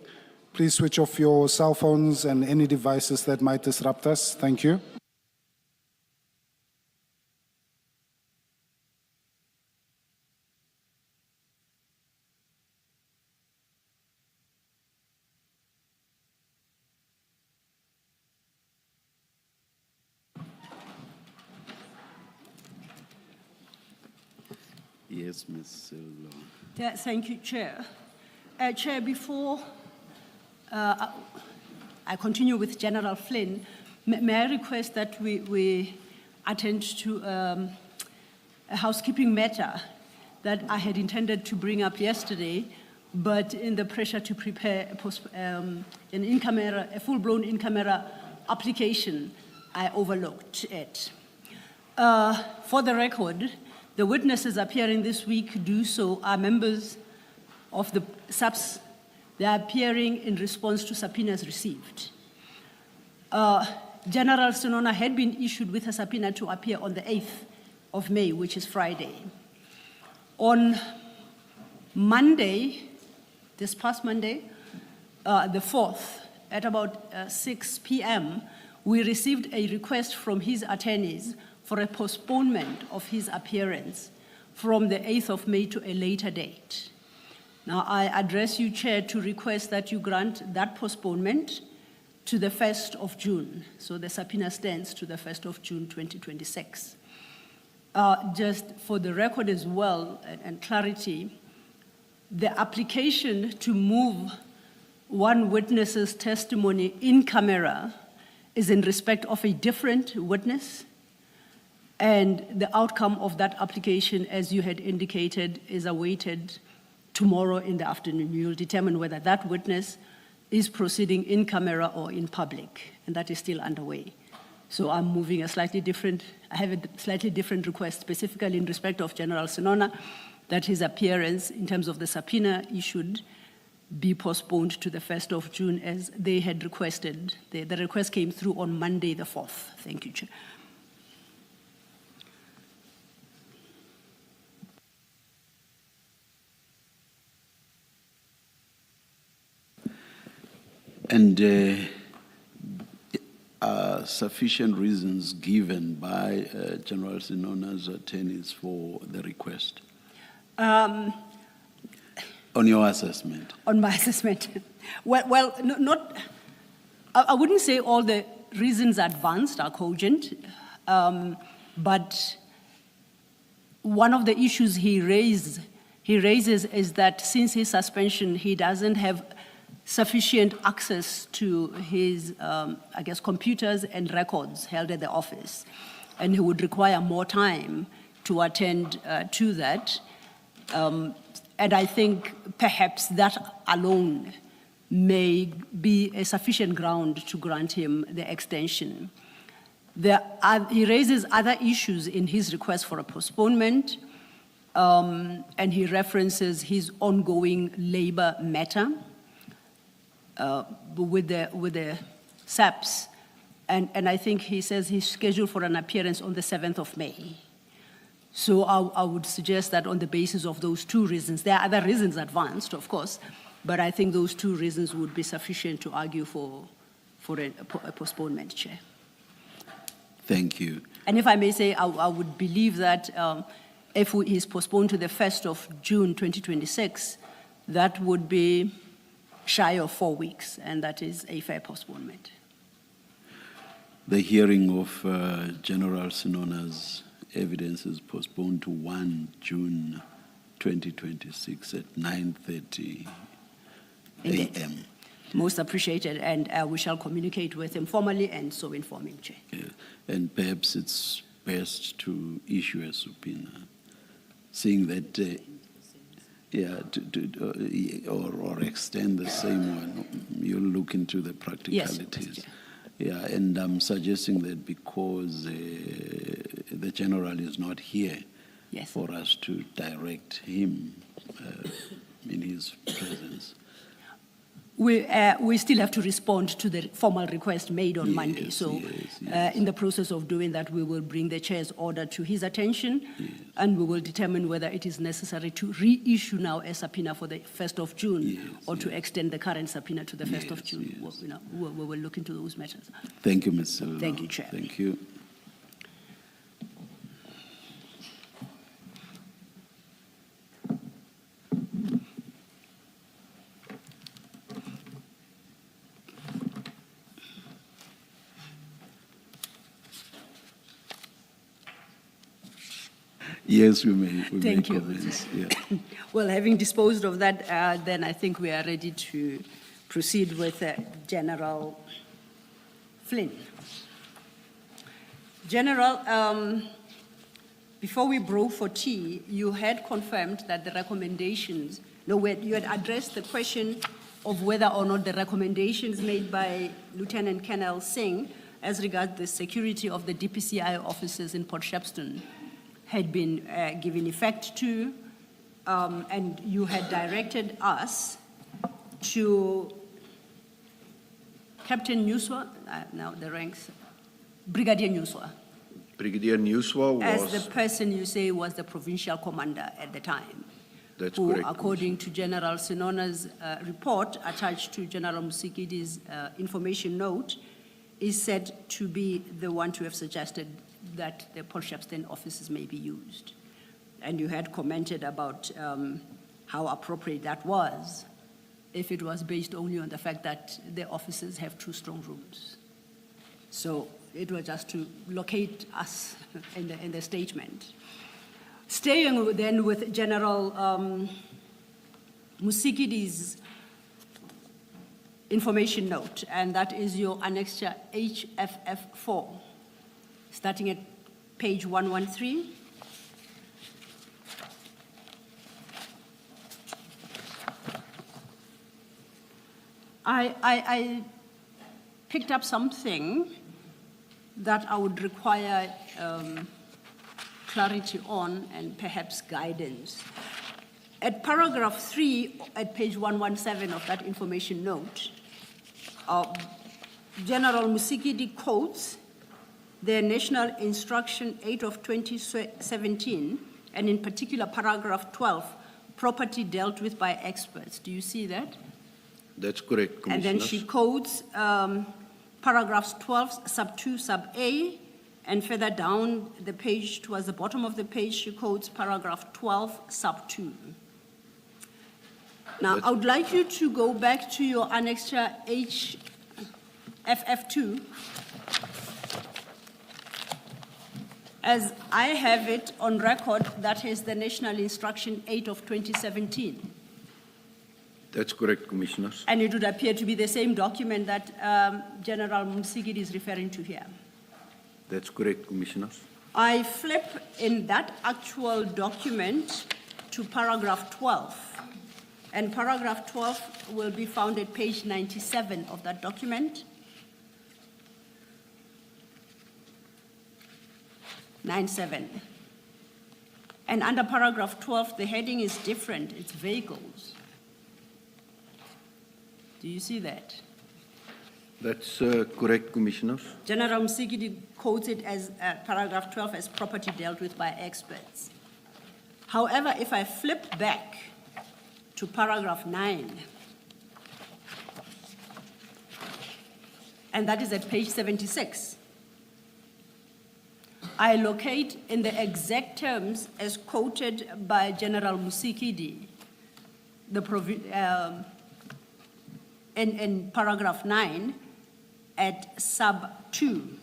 Please switch off your cell phones and any devices that might disrupt us. Thank you. Yes, Ms. Sillo. Yeah, thank you, Chair. Chair, before I continue with General Flynn, may I request that we attend to a housekeeping matter that I had intended to bring up yesterday, but in the pressure to prepare a full-blown in-camera application, I overlooked it. For the record, the witnesses appearing this week do so are members of the SAPS. They are appearing in response to subpoenas received. General Sinona had been issued with a subpoena to appear on the 8th of May, which is Friday. On Monday, this past Monday, the 4th, at about 6 p.m., we received a request from his attorneys for a postponement of his appearance from the 8th of May to a later date. Now, I address you, Chair, to request that you grant that postponement to the 1st of June. So the subpoena stands to the 1st of June, 2026. Just for the record as well and clarity, the application to move one witness's testimony in camera is in respect of a different witness. And the outcome of that application, as you had indicated, is awaited tomorrow in the afternoon. You will determine whether that witness is proceeding in camera or in public, and that is still underway. So I'm moving I have a slightly different request, specifically in respect of General Sinona, that his appearance in terms of the subpoena issued be postponed to the 1st of June as they had requested. The request came through on Monday the 4th. Thank you, Chair. And sufficient reasons given by General Sinona's attorneys for the request? On your assessment? On my assessment. I wouldn't say all the reasons advanced are cogent, but one of the issues he raises is that since his suspension, he doesn't have sufficient access to his, computers and records held at the office. And he would require more time to attend to that. And I think perhaps that alone may be a sufficient ground to grant him the extension. He raises other issues in his request for a postponement, and he references his ongoing labor matter with the SAPS. And I think he says he's scheduled for an appearance on the 7th of May. So I would suggest that on the basis of those two reasons, there are other reasons advanced, of course, but I think those two reasons would be sufficient to argue for a postponement, Chair. Thank you. And if I may say, I would believe that if he's postponed to the 1st of June 2026, that would be shy of 4 weeks, and that is a fair postponement. The hearing of General Sinona's evidence is postponed to 1 June 2026 at 9:30 a.m. Most appreciated, and we shall communicate with him formally and so inform him, Chair. And perhaps it's best to issue a subpoena, seeing that, or extend the same one. You'll look into the practicalities. Yes, yeah, and I'm suggesting that because the general is not here, yes, for us to direct him in his presence. We still have to respond to the formal request made on Monday. So in the process of doing that, we will bring the chair's order to his attention, and we will determine whether it is necessary to reissue now a subpoena for the 1st of June or to extend the current subpoena to the 1st of June. We will look into those matters. Thank you, Ms. Sello. Thank you, Chair. Thank you. Yes, we may. Thank you. Comments. Yeah. Well, having disposed of that, then I think we are ready to proceed with General Flynn. General, before we broke for tea, you had confirmed that the recommendations, you had addressed the question of whether or not the recommendations made by Lieutenant Colonel Singh as regards the security of the DPCI officers in Port Shepstone had been given effect to, and you had directed us to Captain Nuswa, now the ranks, Brigadier Nuswa, Brigadier Nuswa as was, the person you say was the provincial commander at the time. that's Who, correct. according to General Sinona's report attached to General Musikidi's information note, is said to be the one to have suggested that the Port Shepstone offices may be used. And you had commented about how appropriate that was if it was based only on the fact that the offices have 2 strong rooms. So it was just to locate us in the statement. Staying then with General Musikidi's information note, and that is your annexure HFF4, starting at page 113. I picked up something that I would require clarity on and perhaps guidance. At paragraph 3 at page 117 of that information note, General Musikidi quotes the National Instruction 8 of 2017, and in particular paragraph 12, property dealt with by experts. Do you see that? That's correct, And then she quotes paragraphs 12, sub 2, sub A, and further down the page, towards the bottom of the page, she quotes paragraph 12, sub 2. Now, I would like you to go back to your annexure HFF2, as I have it on record, that is the National Instruction 8 of 2017. That's correct, Commissioners. And it would appear to be the same document that General Musigidi is referring to here. That's correct, Commissioners. I flip in that actual document to paragraph 12. And paragraph 12 will be found at page 97 of that document. 97. And under paragraph 12, the heading is different. It's vehicles. Do you see that? That's correct, Commissioners. General Musigidi quotes it as paragraph 12 as property dealt with by experts. However, if I flip back to paragraph 9, and that is at page 76, I locate in the exact terms as quoted by General Musikidi, in paragraph 9 at sub 2.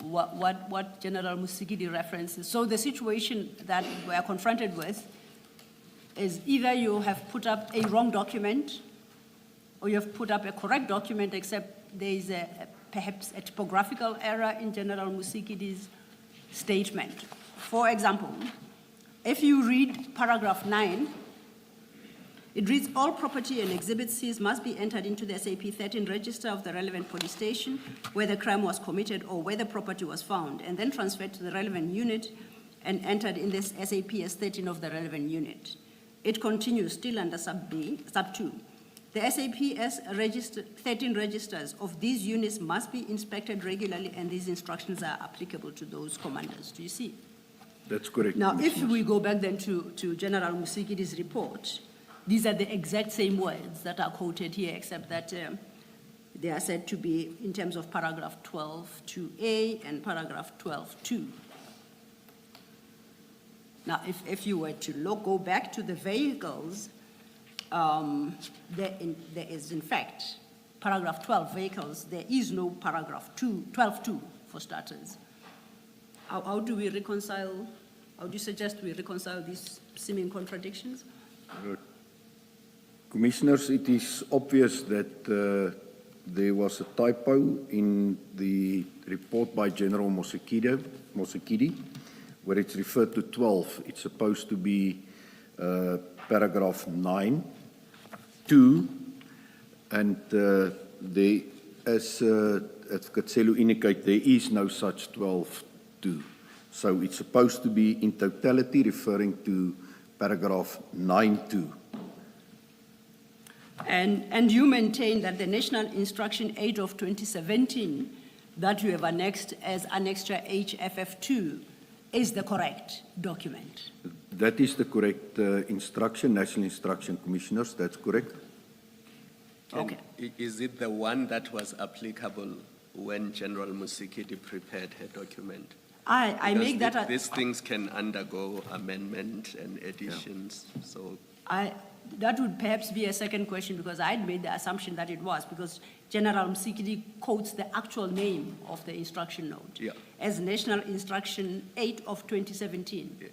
What General Musigidi references. So the situation that we are confronted with is either you have put up a wrong document or you have put up a correct document, except there is perhaps a typographical error in General Musikidi's statement. For example, if you read paragraph 9, it reads, all property and exhibit Cs must be entered into the SAP 13 register of the relevant police station where the crime was committed or where the property was found, and then transferred to the relevant unit and entered in this SAP as 13 of the relevant unit. It continues still under sub 2. The SAPS 13 registers of these units must be inspected regularly, and these instructions are applicable to those commanders. Do you see? That's correct. Now, if Commissioners. we go back then to General Musikidi's report, these are the exact same words that are quoted here, except that they are said to be in terms of paragraph 12.2a and paragraph 12.2. Now, if you were to go back to the vehicles, there is, in fact, paragraph 12 vehicles, there is no paragraph 12.2 for starters. How do we reconcile, how do you suggest we reconcile these seeming contradictions? Commissioners, it is obvious that there was a typo in the report by General Mosekidi, where it's referred to 12. It's supposed to be paragraph 9, 2, and there, as Advocate Celu indicated, there is no such 12.2. So it's supposed to be in totality referring to paragraph 9.2. And you maintain that the National Instruction 8 of 2017 that you have annexed as Annexure HFF2 is the correct document. That is the correct instruction, National Instruction, Commissioners, that's correct. Okay. Is it the one that was applicable when General Musikidi prepared her document? I Because make that, these things can undergo amendment and additions, so. That would perhaps be a second question, because I'd made the assumption that it was, because General Msikidi quotes the actual name of the instruction note as National Instruction 8 of 2017. Yeah.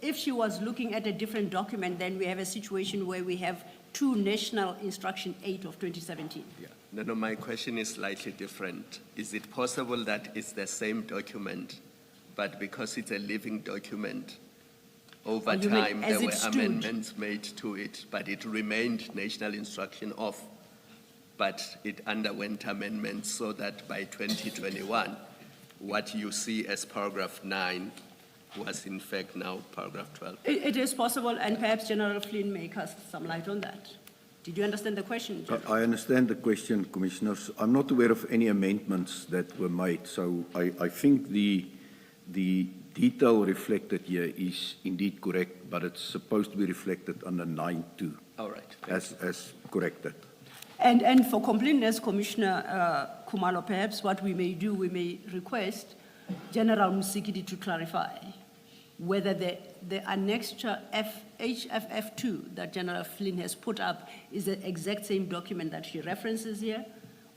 If she was looking at a different document, then we have a situation where we have two National Instruction 8 of 2017. Yeah. No, my question is slightly different. Is it possible that it's the same document, but because it's a living document, over You mean time as there it were stood? amendments made to it, but it remained National Instruction of, but it underwent amendments so that by 2021, what you see as paragraph 9 was in fact now paragraph 12. It is possible, and perhaps General Flynn may cast some light on that. Did you understand the question, General? I understand the question, Commissioners. I'm not aware of any amendments that were made, so I think the detail reflected here is indeed correct, but it's supposed to be reflected under 9.2 All right. as corrected. And for completeness, Commissioner Kumalo, perhaps what we may do, we may request General Musikidi to clarify whether the annexure HFF2 that General Flynn has put up is the exact same document that she references here,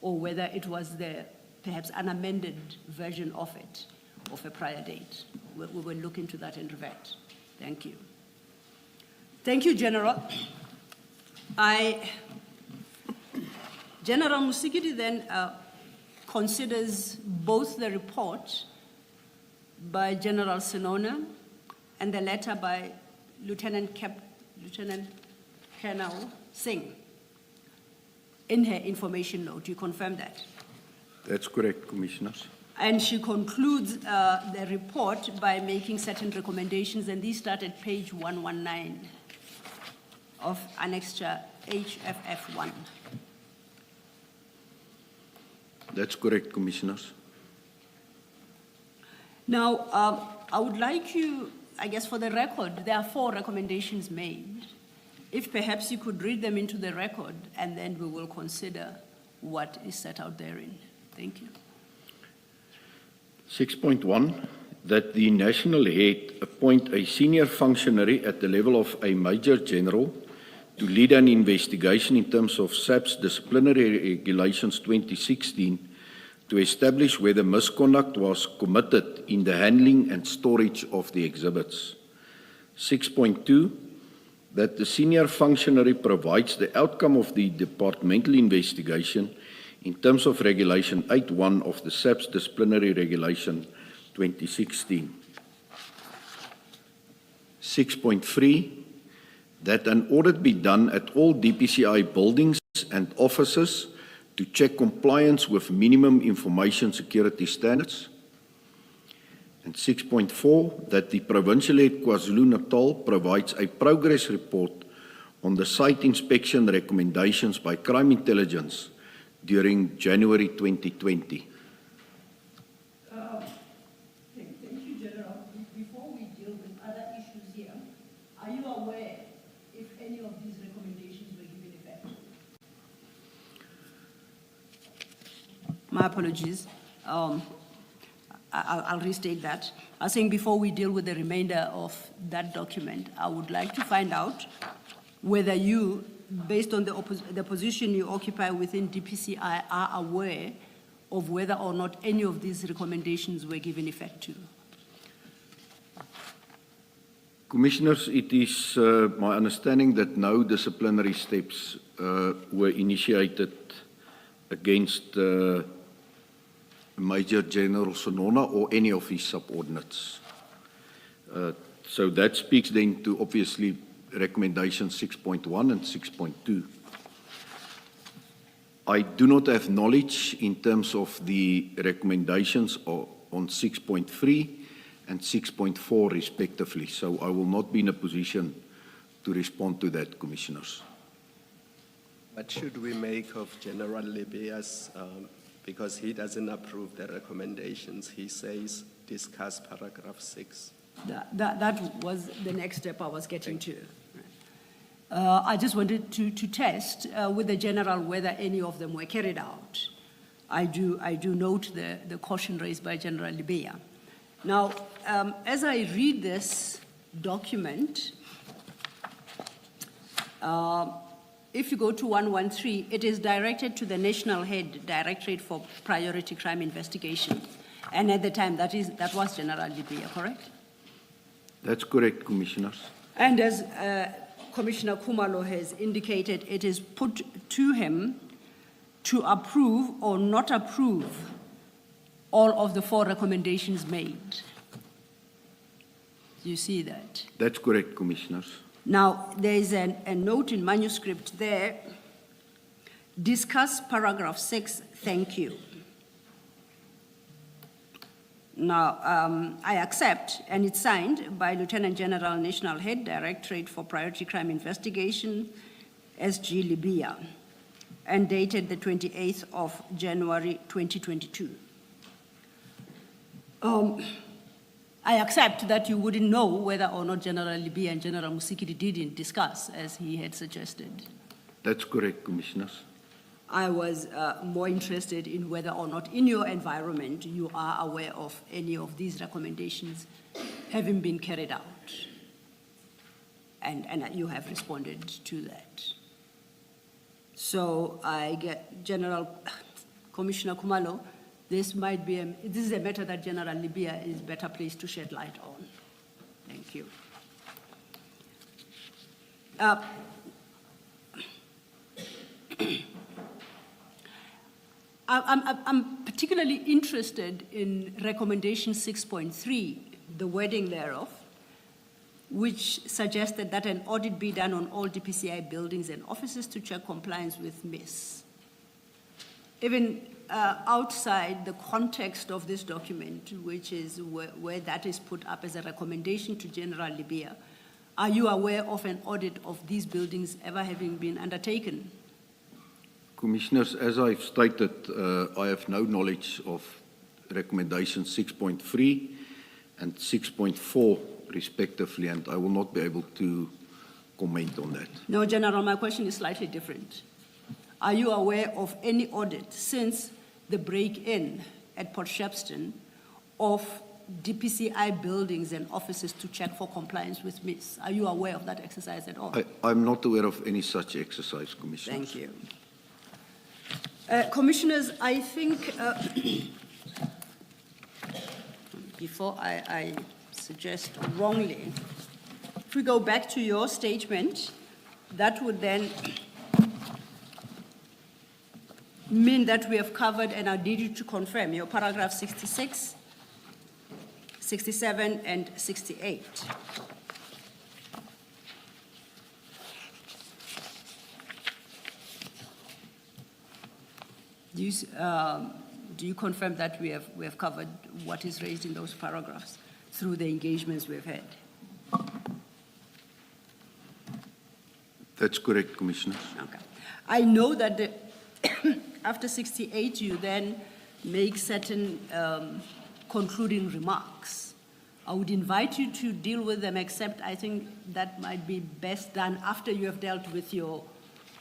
or whether it was perhaps an amended version of it, of a prior date. We will look into that and revert. Thank you. Thank you, General. General Musikidi then considers both the report by General Senona and the letter by Lieutenant Colonel Singh in her information note. You confirm that? That's correct, Commissioners. And she concludes the report by making certain recommendations, and these start at page 119 of Annexure HFF1. That's correct, Commissioners. Now, I would like you, I guess for the record, there are 4 recommendations made. If perhaps you could read them into the record, and then we will consider what is set out therein. Thank you. 6.1, that the national head appoint a senior functionary at the level of a major general to lead an investigation in terms of SAP's disciplinary regulations 2016 to establish whether misconduct was committed in the handling and storage of the exhibits. 6.2, that the senior functionary provides the outcome of the departmental investigation in terms of Regulation 8.1 of the SAP's Disciplinary Regulation 2016. 6.3, that an audit be done at all DPCI buildings and offices to check compliance with minimum information security standards. And 6.4, that the Provincial Head KwaZulu-Natal provides a progress report on the site inspection recommendations by Crime Intelligence during January 2020. Thank you, General. Before we deal with other issues here, are you aware if any of these recommendations were given effect? My apologies. I'll restate that. I was saying before we deal with the remainder of that document, I would like to find out whether you, based on the position you occupy within DPCI, are aware of whether or not any of these recommendations were given effect to. Commissioners, it is my understanding that no disciplinary steps were initiated against Major General Sonona or any of his subordinates. So that speaks then to obviously recommendation 6.1 and 6.2. I do not have knowledge in terms of the recommendations on 6.3 and 6.4 respectively, so I will not be in a position to respond to that, Commissioners. What should we make of General Libia's, because he doesn't approve the recommendations, he says discuss paragraph 6. That was the next step I was getting to. I just wanted to test with the general whether any of them were carried out. I do note the caution raised by General Libia. Now, as I read this document, if you go to 113, it is directed to the National Head Directorate for Priority Crime Investigation. And at the time, that was General Libia, correct? That's correct, Commissioners. And as Commissioner Khumalo has indicated, it is put to him to approve or not approve all of the 4 recommendations made. You see that? That's correct, Commissioners. Now, there is a note in manuscript there. Discuss paragraph 6, thank you. Now, I accept, and it's signed by Lieutenant General National Head Directorate for Priority Crime Investigation, SG Libya, and dated the 28th of January 2022. I accept that you wouldn't know whether or not General Libya and General Musikidi didn't discuss, as he had suggested. That's correct, Commissioners. I was more interested in whether or not in your environment you are aware of any of these recommendations having been carried out. And you have responded to that. So I get Commissioner Khumalo, this is a matter that General Libya is better placed to shed light on. Thank you. I'm particularly interested in recommendation 6.3, the wording thereof, which suggested that an audit be done on all DPCI buildings and offices to check compliance with MIS. Even outside the context of this document, which is where that is put up as a recommendation to General Libya, are you aware of an audit of these buildings ever having been undertaken? Commissioners, as I've stated, I have no knowledge of recommendation 6.3 and 6.4 respectively, and I will not be able to comment on that. No, General, my question is slightly different. Are you aware of any audit since the break-in at Port Shepstone of DPCI buildings and offices to check for compliance with MIS? Are you aware of that exercise at all? I'm not aware of any such exercise, Commissioner. Thank you. Commissioners, I think before I suggest wrongly, if we go back to your statement, that would then mean that we have covered, and I need you to confirm, your paragraph 66, 67, and 68. do you confirm that we have covered what is raised in those paragraphs through the engagements we've had? That's correct, Commissioners. Okay. I know that after 68, you then make certain concluding remarks. I would invite you to deal with them, except I think that might be best done after you have dealt with your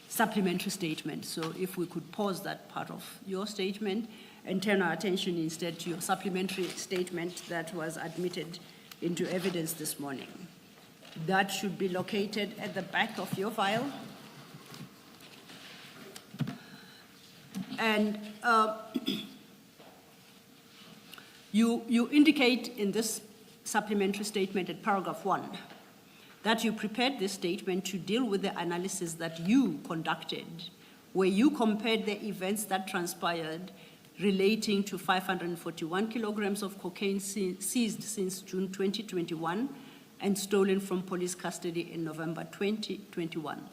supplementary statement. So if we could pause that part of your statement and turn our attention instead to your supplementary statement that was admitted into evidence this morning. That should be located at the back of your file. And you indicate in this supplementary statement at paragraph 1 that you prepared this statement to deal with the analysis that you conducted, where you compared the events that transpired relating to 541 kilograms of cocaine seized since June 2021 and stolen from police custody in November 2021.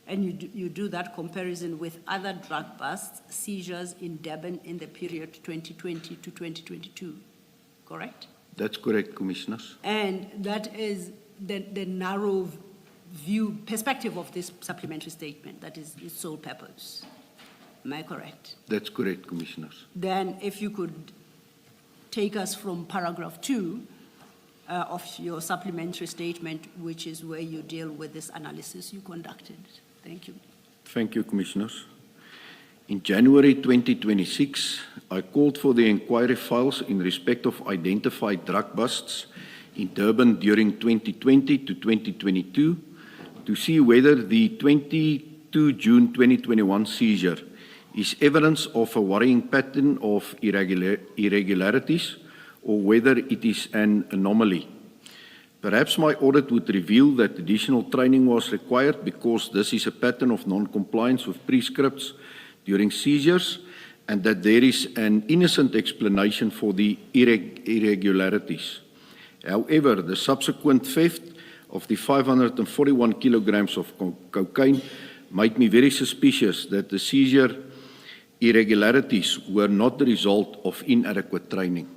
And you do that comparison with other drug busts, seizures in Durban in the period 2020 to 2022, correct? That's correct, Commissioners. And that is the narrow view, perspective of this supplementary statement, that is its sole purpose. Am I correct? That's correct, Commissioners. Then if you could take us from paragraph 2 of your supplementary statement, which is where you deal with this analysis you conducted. Thank you. Thank you, Commissioners. In January 2026, I called for the inquiry files in respect of identified drug busts in Durban during 2020 to 2022 to see whether the 22 June 2021 seizure is evidence of a worrying pattern of irregularities or whether it is an anomaly. Perhaps my audit would reveal that additional training was required because this is a pattern of non-compliance with prescripts during seizures and that there is an innocent explanation for the irregularities. However, the subsequent theft of the 541 kilograms of cocaine made me very suspicious that the seizure irregularities were not the result of inadequate training.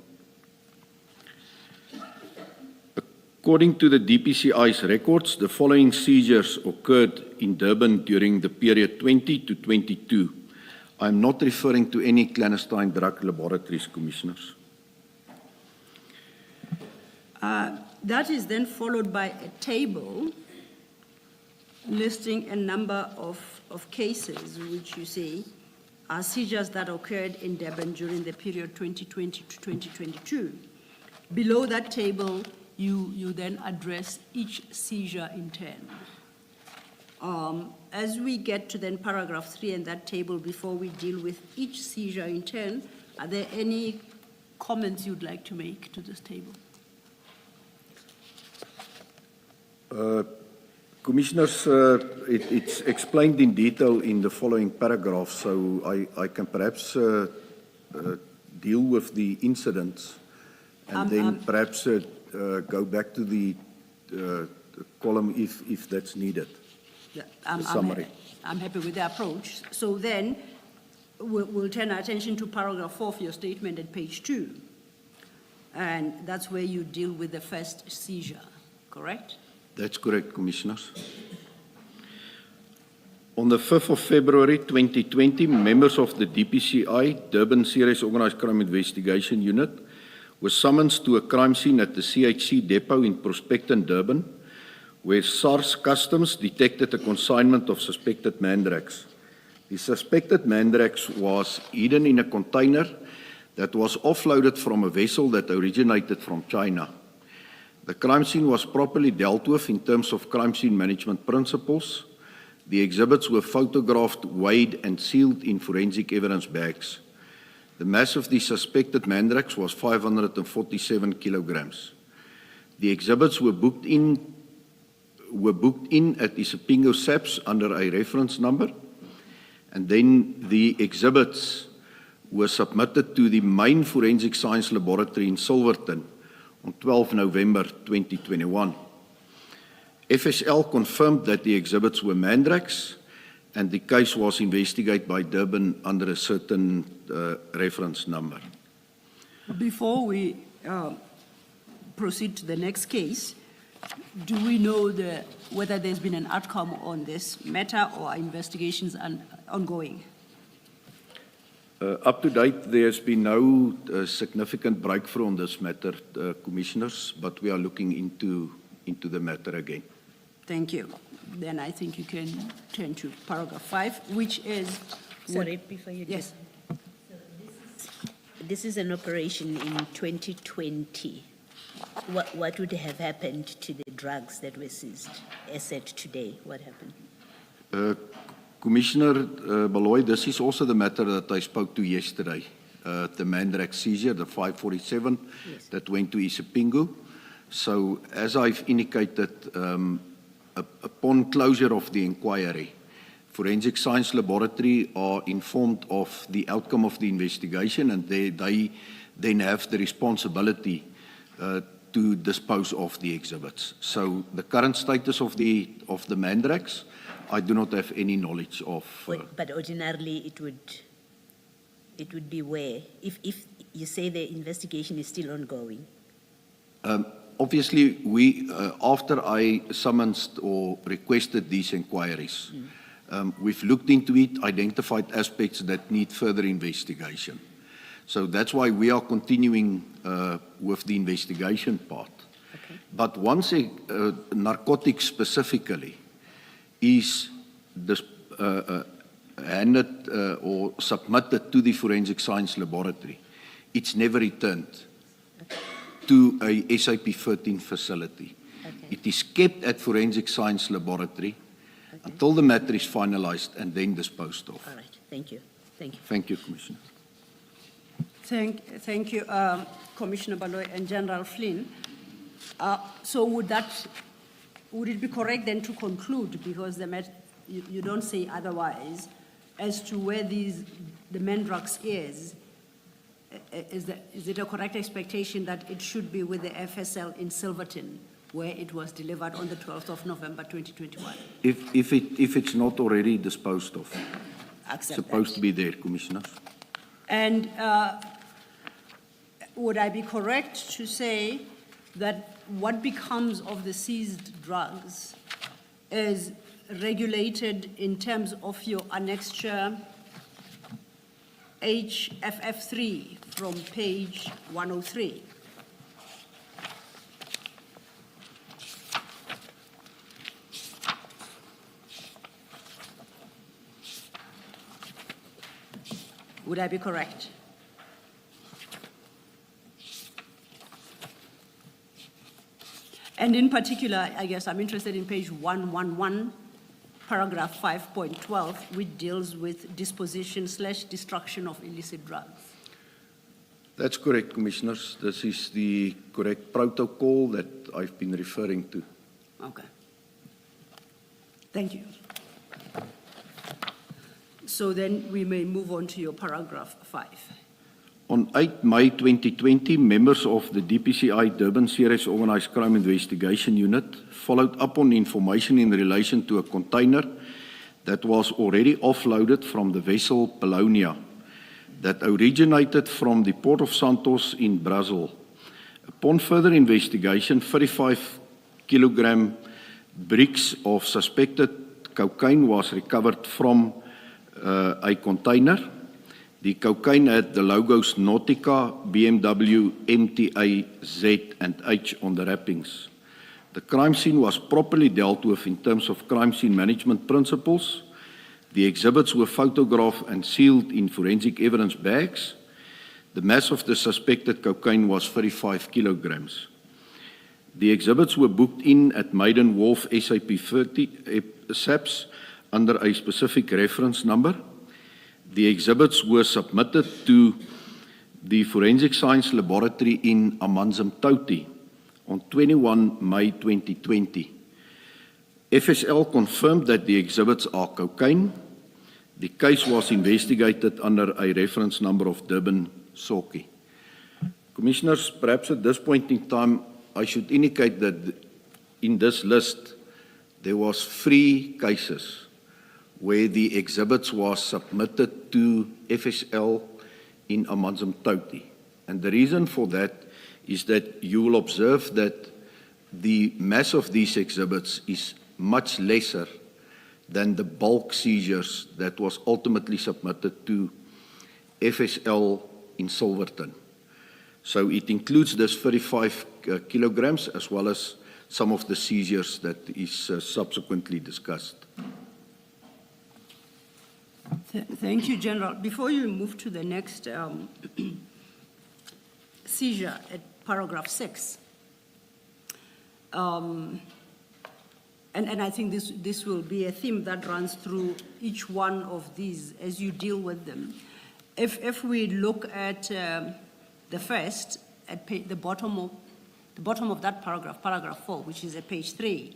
According to the DPCI's records, the following seizures occurred in Durban during the period 20 to 22. I'm not referring to any clandestine drug laboratories, Commissioners. That is then followed by a table listing a number of cases which you say are seizures that occurred in Durban during the period 2020 to 2022. Below that table, you then address each seizure in turn. As we get to then paragraph 3 in that table, before we deal with each seizure in turn, are there any comments you'd like to make to this table? Commissioners, it's explained in detail in the following paragraph, so I can perhaps deal with the incidents and then perhaps go back to the column if that's needed. Yeah, Summary. I'm happy with the approach. So then we'll turn our attention to paragraph 4 of your statement at page 2. And that's where you deal with the first seizure, correct? That's correct, Commissioners. On the 5th of February 2020, members of the DPCI, Durban Serious Organised Crime Investigation Unit, were summoned to a crime scene at the CHC depot in Prospecton, Durban, where SARS Customs detected a consignment of suspected mandrax. The suspected mandrax was hidden in a container that was offloaded from a vessel that originated from China. The crime scene was properly dealt with in terms of crime scene management principles. The exhibits were photographed, weighed, and sealed in forensic evidence bags. The mass of the suspected mandrax was 547 kilograms. The exhibits were booked in at Isipingo SAPS under a reference number, and then the exhibits were submitted to the main forensic science laboratory in Silverton on 12 November 2021. FSL confirmed that the exhibits were mandrax and the case was investigated by Durban under a certain reference number. Before we proceed to the next case, do we know whether there's been an outcome on this matter or are investigations ongoing? Up to date, there's been no significant breakthrough on this matter, Commissioners, but we are looking into the matter again. Thank you. Then I think you can turn to paragraph 5, which is... Sorry, before you do. Yes. This is an operation in 2020. What would have happened to the drugs that were seized as at today? What happened? Commissioner Baloy, this is also the matter that I spoke to yesterday. The Mandrake seizure, the 547 Yes. that went to Isipingo. So as I've indicated, upon closure of the inquiry, Forensic Science Laboratory are informed of the outcome of the investigation, and they then have the responsibility to dispose of the exhibits. So the current status of the Mandrakes, I do not have any knowledge of. But ordinarily, it would be where? If you say the investigation is still ongoing. Obviously, we after I summoned or requested these inquiries, we've looked into it, identified aspects that need further investigation. So that's why we are continuing with the investigation part. Okay. But once narcotics specifically is handed or submitted to the Forensic Science Laboratory, it's never returned to a SAP 13 facility. Okay. It is kept at Forensic Science Laboratory until the matter is finalized and then disposed of. All right. Thank you. Thank you. Thank you, Commissioner. Thank you, Commissioner Baloy and General Flynn. So would it be correct then to conclude, because you don't say otherwise, as to where the Mandrakes is it a correct expectation that it should be with the FSL in Silverton, where it was delivered on the 12th of November 2021? If it's not already disposed of, it's supposed to be there, Commissioners. And would I be correct to say that what becomes of the seized drugs is regulated in terms of your annexure HFF3 from page 103? Would I be correct? And in particular, I guess I'm interested in page 111, paragraph 5.12, which deals with disposition/destruction of illicit drugs. That's correct, Commissioners. This is the correct protocol that I've been referring to. Okay. Thank you. So then we may move on to your paragraph 5. On 8 May 2020, members of the DPCI Durban Serious Organised Crime Investigation Unit followed up on information in relation to a container that was already offloaded from the vessel Polonia that originated from the port of Santos in Brazil. Upon further investigation, 35 kilogram bricks of suspected cocaine was recovered from a container. The cocaine had the logos Nautica, BMW, MTA, Z and H on the wrappings. The crime scene was properly dealt with in terms of crime scene management principles. The exhibits were photographed and sealed in forensic evidence bags. The mass of the suspected cocaine was 35 kilograms. The exhibits were booked in at Maiden Wharf SAP 30 SAPS under a specific reference number. The exhibits were submitted to the Forensic Science Laboratory in Amanzimtoti on 21 May 2020. FSL confirmed that the exhibits are cocaine. The case was investigated under a reference number of Durban Soki. Commissioners, perhaps at this point in time, I should indicate that in this list, there was 3 cases where the exhibits was submitted to FSL in Amanzimtoti. And the reason for that is that you will observe that the mass of these exhibits is much lesser than the bulk seizures that was ultimately submitted to FSL in Silverton. So it includes this 35 kilograms as well as some of the seizures that is subsequently discussed. Thank you, General. Before you move to the next seizure at paragraph 6, and I think this will be a theme that runs through each one of these as you deal with them. If we look at the first, at the bottom of that paragraph, paragraph 4, which is at page 3,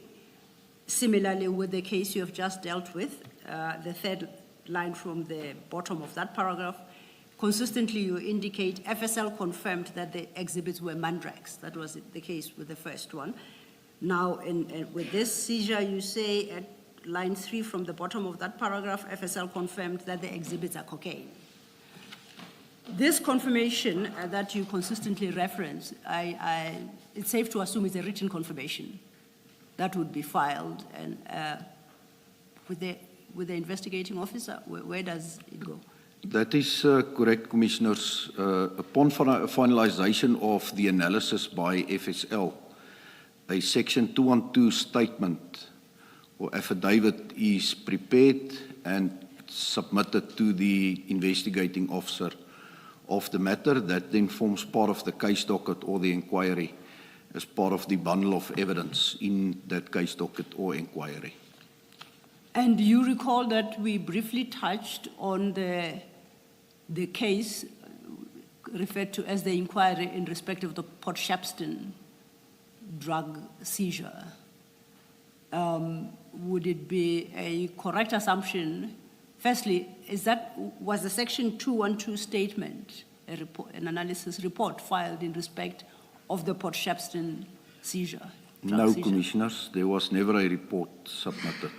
similarly with the case you have just dealt with, the third line from the bottom of that paragraph, consistently you indicate FSL confirmed that the exhibits were mandrakes. That was the case with the first one. Now, with this seizure, you say at line 3 from the bottom of that paragraph, FSL confirmed that the exhibits are cocaine. This confirmation that you consistently reference, it's safe to assume it's a written confirmation that would be filed and with the investigating officer. Where does it go? That is correct, Commissioners. Upon finalization of the analysis by FSL, a Section 212 statement or affidavit is prepared and submitted to the investigating officer of the matter. That then forms part of the case docket or the inquiry as part of the bundle of evidence in that case docket or inquiry. And you recall that we briefly touched on the case referred to as the inquiry in respect of the Port Shepstone drug seizure. Would it be a correct assumption? Firstly, was the Section 212 statement an analysis report filed in respect of the Port Shepstone seizure? No, seizure? Commissioners, there was never a report submitted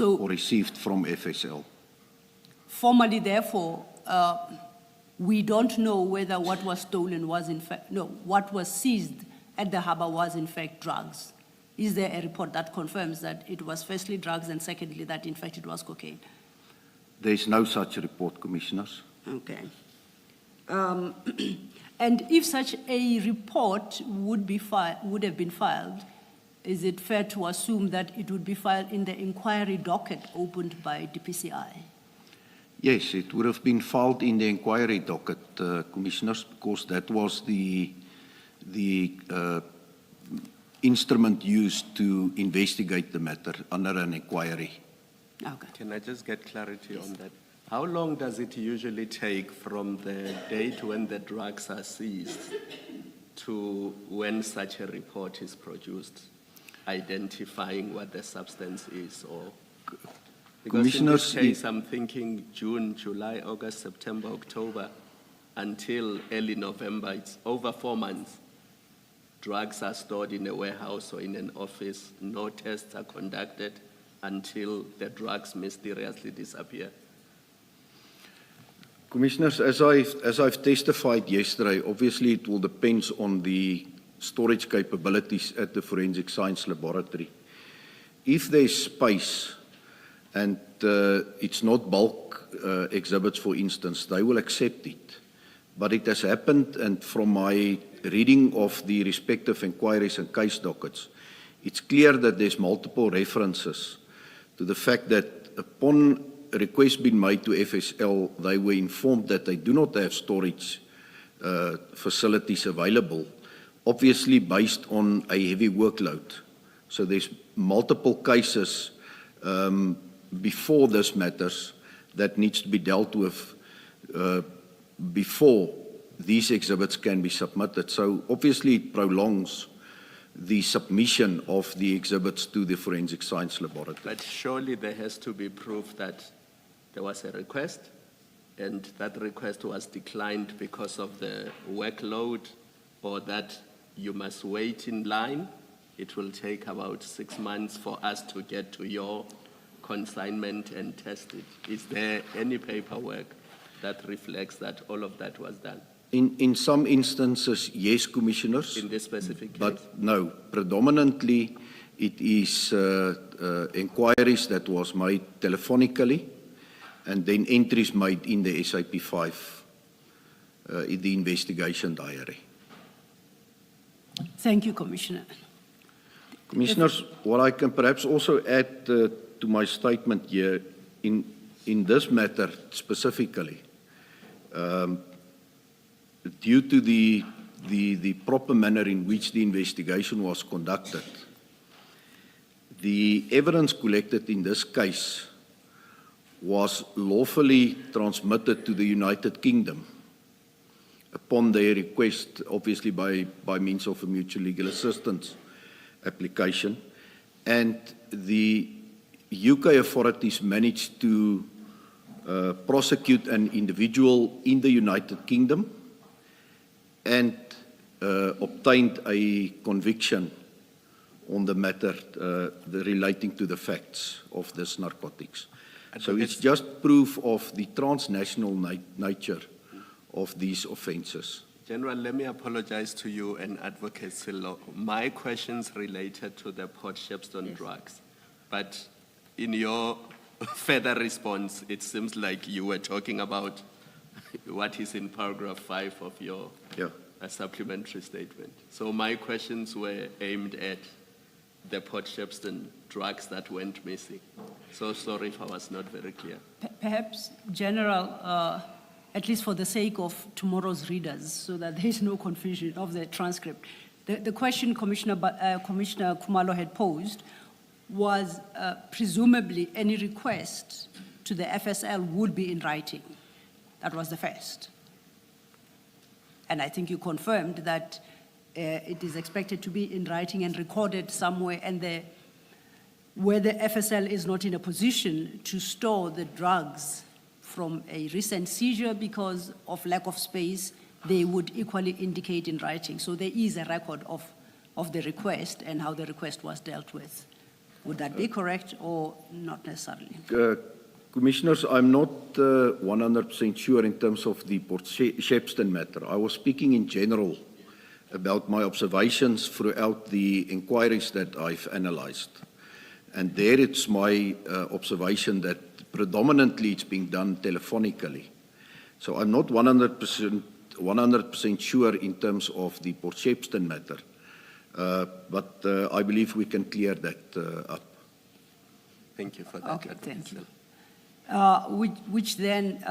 or received from FSL. Formally, therefore, we don't know whether what was stolen was in fact, what was seized at the harbour was in fact drugs. Is there a report that confirms that it was firstly drugs and secondly that in fact it was cocaine? There is no such report, Commissioners. Okay. And if such a report would have been filed, is it fair to assume that it would be filed in the inquiry docket opened by DPCI? Yes, it would have been filed in the inquiry docket, Commissioners, because that was the instrument used to investigate the matter under an inquiry. Okay. Can I just get clarity on that? How long does it usually take from the date when the drugs are seized to when such a report is produced, identifying what the substance is? Or because in this case, I'm thinking June, July, August, September, October, until early November. It's over 4 months. Drugs are stored in a warehouse or in an office. No tests are conducted until the drugs mysteriously disappear. Commissioners, as I've testified yesterday, obviously it will depend on the storage capabilities at the Forensic Science Laboratory. If there's space and it's not bulk exhibits, for instance, they will accept it. But it has happened, and from my reading of the respective inquiries and case dockets, it's clear that there's multiple references to the fact that upon a request being made to FSL, they were informed that they do not have storage facilities available, obviously based on a heavy workload. So there's multiple cases before this matters that needs to be dealt with before these exhibits can be submitted. So obviously it prolongs the submission of the exhibits to the Forensic Science Laboratory. But surely there has to be proof that there was a request and that request was declined because of the workload, or that you must wait in line. It will take about 6 months for us to get to your consignment and tested. Is there any paperwork that reflects that all of that was done In some instances, yes, commissioners. in this specific case? But no, predominantly it is inquiries that was made telephonically and then entries made in the SAP5, in the investigation diary. Thank you, Commissioner. Commissioners, what I can perhaps also add to my statement here, in this matter specifically, due to the proper manner in which the investigation was conducted, the evidence collected in this case was lawfully transmitted to the United Kingdom upon their request, obviously by means of a mutual legal assistance application. And the UK authorities managed to prosecute an individual in the United Kingdom and obtained a conviction on the matter relating to the facts of this narcotics. So it's just proof of the transnational nature of these offences. General, let me apologize to you and Advocate Silo. My questions related to the Port Shepstone drugs, but in your further response, it seems like you were talking about what is in paragraph 5 of your supplementary statement. So my questions were aimed at the Port Shepstone drugs that went missing. So sorry if I was not very clear. Perhaps, General, at least for the sake of tomorrow's readers, so that there is no confusion of the transcript. The question Commissioner Khumalo had posed was presumably any request to the FSL would be in writing. That was the first. And I think you confirmed that it is expected to be in writing and recorded somewhere, and where the FSL is not in a position to store the drugs from a recent seizure because of lack of space, they would equally indicate in writing. So there is a record of the request and how the request was dealt with. Would that be correct or not necessarily? Commissioners, I'm not 100% sure in terms of the Port Shepstone matter. I was speaking in general about my observations throughout the inquiries that I've analysed. And there it's my observation that predominantly it's being done telephonically. So I'm not 100% sure in terms of the Port Shepstone matter, but I believe we can clear that up. Thank you for that. Okay, thank you. Which then,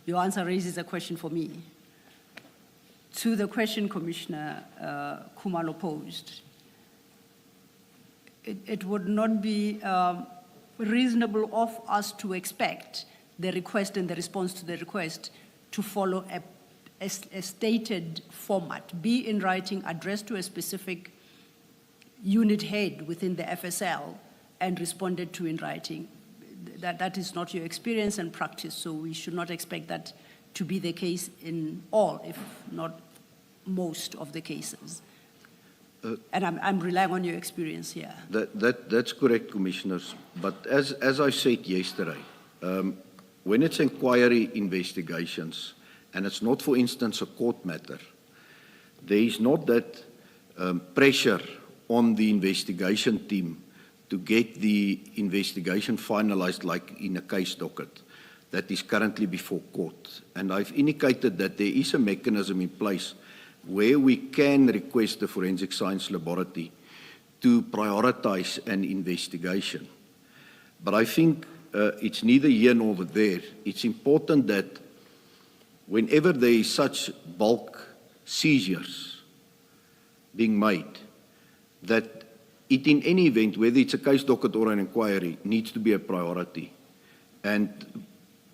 your answer raises a question for me. To the question Commissioner Khumalo posed, it would not be reasonable of us to expect the request and the response to the request to follow a stated format, be in writing, addressed to a specific unit head within the FSL and responded to in writing. That is not your experience and practice, so we should not expect that to be the case in all, if not most of the cases. And I'm relying on your experience here. That's correct, Commissioners. But as I said yesterday, when it's inquiry investigations, and it's not, for instance, a court matter, there is not that pressure on the investigation team to get the investigation finalized like in a case docket that is currently before court. And I've indicated that there is a mechanism in place where we can request the forensic science laboratory to prioritize an investigation. But I think it's neither here nor there. It's important that whenever there is such bulk seizures being made, that it in any event, whether it's a case docket or an inquiry, needs to be a priority. And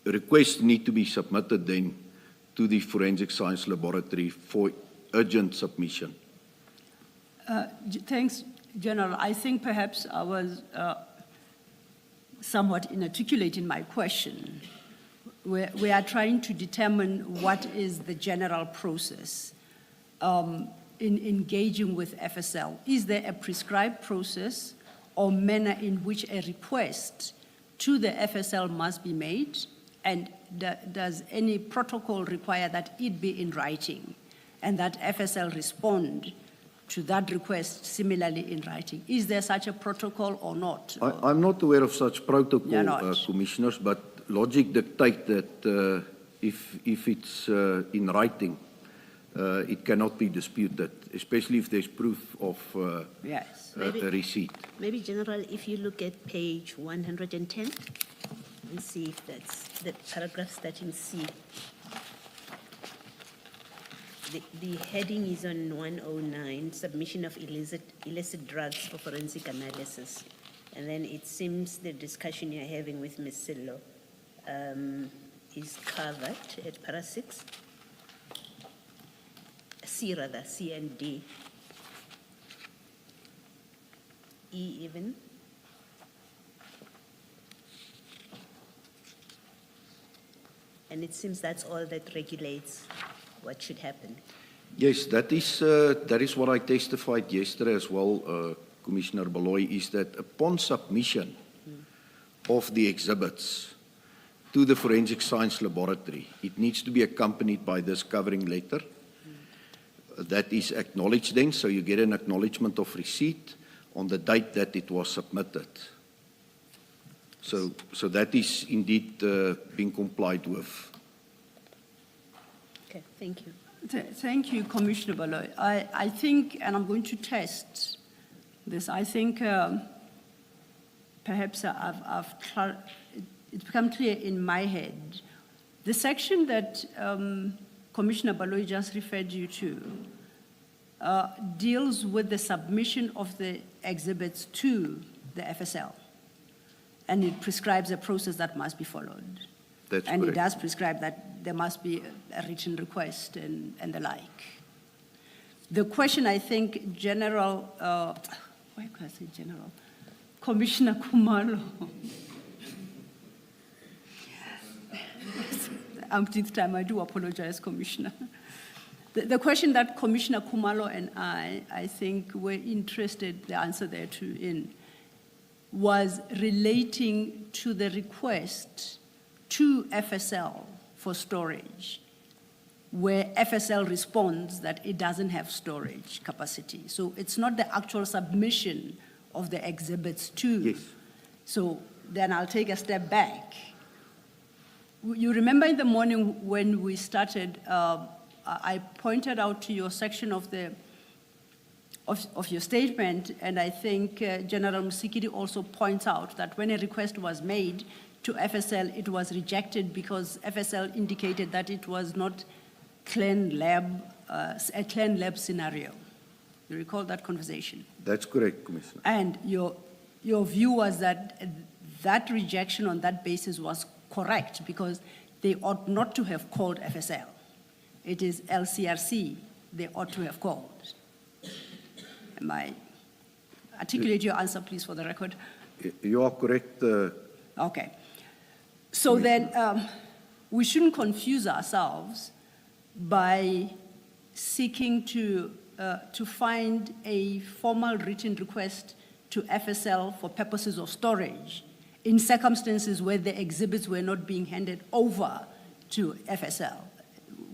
requests need to be submitted then to the forensic science laboratory for urgent submission. Thanks, General. I think perhaps I was somewhat inarticulate in my question. We are trying to determine what is the general process in engaging with FSL. Is there a prescribed process, or manner in which a request to the FSL must be made? And does any protocol require that it be in writing and that FSL respond to that request similarly in writing? Is there such a protocol or not? I'm not aware of such You're protocol, not. Commissioners, but logic dictates that if it's in writing, it cannot be disputed, especially if there's proof of Yes. the receipt. Maybe, General, if you look at page 110, and see if that's the paragraph starting C. The heading is on 109, submission of illicit drugs for forensic analysis. And then it seems the discussion you're having with Ms. Sillo is covered at para 6. C rather, C and D. E even. And it seems that's all that regulates what should happen. Yes, that is what I testified yesterday as well, Commissioner Baloy, is that upon submission of the exhibits to the Forensic Science Laboratory, it needs to be accompanied by this covering letter. That is acknowledged then, so you get an acknowledgement of receipt on the date that it was submitted. So that is indeed being complied with. Okay, thank you. Thank you, Commissioner Baloy. I think, and I'm going to test this, I think perhaps it's become clear in my head. The section that Commissioner Baloy just referred you to deals with the submission of the exhibits to the FSL. And it prescribes a process that must be followed. That's and correct. it does prescribe that there must be a written request and the like. The question, I think, General, why can I say General? Commissioner Kumalo. Umpteenth time, I do apologize, Commissioner. The question that Commissioner Kumalo and I think were interested, the answer there to in, was relating to the request to FSL for storage, where FSL responds that it doesn't have storage capacity. So it's not the actual submission of the exhibits to. Yes. So then I'll take a step back. You remember in the morning when we started, I pointed out to your section of your statement, and I think General Musikiri also points out that when a request was made to FSL, it was rejected because FSL indicated that it was not a clean lab scenario. You recall that conversation? That's correct, Commissioner. And your view was that that rejection on that basis was correct because they ought not to have called FSL. It is LCRC they ought to have called. Articulate your answer, please, for the record. You are correct. Okay. So then we shouldn't confuse ourselves by seeking to find a formal written request to FSL for purposes of storage in circumstances where the exhibits were not being handed over to FSL.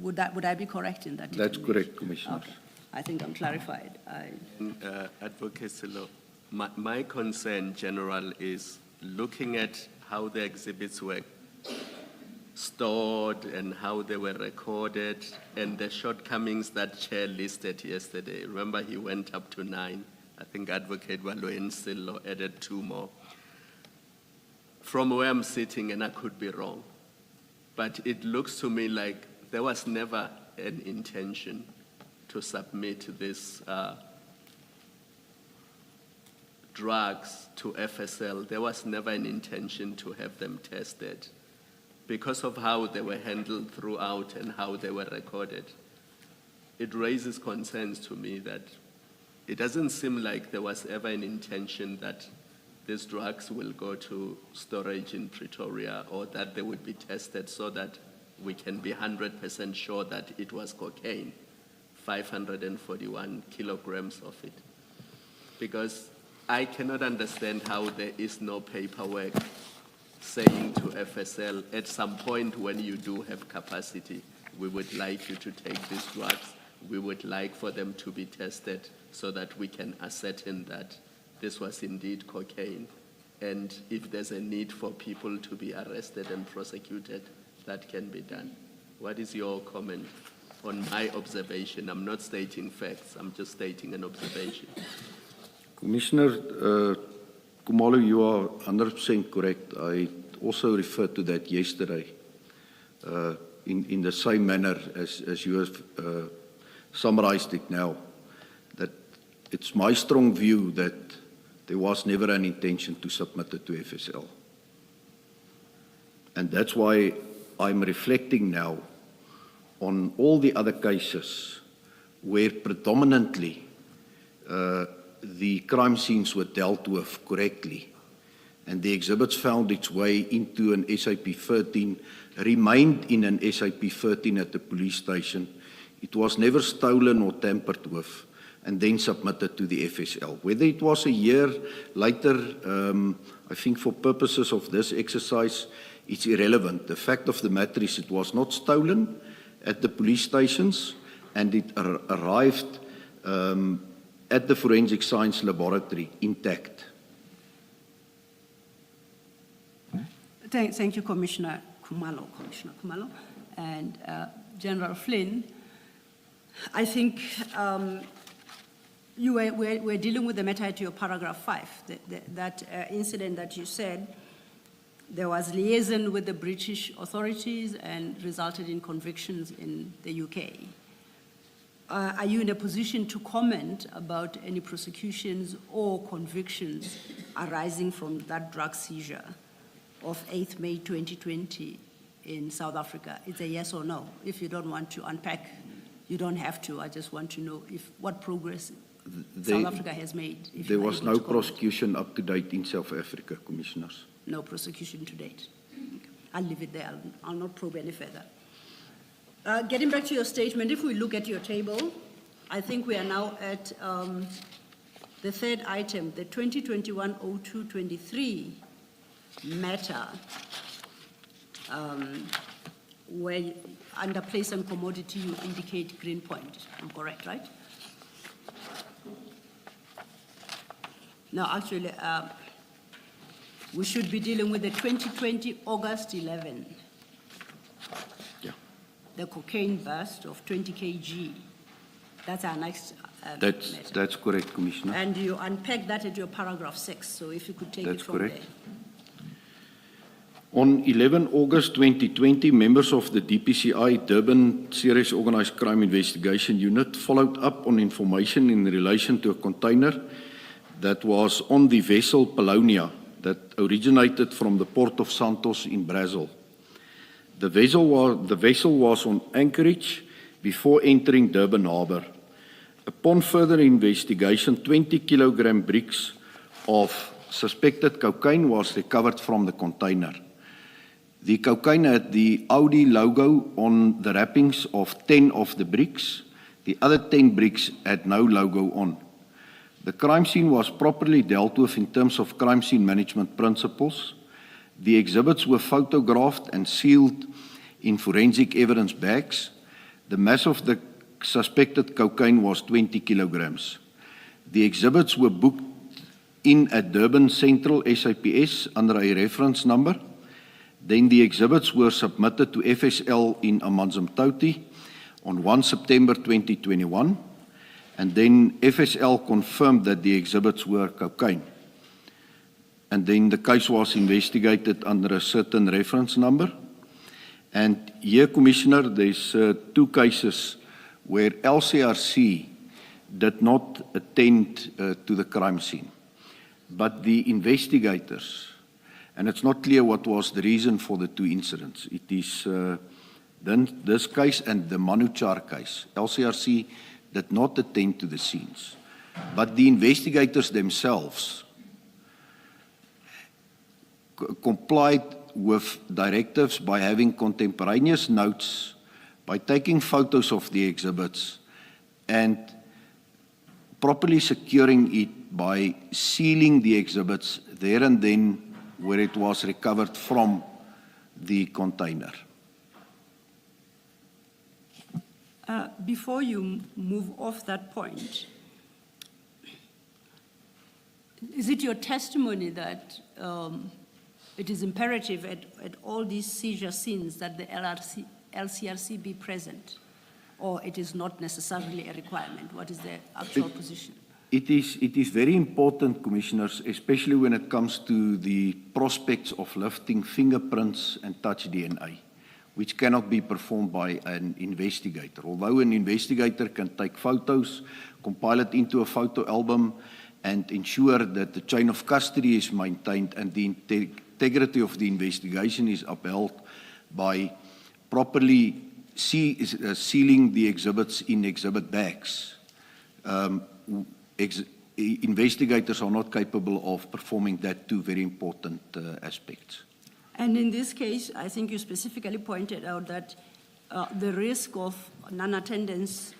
Would I be correct in that? That's correct, Commissioner. Okay. I think I'm clarified. Advocate Silo, my concern, General, is looking at how the exhibits were stored and how they were recorded and the shortcomings that Chair listed yesterday. Remember, he went up to 9. I think Advocate Waloen Silo added 2 more. From where I'm sitting, and I could be wrong, but it looks to me like there was never an intention to submit these drugs to FSL. There was never an intention to have them tested because of how they were handled throughout and how they were recorded. It raises concerns to me that it doesn't seem like there was ever an intention that these drugs will go to storage in Pretoria or that they would be tested so that we can be 100% sure that it was cocaine, 541 kilograms of it. Because I cannot understand how there is no paperwork saying to FSL, at some point when you do have capacity, we would like you to take these drugs. We would like for them to be tested so that we can ascertain that this was indeed cocaine. And if there's a need for people to be arrested and prosecuted, that can be done. What is your comment on my observation? I'm not stating facts, I'm just stating an observation. Commissioner Khumalo, you are 100% correct. I also referred to that yesterday in the same manner as you have summarized it now, that it's my strong view that there was never an intention to submit it to FSL. And that's why I'm reflecting now on all the other cases where predominantly the crime scenes were dealt with correctly and the exhibits found its way into an SAP 13, remained in an SAP 13 at the police station. It was never stolen or tampered with and then submitted to the FSL. Whether it was a year later, I think for purposes of this exercise, it's irrelevant. The fact of the matter is it was not stolen at the police stations and it arrived at the Forensic Science Laboratory intact. Thank you, Commissioner Khumalo. And General Flynn, I think we're dealing with the matter at your paragraph 5, that incident that you said there was liaison with the British authorities and resulted in convictions in the UK. Are you in a position to comment about any prosecutions or convictions arising from that drug seizure of 8th May 2020 in South Africa? It's a yes or no. If you don't want to unpack, you don't have to. I just want to know what progress South Africa has made. There was no prosecution up to date in South Africa, Commissioners. No prosecution to date. I'll leave it there. I'll not probe any further. Getting back to your statement, if we look at your table, I think we are now at the third item, the 2021-02-23 matter, where under place and commodity you indicate Greenpoint. I'm correct, right? No, actually, we should be dealing with the 2020 August 11. Yeah. The cocaine bust of 20 kg. That's our next matter. That's correct, Commissioner. And you unpack that at your paragraph 6, so if you could take That's it from correct. there. On 11 August 2020, members of the DPCI Durban Serious Organised Crime Investigation Unit followed up on information in relation to a container that was on the vessel Polonia that originated from the port of Santos in Brazil. The vessel was on anchorage before entering Durban Harbour. Upon further investigation, 20 kilogram bricks of suspected cocaine was recovered from the container. The cocaine had the Audi logo on the wrappings of 10 of the bricks. The other 10 bricks had no logo on. The crime scene was properly dealt with in terms of crime scene management principles. The exhibits were photographed and sealed in forensic evidence bags. The mass of the suspected cocaine was 20 kilograms. The exhibits were booked in at Durban Central SAPS under a reference number. Then the exhibits were submitted to FSL in Amanzimtoti on 1 September 2021. And then FSL confirmed that the exhibits were cocaine. And then the case was investigated under a certain reference number. And here, Commissioner, there's 2 cases where LCRC did not attend to the crime scene. But the investigators, and it's not clear what was the reason for the 2 incidents. It is then this case and the Manuchar case. LCRC did not attend to the scenes. But the investigators themselves complied with directives by having contemporaneous notes, by taking photos of the exhibits, and properly securing it by sealing the exhibits there and then where it was recovered from the container. Before you move off that point, is it your testimony that it is imperative at all these seizure scenes that the LCRC be present, or it is not necessarily a requirement? What is the actual position? It is very important, Commissioners, especially when it comes to the prospects of lifting fingerprints and touch DNA, which cannot be performed by an investigator. Although an investigator can take photos, compile it into a photo album, and ensure that the chain of custody is maintained and the integrity of the investigation is upheld by properly sealing the exhibits in exhibit bags. Investigators are not capable of performing that two very important aspects. And in this case, I think you specifically pointed out that the risk of non-attendance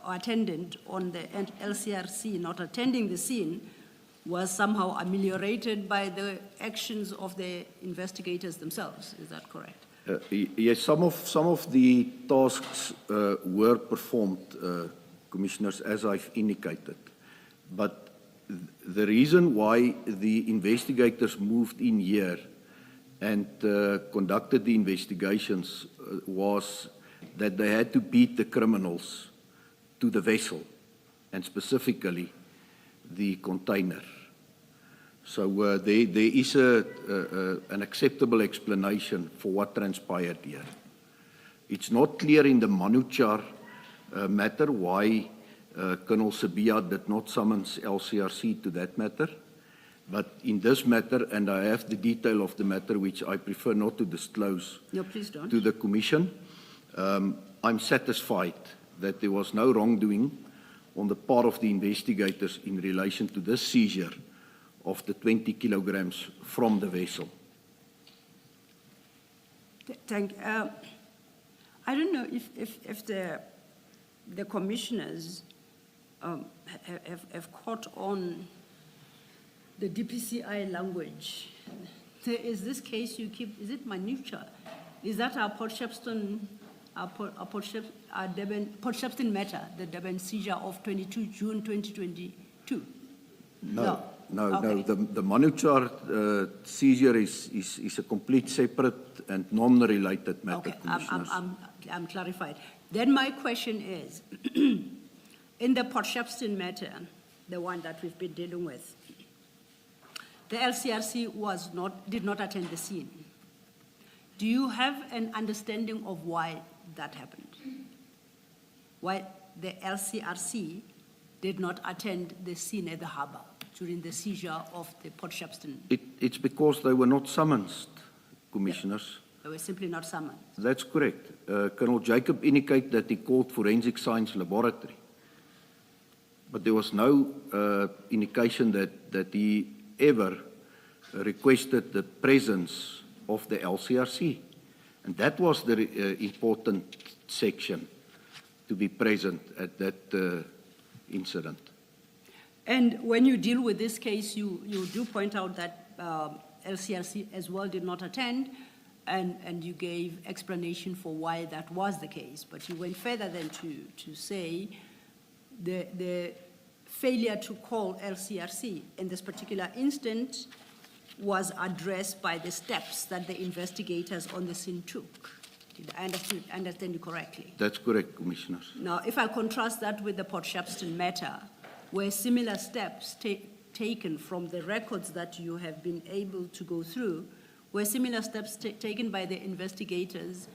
or attendant on the LCRC not attending the scene was somehow ameliorated by the actions of the investigators themselves. Is that correct? Yes, some of the tasks were performed, Commissioners, as I've indicated. But the reason why the investigators moved in here and conducted the investigations was that they had to beat the criminals to the vessel, and specifically the container. So there is an acceptable explanation for what transpired here. It's not clear in the Manuchar matter why Colonel Sabia did not summons LCRC to that matter. But in this matter, and I have the detail of the matter, which I prefer not to disclose Please don't. to the Commission, I'm satisfied that there was no wrongdoing on the part of the investigators in relation to this seizure of the 20 kilograms from the vessel. I don't know if the commissioners have caught on the DPCI language. There is this case you keep, is it Manucha? Is that our Port Shepstone matter, the Durban seizure of 22 June 2022? No. Okay. The Manuchar seizure is a complete separate and non-related matter, Okay, Commissioners. I'm clarified. Then my question is, in the Port Shepstone matter, the one that we've been dealing with, the LCRC did not attend the scene. Do you have an understanding of why that happened? Why the LCRC did not attend the scene at the harbour during the seizure of the Port Shepstone? It's because they were not summoned, Commissioners. They were simply not summoned. That's correct. Colonel Jacob indicated that he called Forensic Science Laboratory. But there was no indication that he ever requested the presence of the LCRC. And that was the important section to be present at that incident. And when you deal with this case, you do point out that LCRC as well did not attend, and you gave explanation for why that was the case. But you went further than to say the failure to call LCRC in this particular instance was addressed by the steps that the investigators on the scene took. Did I understand you correctly? That's correct, Commissioners. Now, if I contrast that with the Port Shepstone matter, where similar steps taken from the records that you have been able to go through, were similar steps taken by the investigators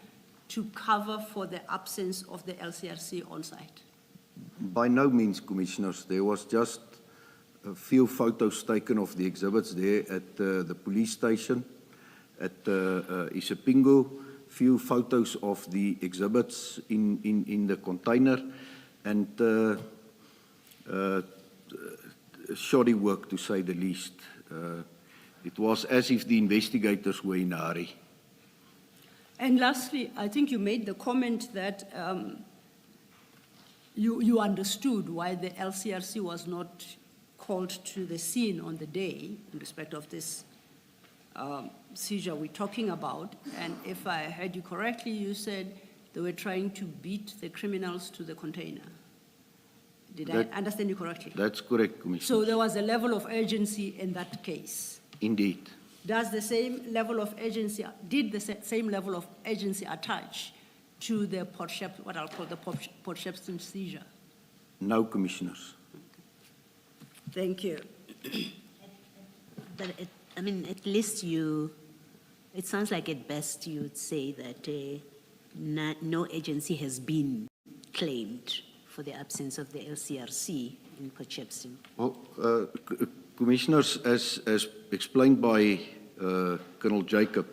to cover for the absence of the LCRC on site? By no means, Commissioners. There was just a few photos taken of the exhibits there at the police station at Isipingo, few photos of the exhibits in the container, and shoddy work, to say the least. It was as if the investigators were in a hurry. And lastly, I think you made the comment that you understood why the LCRC was not called to the scene on the day in respect of this seizure we're talking about. And if I heard you correctly, you said they were trying to beat the criminals to the container. Did I understand you correctly? That's correct, Commissioner. So there was a level of urgency in that case. Indeed. Does the same level of urgency, did the same level of urgency attach to the what I'll call the Port Shepstone seizure? No, Commissioners. Thank you. But at least it sounds like at best you would say that no agency has been claimed for the absence of the LCRC in Port Shepstone. Well, Commissioners, as explained by Colonel Jacob,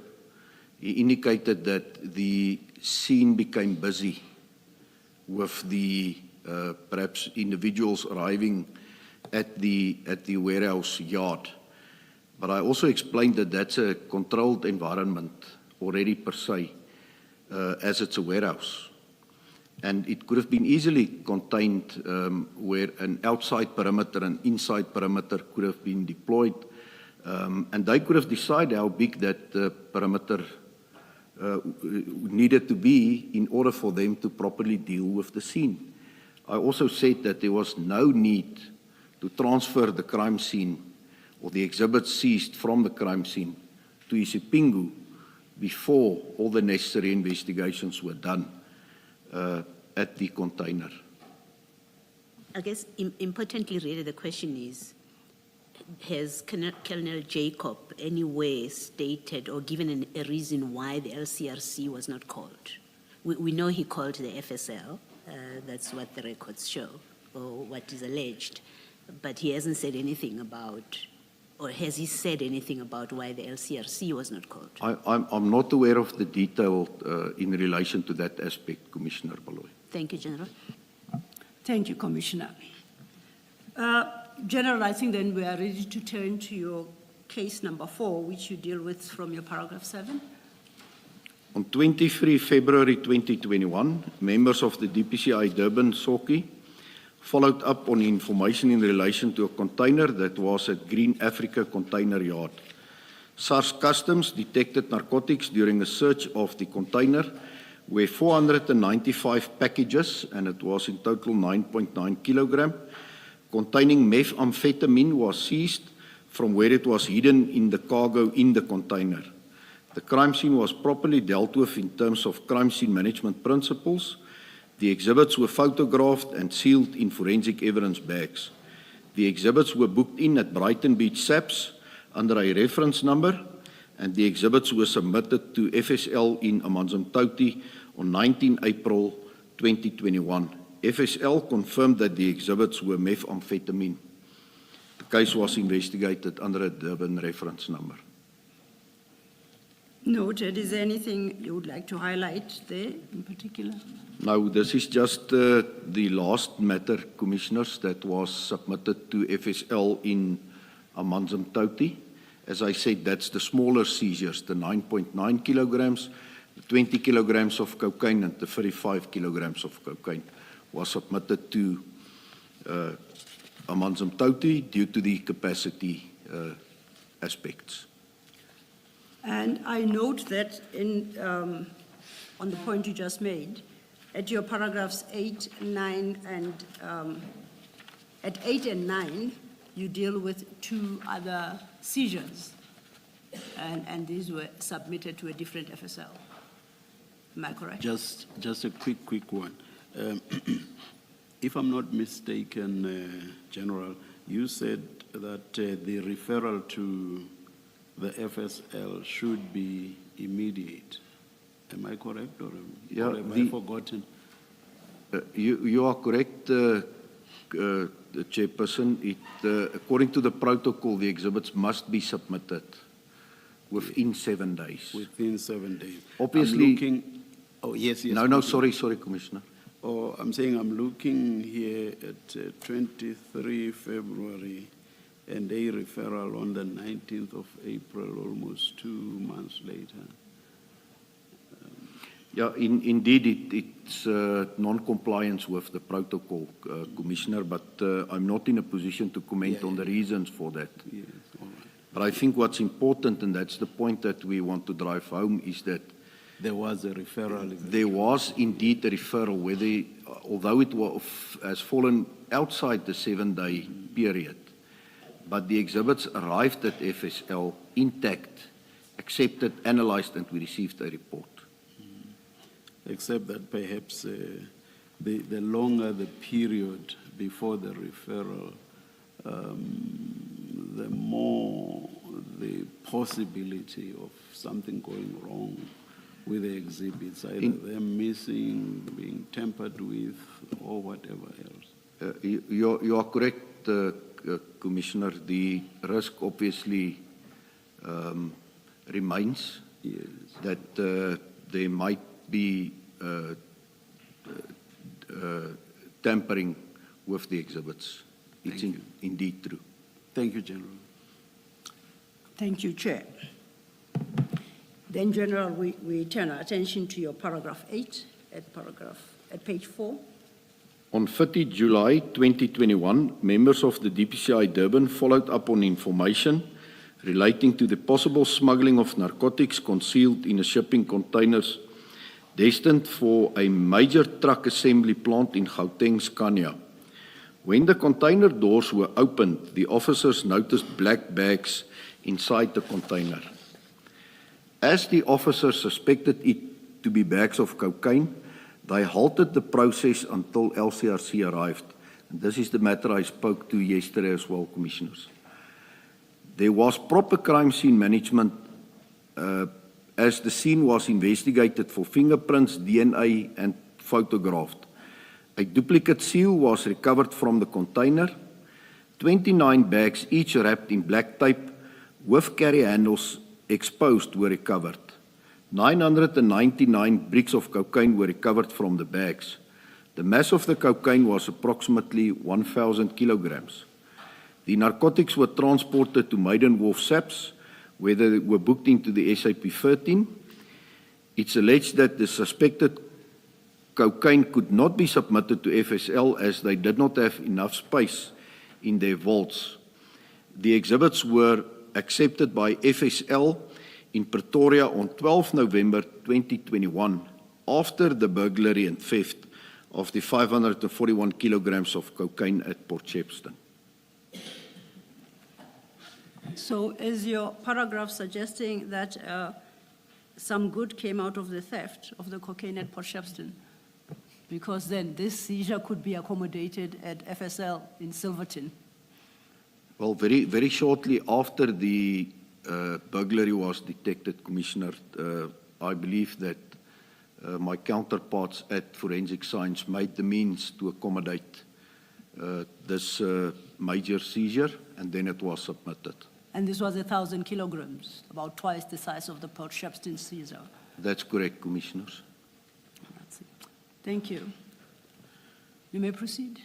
he indicated that the scene became busy with the perhaps individuals arriving at the warehouse yard. But I also explained that that's a controlled environment already per se, as it's a warehouse. And it could have been easily contained where an outside perimeter and inside perimeter could have been deployed. And they could have decided how big that perimeter needed to be in order for them to properly deal with the scene. I also said that there was no need to transfer the crime scene or the exhibits seized from the crime scene to Isipingu before all the necessary investigations were done at the container. I guess importantly, really, the question is, has Colonel Jacob anywhere stated or given a reason why the LCRC was not called? We know he called the FSL, that's what the records show, or what is alleged, but he hasn't said anything about, or has he said anything about why the LCRC was not called? I'm not aware of the detail in relation to that aspect, Commissioner Baloy. Thank you, General. Thank you, Commissioner. General, I think then we are ready to turn to your case number 4, which you deal with from your paragraph 7. On 23 February 2021, members of the DPCI Durban SOCI followed up on information in relation to a container that was at Green Africa Container Yard. SARS Customs detected narcotics during a search of the container, where 495 packages, and it was in total 9.9 kilogram, containing methamphetamine was seized from where it was hidden in the cargo in the container. The crime scene was properly dealt with in terms of crime scene management principles. The exhibits were photographed and sealed in forensic evidence bags. The exhibits were booked in at Brighton Beach SAPS under a reference number, and the exhibits were submitted to FSL in Amanzimtoti on 19 April 2021. FSL confirmed that the exhibits were methamphetamine. The case was investigated under a Durban reference number. Noted. Is there anything you would like to highlight there in particular? Now, this is just the last matter, Commissioners, that was submitted to FSL in Amanzimtoti. As I said, that's the smaller seizures, the 9.9 kilograms, the 20 kilograms of cocaine, and the 35 kilograms of cocaine was submitted to Amanzimtoti due to the capacity aspects. And I note that on the point you just made, at your paragraphs 8, 9, and at 8 and 9, you deal with 2 other seizures, and these were submitted to a different FSL. Am I correct? Just a quick one. If I'm not mistaken, General, you said that the referral to the FSL should be immediate. Am I correct, or have I forgotten? You are correct, the Chairperson. According to the protocol, the exhibits must be submitted within 7 days. Within 7 days. Obviously. Oh, yes. No, sorry, Commissioner. Oh, I'm saying I'm looking here at 23 February and a referral on the 19th of April, almost 2 months later. Yeah, indeed, it's non-compliance with the protocol, Commissioner, but I'm not in a position to comment on the reasons for that. Yes, all right. But I think what's important, and that's the point that we want to drive home, is that There was a referral. there was indeed a referral, although it has fallen outside the 7-day period, but the exhibits arrived at FSL intact, accepted, analyzed, and we received a report. Except that perhaps the longer the period before the referral, the more the possibility of something going wrong with the exhibits, either them missing, being tampered with, or whatever else. You are correct, Commissioner. The risk obviously remains that there might be tampering with the exhibits. It's indeed true. Thank you, General. Thank you, Chair. Then, General, we turn our attention to your paragraph 8 at page 4. On 30 July 2021, members of the DPCI Durban followed up on information relating to the possible smuggling of narcotics concealed in a shipping containers destined for a major truck assembly plant in Gauteng, Scania. When the container doors were opened, the officers noticed black bags inside the container. As the officers suspected it to be bags of cocaine, they halted the process until LCRC arrived. And this is the matter I spoke to yesterday as well, Commissioners. There was proper crime scene management as the scene was investigated for fingerprints, DNA, and photographed. A duplicate seal was recovered from the container. 29 bags, each wrapped in black tape with carry handles exposed, were recovered. 999 bricks of cocaine were recovered from the bags. The mass of the cocaine was approximately 1,000 kilograms. The narcotics were transported to Maiden Wharf SAPS, where they were booked into the SAP-13. It's alleged that the suspected cocaine could not be submitted to FSL as they did not have enough space in their vaults. The exhibits were accepted by FSL in Pretoria on 12 November 2021 after the burglary and theft of the 541 kilograms of cocaine at Port Shepstone. So is your paragraph suggesting that some good came out of the theft of the cocaine at Port Shepstone? Because then this seizure could be accommodated at FSL in Silverton. Well, very, very shortly after the burglary was detected, Commissioner, I believe that my counterparts at Forensic Science made the means to accommodate this major seizure, and then it was submitted. And this was 1,000 kilograms, about twice the size of the Port Shepstone seizure. That's correct, Commissioners. That's it. Thank you. You may proceed.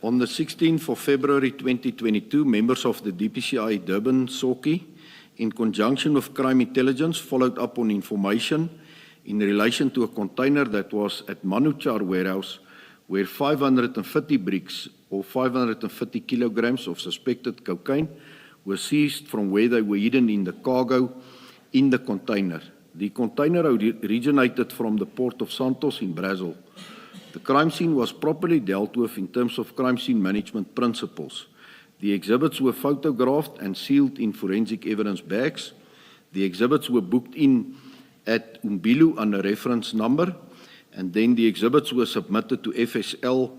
On the 16th of February 2022, members of the DPCI Durban SOCI, in conjunction with Crime Intelligence, followed up on information in relation to a container that was at Manuchar warehouse where 550 bricks or 550 kilograms of suspected cocaine were seized from where they were hidden in the cargo in the container. The container originated from the port of Santos in Brazil. The crime scene was properly dealt with in terms of crime scene management principles. The exhibits were photographed and sealed in forensic evidence bags. The exhibits were booked in at Umbilu under reference number, and then the exhibits were submitted to FSL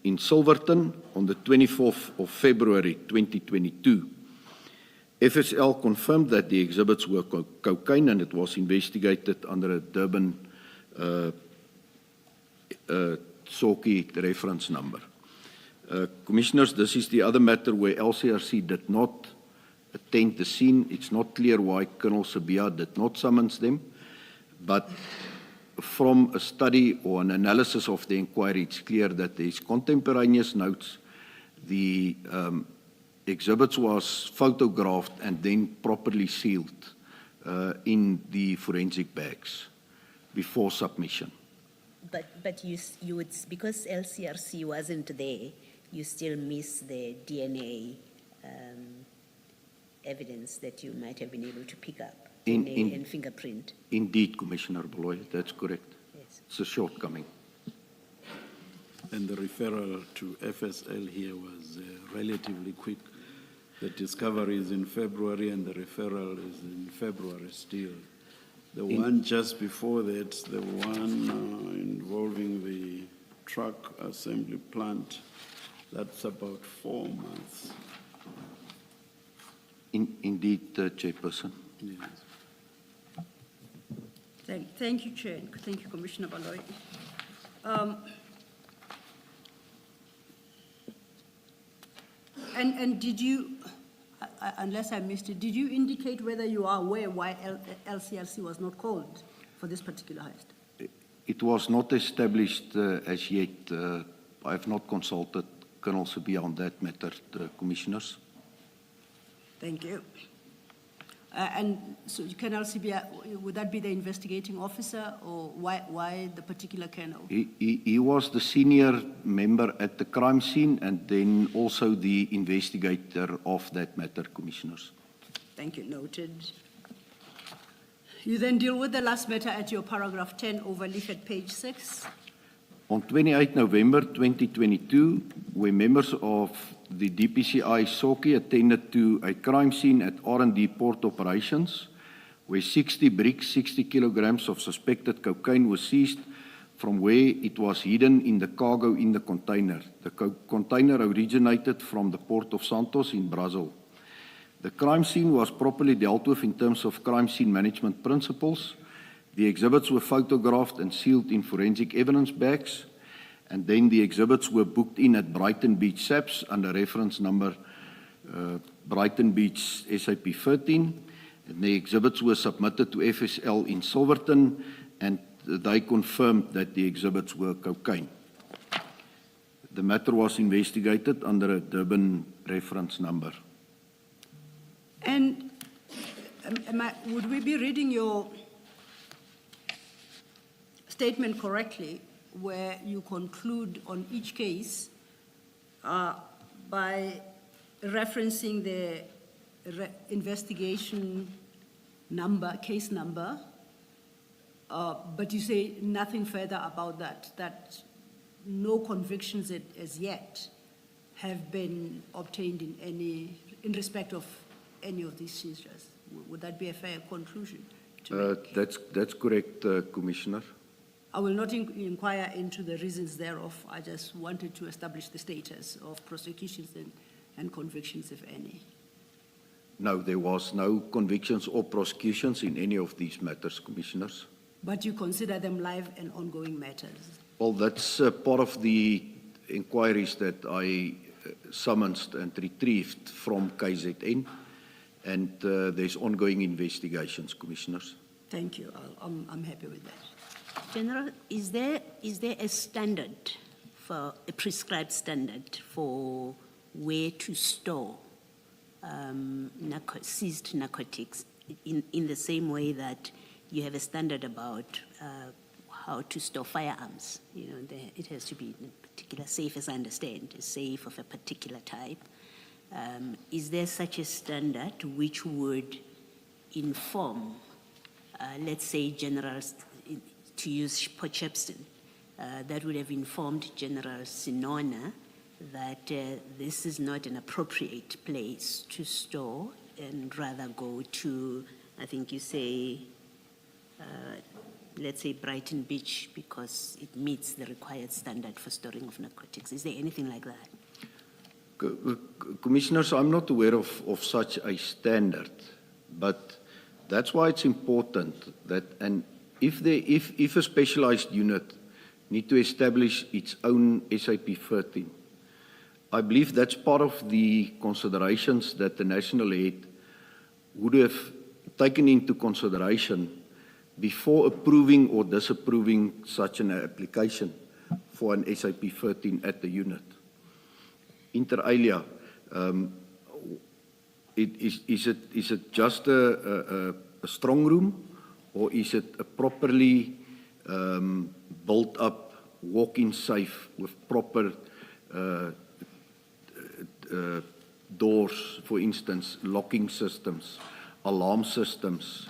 in Silverton on the 24th of February 2022. FSL confirmed that the exhibits were cocaine and it was investigated under a Durban SOCI reference number. Commissioners, this is the other matter where LCRC did not attend the scene. It's not clear why Colonel Sabia did not summons them, but from a study or an analysis of the inquiry, it's clear that there is contemporaneous notes. The exhibits was photographed and then properly sealed in the forensic bags. before submission. But you would, because LCRC wasn't there, you still miss the DNA evidence that you might have been able to pick up, DNA and fingerprint. Indeed, Commissioner Beloy, that's correct. Yes. It's a shortcoming. And the referral to FSL here was relatively quick. The discovery is in February and the referral is in February still. The one just before that, the one involving the truck assembly plant, that's about 4 months. Indeed, Chairperson. Yes. Thank you, Chair. Thank you, Commissioner Baloyi. And did you, unless I missed it, did you indicate whether you are aware why LCRC was not called for this particular heist? It was not established as yet. I have not consulted Colonel Sibia on that matter, the commissioners. Thank you. And so Colonel Sibia, would that be the investigating officer, or why the particular colonel? He was the senior member at the crime scene and then also the investigator of that matter, commissioners. Thank you, noted. You then deal with the last matter at your paragraph 10 overleaf at page 6. On 28 November 2022, where members of the DPCI SOCI attended to a crime scene at R&D Port Operations, where 60 bricks, 60 kilograms of suspected cocaine was seized from where it was hidden in the cargo in the container. The container originated from the Port of Santos in Brazil. The crime scene was properly dealt with in terms of crime scene management principles. The exhibits were photographed and sealed in forensic evidence bags, and then the exhibits were booked in at Brighton Beach SAPS under reference number Brighton Beach SAP 13, and the exhibits were submitted to FSL in Silverton, and they confirmed that the exhibits were cocaine. The matter was investigated under a Durban reference number. And would we be reading your statement correctly, where you conclude on each case by referencing the investigation number, case number, but you say nothing further about that no convictions as yet have been obtained in respect of any of these seizures? Would that be a fair conclusion to make? That's correct, Commissioner. I will not inquire into the reasons thereof. I just wanted to establish the status of prosecutions and convictions, if any. No, there was no convictions or prosecutions in any of these matters, Commissioners. But you consider them live and ongoing matters? Well, that's part of the inquiries that I summoned and retrieved from KZN, and there's ongoing investigations, Commissioners. Thank you. I'm happy with that. General, is there a standard, for a prescribed standard for where to store seized narcotics in the same way that you have a standard about how to store firearms? You know, it has to be in a particular safe, as I understand, a safe of a particular type. Is there such a standard which would inform, let's say, generals, to use Potchefstroom, that would have informed General Sinona that this is not an appropriate place to store and rather go to, I think you say, let's say Brighton Beach, because it meets the required standard for storing of narcotics. Is there anything like that? Commissioners, I'm not aware of such a standard, but that's why it's important that, and if a specialized unit need to establish its own SAP 13, I believe that's part of the considerations that the national head would have taken into consideration before approving or disapproving such an application for an SAP 13 at the unit. Inter alia, is it just a strong room, or is it a properly built up walk-in safe with proper doors, for instance, locking systems, alarm systems,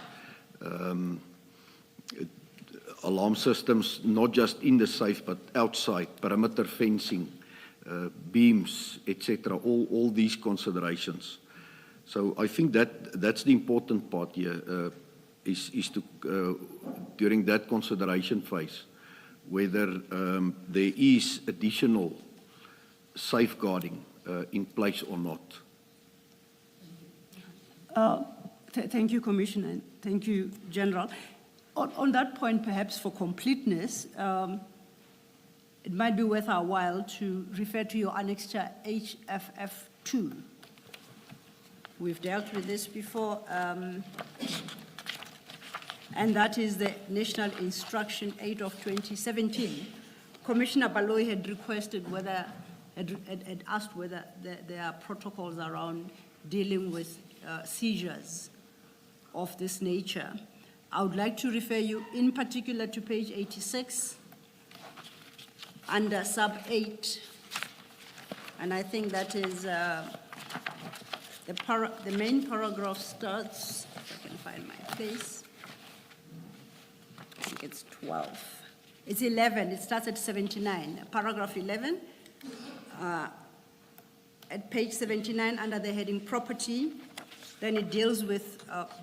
not just in the safe but outside, perimeter fencing, beams, etc. All these considerations. So I think that's the important part here, is to during that consideration phase, whether there is additional safeguarding in place or not. Thank you, Commissioner, and thank you, General. On that point, perhaps for completeness, it might be worth our while to refer to your annexure HFF2. We've dealt with this before, and that is the National Instruction 8 of 2017. Commissioner Baloyi had requested had asked whether there are protocols around dealing with seizures of this nature. I would like to refer you in particular to page 86 under sub 8, and I think that is the main paragraph starts, if I can find my place, I think it's 12. It's 11, it starts at 79, paragraph 11. At page 79 under the heading property, then it deals with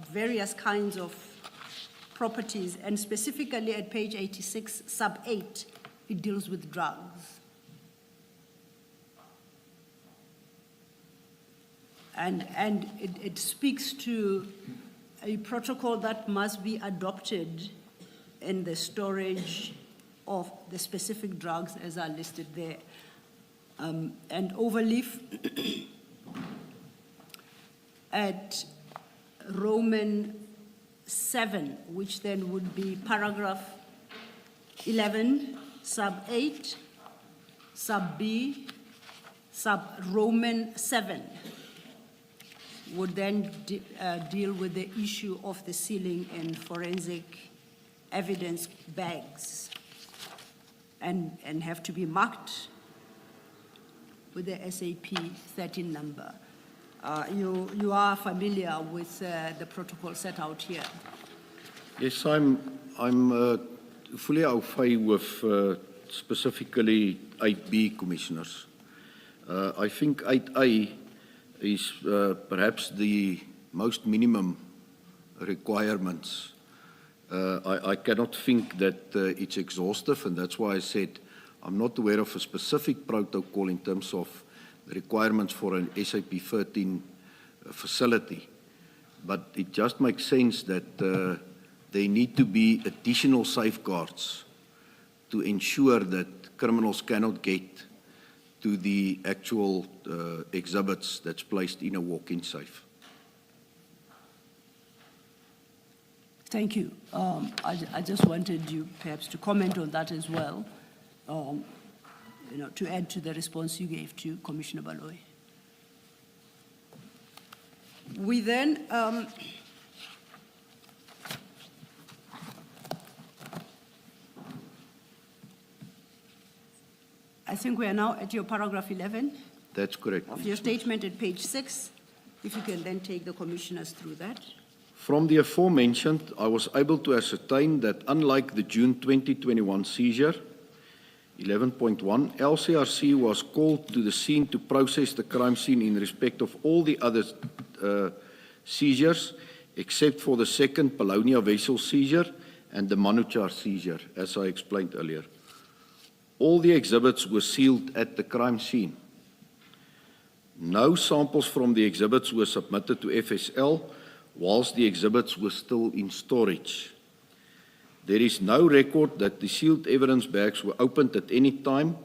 various kinds of properties, and specifically at page 86, sub 8, it deals with drugs. And it speaks to a protocol that must be adopted in the storage of the specific drugs as are listed there. And overleaf at Roman 7, which then would be paragraph 11, sub 8, sub B, sub Roman 7, would then deal with the issue of the sealing and forensic evidence bags, and have to be marked with the SAP 13 number. You are familiar with the protocol set out here. Yes, I'm fully au fait with specifically 8B, commissioners. I think 8A is perhaps the most minimum requirements. I cannot think that it's exhaustive, and that's why I said I'm not aware of a specific protocol in terms of the requirements for an SAP 13 facility. But it just makes sense that there need to be additional safeguards to ensure that criminals cannot get to the actual exhibits that's placed in a walk-in safe. Thank you. I just wanted you perhaps to comment on that as well, to add to the response you gave to Commissioner Baloyi. We then I think we are now at your paragraph 11 That's correct. of your statement at page 6. If you can then take the commissioners through that. From the aforementioned, I was able to ascertain that unlike the June 2021 seizure, 11.1, LCRC was called to the scene to process the crime scene in respect of all the other seizures, except for the second Polonia vessel seizure and the Manuchar seizure, as I explained earlier. All the exhibits were sealed at the crime scene. No samples from the exhibits were submitted to FSL whilst the exhibits were still in storage. There is no record that the sealed evidence bags were opened at any time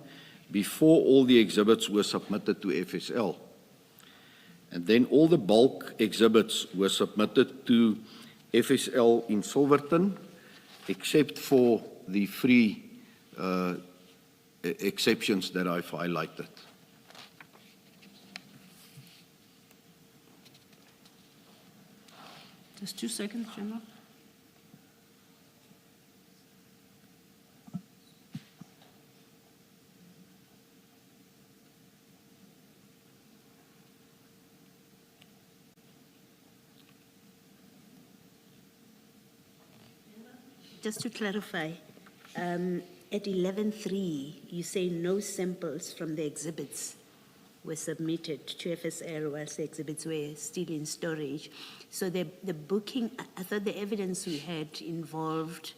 before all the exhibits were submitted to FSL. And then all the bulk exhibits were submitted to FSL in Silverton, except for the three exceptions that I've highlighted. Just 2 seconds, General. just to clarify, at 11.3, you say no samples from the exhibits were submitted to FSL whilst the exhibits were still in storage. So the booking, I thought the evidence we had involved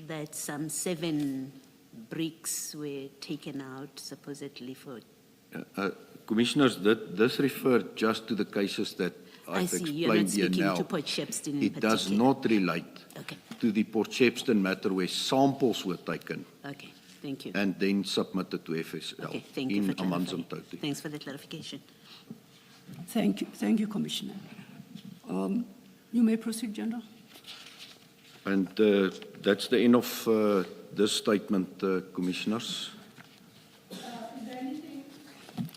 that some 7 bricks were taken out supposedly for. Commissioners, this referred just to the cases that I I've see, you're not explained here speaking now. to Port Shepstone in It does particular. not relate Okay, to the Port Shepstone matter where samples were taken okay, thank you. and then submitted to FSL Okay, thank you in for clarifying. Amanzimtoti. Thanks for the clarification. Thank you, Commissioner. You may proceed, General. And that's the end of this statement, Commissioners.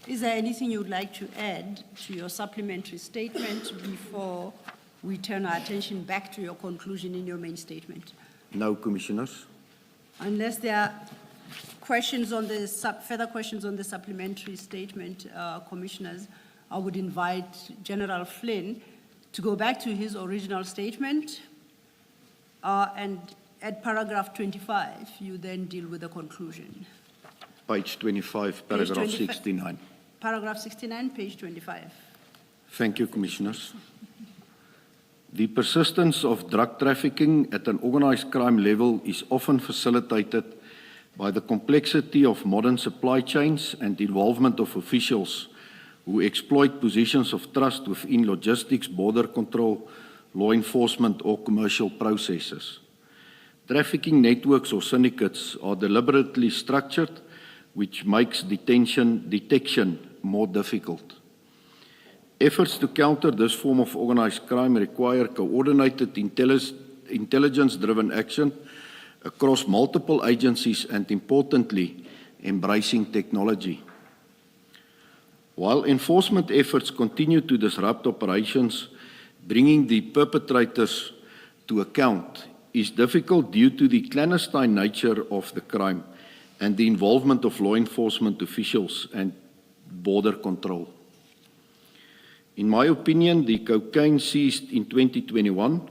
Is there anything you would like to add to your supplementary statement before we turn our attention back to your conclusion in your main statement? No, Commissioners. Unless there are questions on the, further questions on the supplementary statement, Commissioners, I would invite General Flynn to go back to his original statement, and at paragraph 25, you then deal with the conclusion. Page 25, paragraph 25. 69. Paragraph 69, page 25. Thank you, Commissioners. The persistence of drug trafficking at an organized crime level is often facilitated by the complexity of modern supply chains and involvement of officials who exploit positions of trust within logistics, border control, law enforcement, or commercial processes. Trafficking networks or syndicates are deliberately structured, which makes detection more difficult. Efforts to counter this form of organized crime require coordinated intelligence-driven action across multiple agencies and, importantly, embracing technology. While enforcement efforts continue to disrupt operations, bringing the perpetrators to account is difficult due to the clandestine nature of the crime and the involvement of law enforcement officials and border control. In my opinion, the cocaine seized in 2021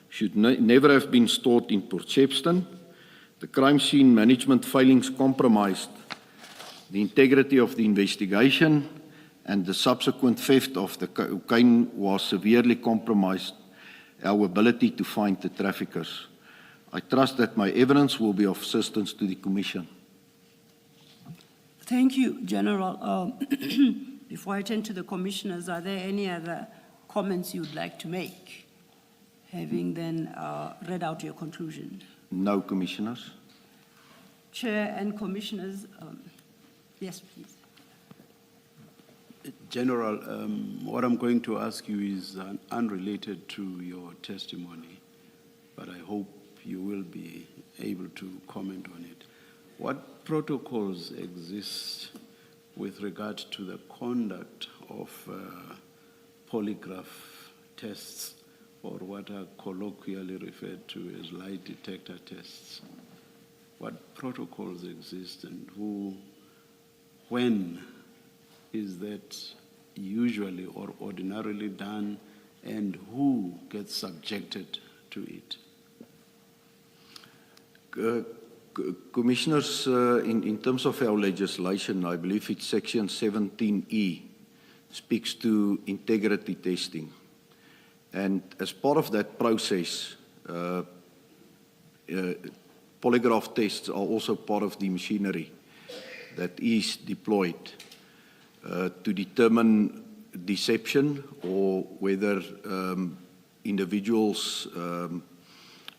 should never have been stored in Port Shepstone. The crime scene management failings compromised the integrity of the investigation, and the subsequent theft of the cocaine was severely compromised our ability to find the traffickers. I trust that my evidence will be of assistance to the Commission. Thank you, General. Before I turn to the commissioners, are there any other comments you'd like to make, having then read out your conclusion? No, Commissioners. Chair and commissioners, yes, please. General, what I'm going to ask you is unrelated to your testimony, but I hope you will be able to comment on it. What protocols exist with regard to the conduct of polygraph tests, or what are colloquially referred to as lie detector tests? What protocols exist, and when is that usually or ordinarily done, and who gets subjected to it? Commissioners, in terms of our legislation, I believe it's section 17E, speaks to integrity testing. And as part of that process, polygraph tests are also part of the machinery that is deployed to determine deception, or whether individuals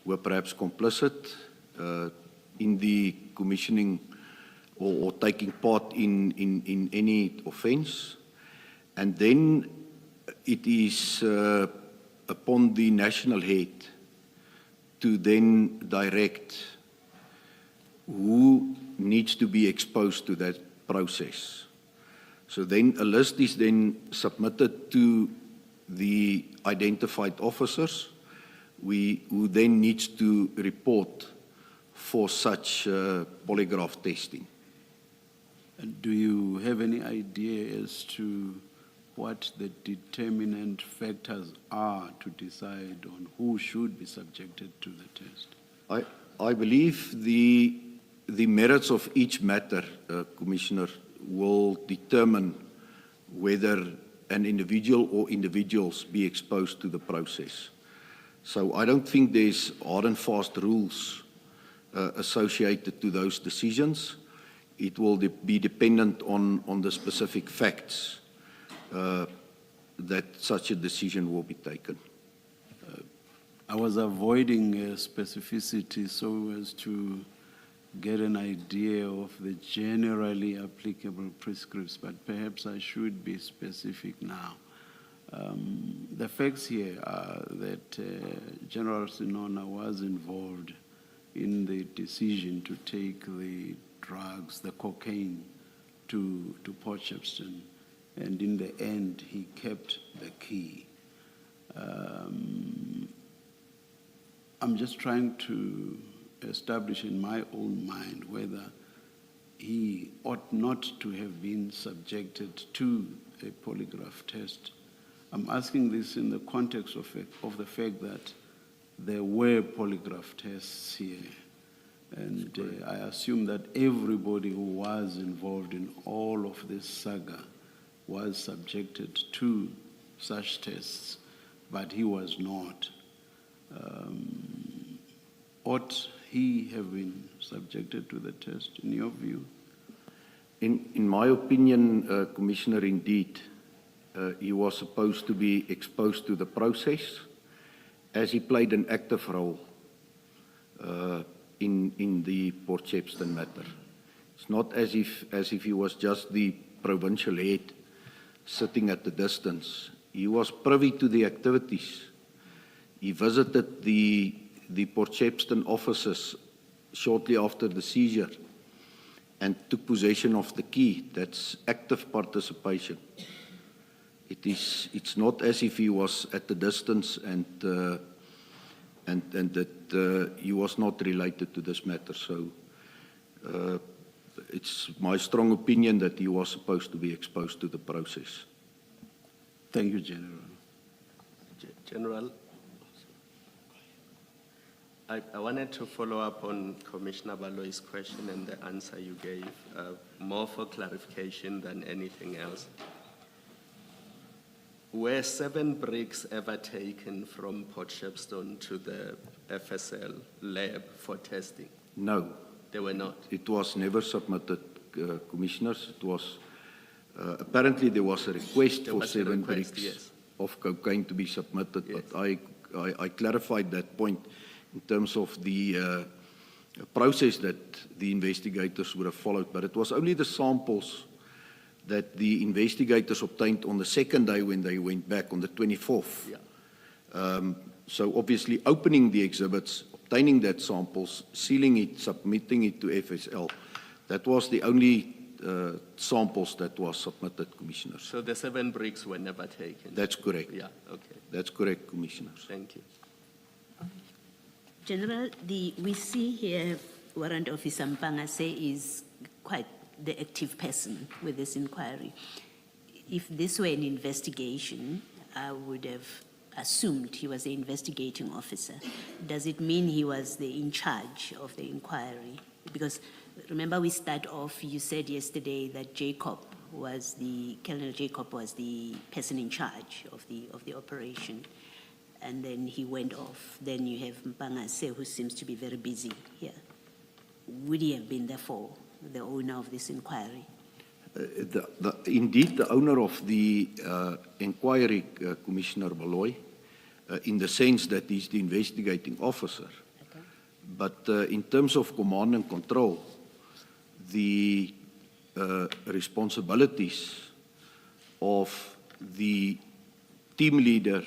were perhaps complicit in the commissioning or taking part in any offence. And then it is upon the national head to then direct who needs to be exposed to that process. So then a list is then submitted to the identified officers, who then needs to report for such polygraph testing. And do you have any idea as to what the determinant factors are to decide on who should be subjected to the test? I believe the merits of each matter, Commissioner, will determine whether an individual or individuals be exposed to the process. So I don't think there's hard and fast rules associated to those decisions. It will be dependent on the specific facts that such a decision will be taken. I was avoiding specificity so as to get an idea of the generally applicable prescripts, but perhaps I should be specific now. The facts here are that General Sinona was involved in the decision to take the drugs, the cocaine, to Port Shepstone, and in the end, he kept the key. I'm just trying to establish in my own mind whether he ought not to have been subjected to a polygraph test. I'm asking this in the context of the fact that there were polygraph tests here. And I assume that everybody who was involved in all of this saga was subjected to such tests, but he was not. Ought he have been subjected to the test, in your view? In my opinion, Commissioner, indeed, he was supposed to be exposed to the process as he played an active role in the Port Shepstone matter. It's not as if he was just the provincial head sitting at the distance. He was privy to the activities. He visited the Port Shepstone offices shortly after the seizure and took possession of the key. That's active participation. It's not as if he was at the distance and that he was not related to this matter. So it's my strong opinion that he was supposed to be exposed to the process. Thank you, General. General, I wanted to follow up on Commissioner Baloy's question and the answer you gave, more for clarification than anything else. Were 7 bricks ever taken from Port Shepstone to the FSL lab for testing? No. They were not? It was never submitted, Commissioners. It was, apparently there was a request for 7 bricks yes, of cocaine to be submitted, yes. But I clarified that point in terms of the process that the investigators would have followed. But it was only the samples that the investigators obtained on the second day when they went back on the 24th. Yeah. So obviously opening the exhibits, obtaining that samples, sealing it, submitting it to FSL, that was the only samples that was submitted, Commissioners. So the 7 bricks were never taken? That's correct. Yeah, okay. That's correct, Commissioners. Thank you. General, we see here Warrant Officer Mpangase is quite the active person with this inquiry. If this were an investigation, I would have assumed he was the investigating officer. Does it mean he was in charge of the inquiry? Because remember we start off, you said yesterday that Colonel Jacob was the person in charge of the operation. And then he went off. Then you have Mpangase, who seems to be very busy here. Would he have been, therefore, the owner of this inquiry? Indeed, the owner of the inquiry, Commissioner Baloy, in the sense that he's the investigating officer. Okay. But in terms of command and control, the responsibilities of the team leader,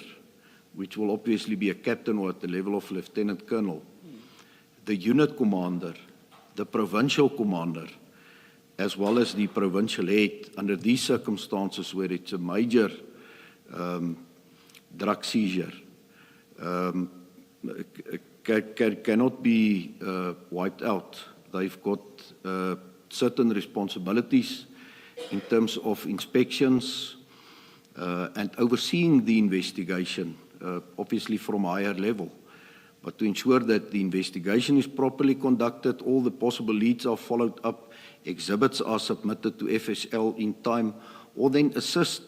which will obviously be a captain or at the level of lieutenant colonel, the unit commander, the provincial commander, as well as the provincial head, under these circumstances where it's a major drug seizure, cannot be wiped out. They've got certain responsibilities in terms of inspections and overseeing the investigation, obviously from a higher level. But to ensure that the investigation is properly conducted, all the possible leads are followed up, exhibits are submitted to FSL in time, or then assist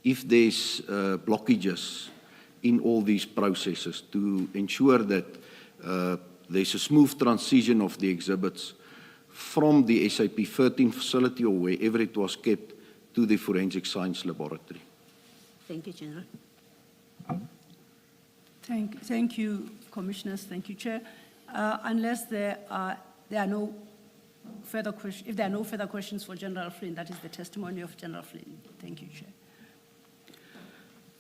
if there's blockages in all these processes to ensure that there's a smooth transition of the exhibits from the SAP 13 facility or wherever it was kept to the Forensic Science Laboratory. Thank you, General. Thank you, Commissioners. Thank you, Chair. Unless there are no further questions, if there are no further questions for General Flynn, that is the testimony of General Flynn. Thank you, Chair.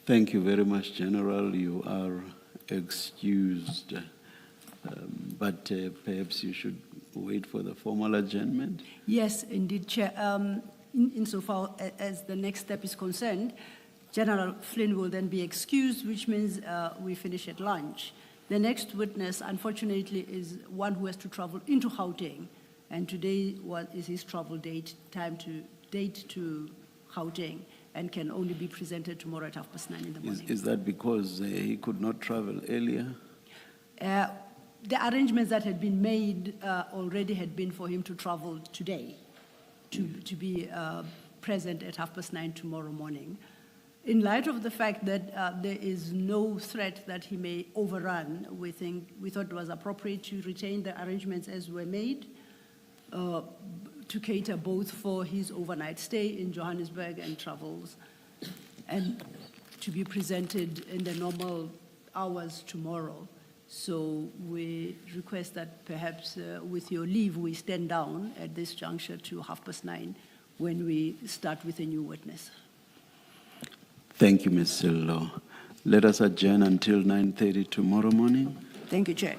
Thank you very much, General. You are excused, but perhaps you should wait for the formal adjournment. Yes, indeed, Chair. Insofar as the next step is concerned, General Flynn will then be excused, which means we finish at lunch. The next witness, unfortunately, is one who has to travel into Gauteng, and today is his travel date to Gauteng, and can only be presented tomorrow at 9:30 in the morning. Is that because he could not travel earlier? The arrangements that had been made already had been for him to travel today, to be present at 9:30 tomorrow morning. In light of the fact that there is no threat that he may overrun, we thought it was appropriate to retain the arrangements as were made to cater both for his overnight stay in Johannesburg and travels, and to be presented in the normal hours tomorrow. So we request that perhaps with your leave, we stand down at this juncture to 9:30 when we start with a new witness. Thank you, Ms. Sillo. Let us adjourn until 9:30 tomorrow morning. Thank you, Chair.